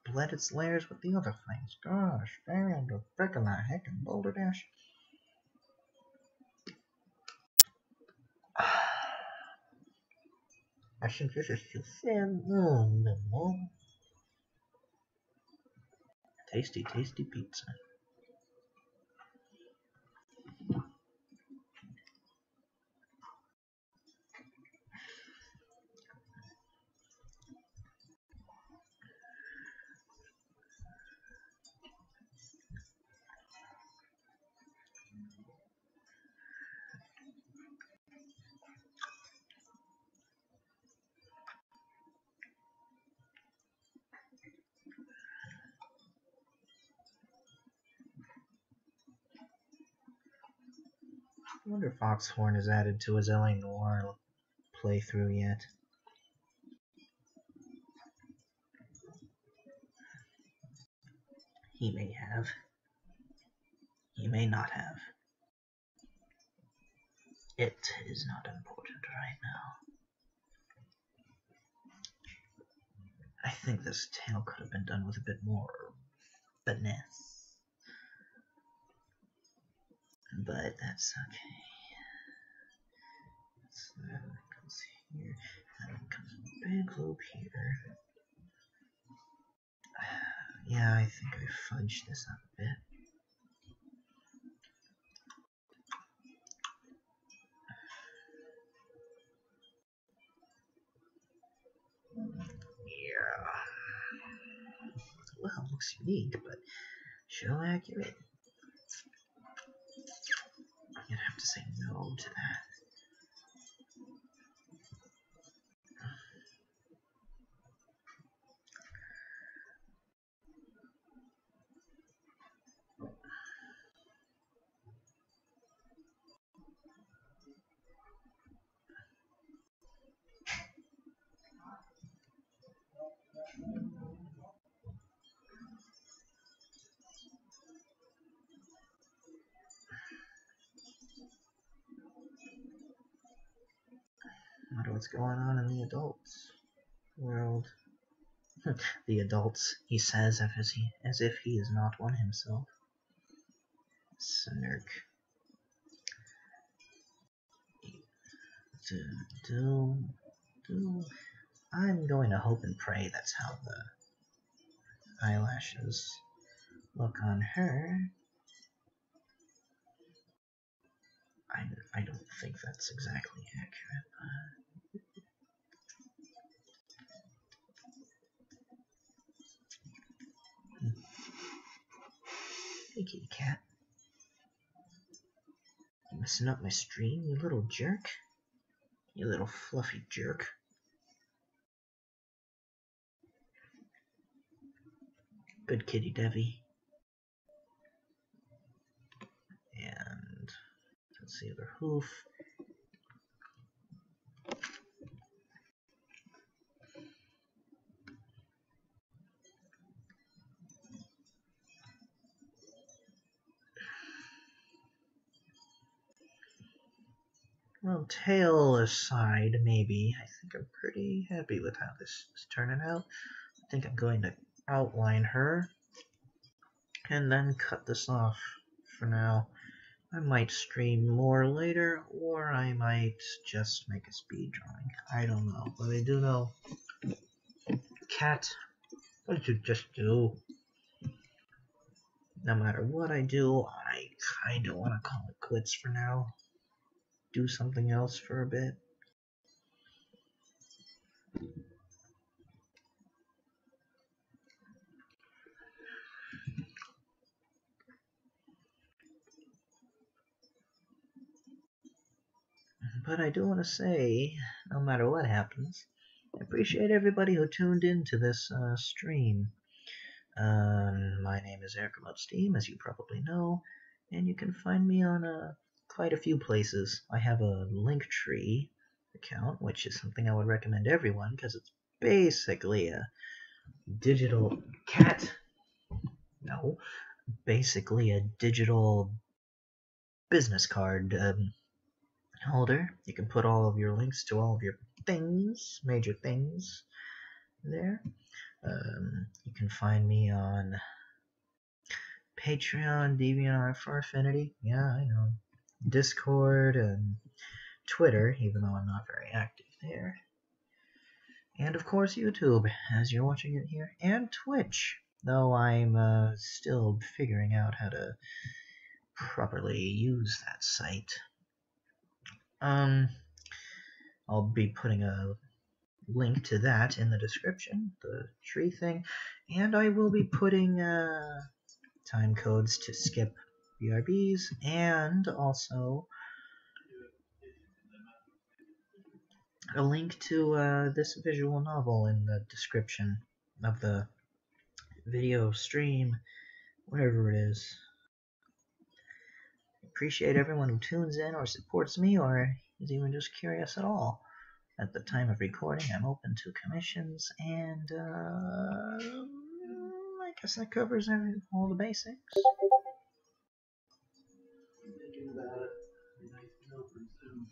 Speaker 1: bled its layers with the other things. Gosh, damn the frickin' that heckin' boulder dash. I think this is too thin. Oh, no. Tasty, tasty pizza. I wonder if Oxhorn is added to his LA Noire playthrough yet. He may have. He may not have. It is not important right now. I think this tail could have been done with a bit more finesse. But that's okay. So that comes here, and then comes a big loop here. Yeah, I think I fudged this up a bit. Yeah. Well, looks unique, but show accurate. I'm gonna have to say no to that. I wonder what's going on in the adults.
Speaker 2: world. The adults, he says, as if he is not one himself. Snark. I'm going to hope and pray that's how the eyelashes look on her. I don't think that's exactly accurate. Hey, kitty cat. You messing up my stream, you little jerk. You little fluffy jerk. Good kitty, Devi. And let's see the hoof. Well, tail aside, maybe. I think I'm pretty happy with how this is turning out. I think I'm going to outline her and then cut this off for now. I might stream more later, or I might just make a speed drawing. I don't know, but I do know. Cat, what did you just do? No matter what I do, I kinda want to call it quits for now. Do something else for a bit. But I do want to say, no matter what happens, I appreciate everybody who tuned in to this stream. My name is ericremotesteam, as you probably know, and you can find me on quite a few places. I have a Linktree account, which is something I would recommend everyone, because it's basically a digital cat. No, basically a digital business card holder. You can put all of your links to all of your things, major things, there. You can find me on Patreon, DeviantArt for Affinity. Yeah, I know. Discord and Twitter, even though I'm not very active there. And of course YouTube, as you're watching it here, and Twitch, though I'm still figuring out how to properly use that site. I'll be putting a link to that in the description, the tree thing, and I will be putting time codes to skip BRBs, and also a link to this visual novel in the description of the video stream, whatever it is. I appreciate everyone who tunes in or supports me or is even just curious at all. At the time of recording, I'm open to commissions, and I guess that covers all the basics. Thinking about it, it'd be nice to know pretty soon.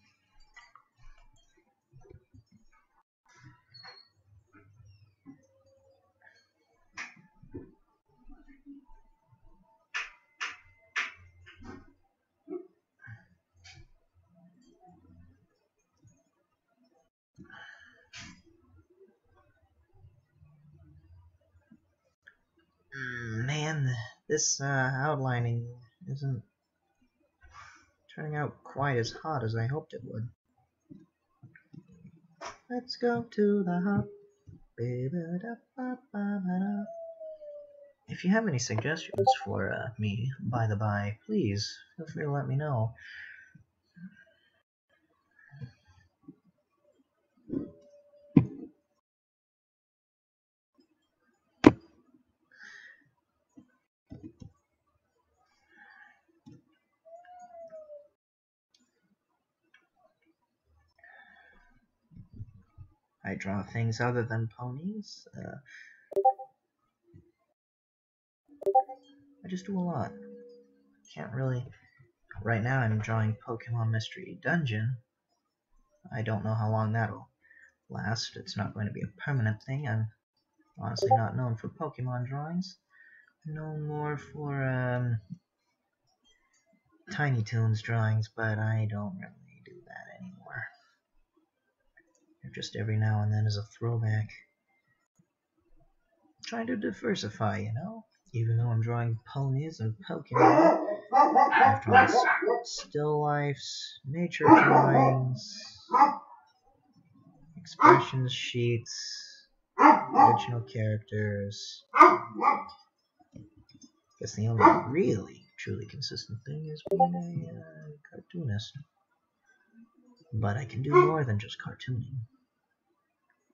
Speaker 2: Man, this outlining isn't turning out quite as hot as I hoped it would. Let's go to the hop. If you have any suggestions for me, by the by, please feel free to let me know. I draw things other than ponies. I just do a lot. Can't really. Right now I'm drawing Pokemon Mystery Dungeon. I don't know how long that'll last. It's not going to be a permanent thing. I'm honestly not known for Pokemon drawings. Known more for Tiny Toons drawings, but I don't really do that anymore. They're just every now and then as a throwback. Trying to diversify, you know? Even though I'm drawing ponies and Pokemon, I've drawn still lifes, nature drawings, expressions sheets, original characters. I guess the only really truly consistent thing is being a cartoonist. But I can do more than just cartooning.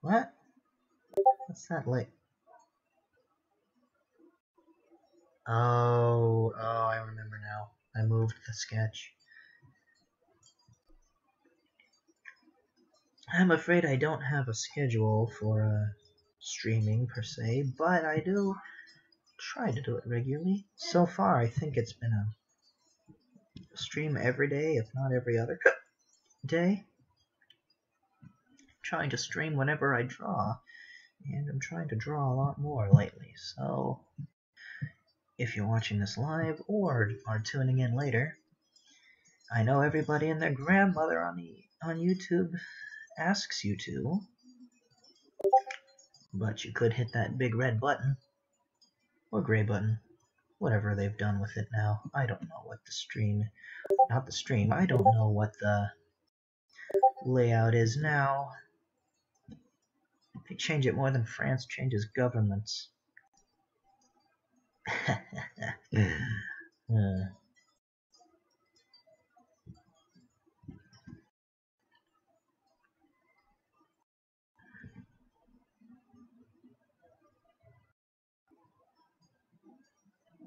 Speaker 2: What? What's that like? Oh, I remember now. I moved the sketch. I'm afraid I don't have a schedule for streaming per se, but I do try to do it regularly. So far, I think it's been a stream every day, if not every other day. Trying to stream whenever I draw, and I'm trying to draw a lot more lately, so if you're watching this live or are tuning in later, I know everybody and their grandmother on YouTube asks you to, but you could hit that big red button, or gray button, whatever they've done with it now. I don't know what I don't know what the layout is now. If you change it more than France changes governments.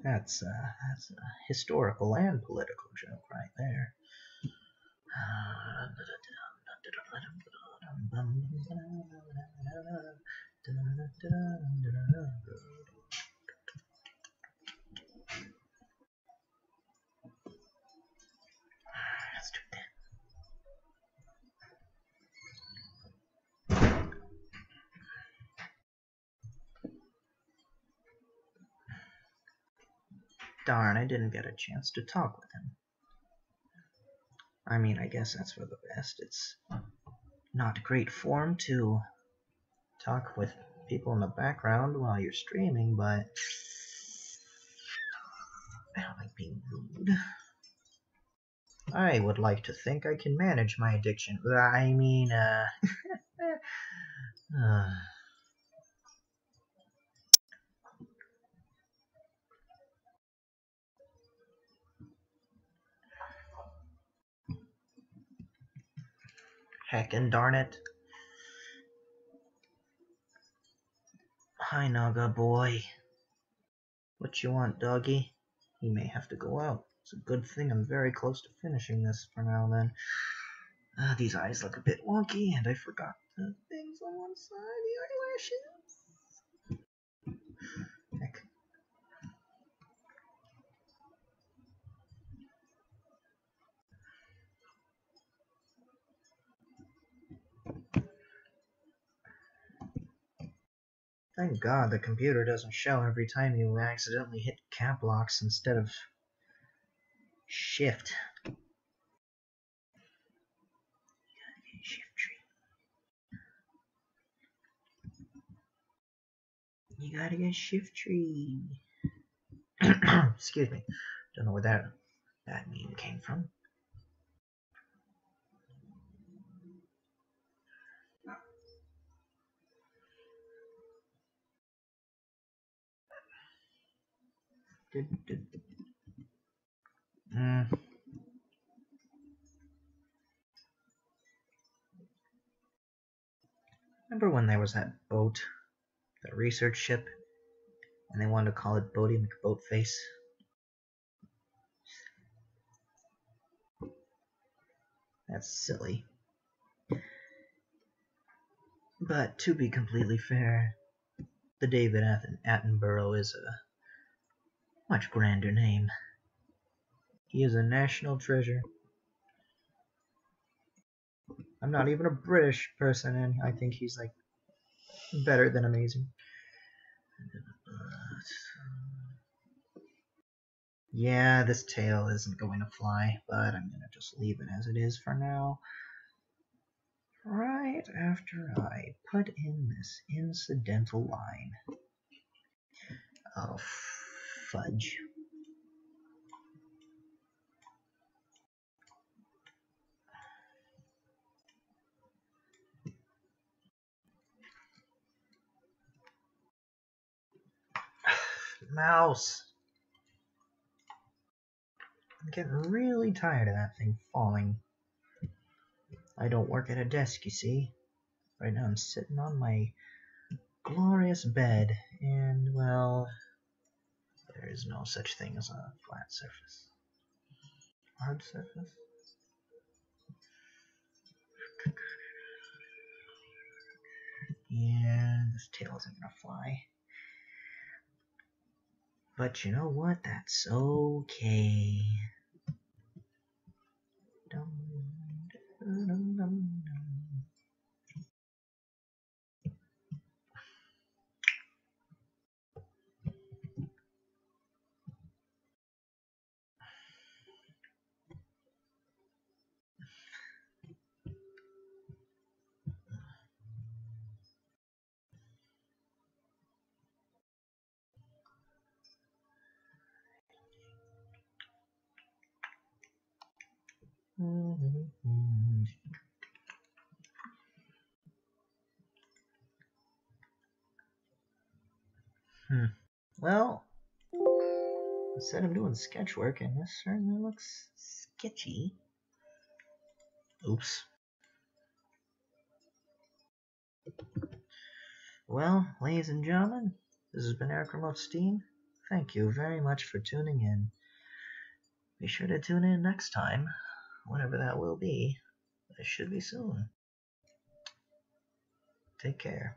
Speaker 2: That's a historical and political joke right there. Let's do that. Darn, I didn't get a chance to talk with him. I mean, I guess that's for the best. It's not great form to talk with people in the background while you're streaming, but I don't like being rude. I would like to think I can manage my addiction. I mean, heckin' darn it. Hi, Naga boy. What you want, doggy? He may have to go out. It's a good thing I'm very close to finishing this for now, then. These eyes look a bit wonky, and I forgot the things on one side, the eyelashes. Heck. Thank God the computer doesn't show every time you accidentally hit cap locks instead of shift. You gotta get shift tree. Excuse me. Don't know where that meme came from. Remember when there was that boat, the research ship, and they wanted to call it Boaty McBoatface? That's silly. But to be completely fair, the David Attenborough is a much grander name. He is a national treasure. I'm not even a British person, and I think he's like better than amazing. Yeah, this tail isn't going to fly, but I'm gonna just leave it as it is for now. Right after I put in this incidental line. Oh, fudge. Mouse. I'm getting really tired of that thing falling. I don't work at a desk, you see. Right now I'm sitting on my glorious bed, and, well, there is no such thing as a flat surface. Hard surface? Yeah, this tail isn't gonna fly. But you know what? That's okay. Dum, dum, dum, dum. Well, instead of doing sketch work, and this certainly looks sketchy. Oops. Well, ladies and gentlemen, this has been ericremotesteam. Thank you very much for tuning in. Be sure to tune in next time, whenever that will be. It should be soon. Take care.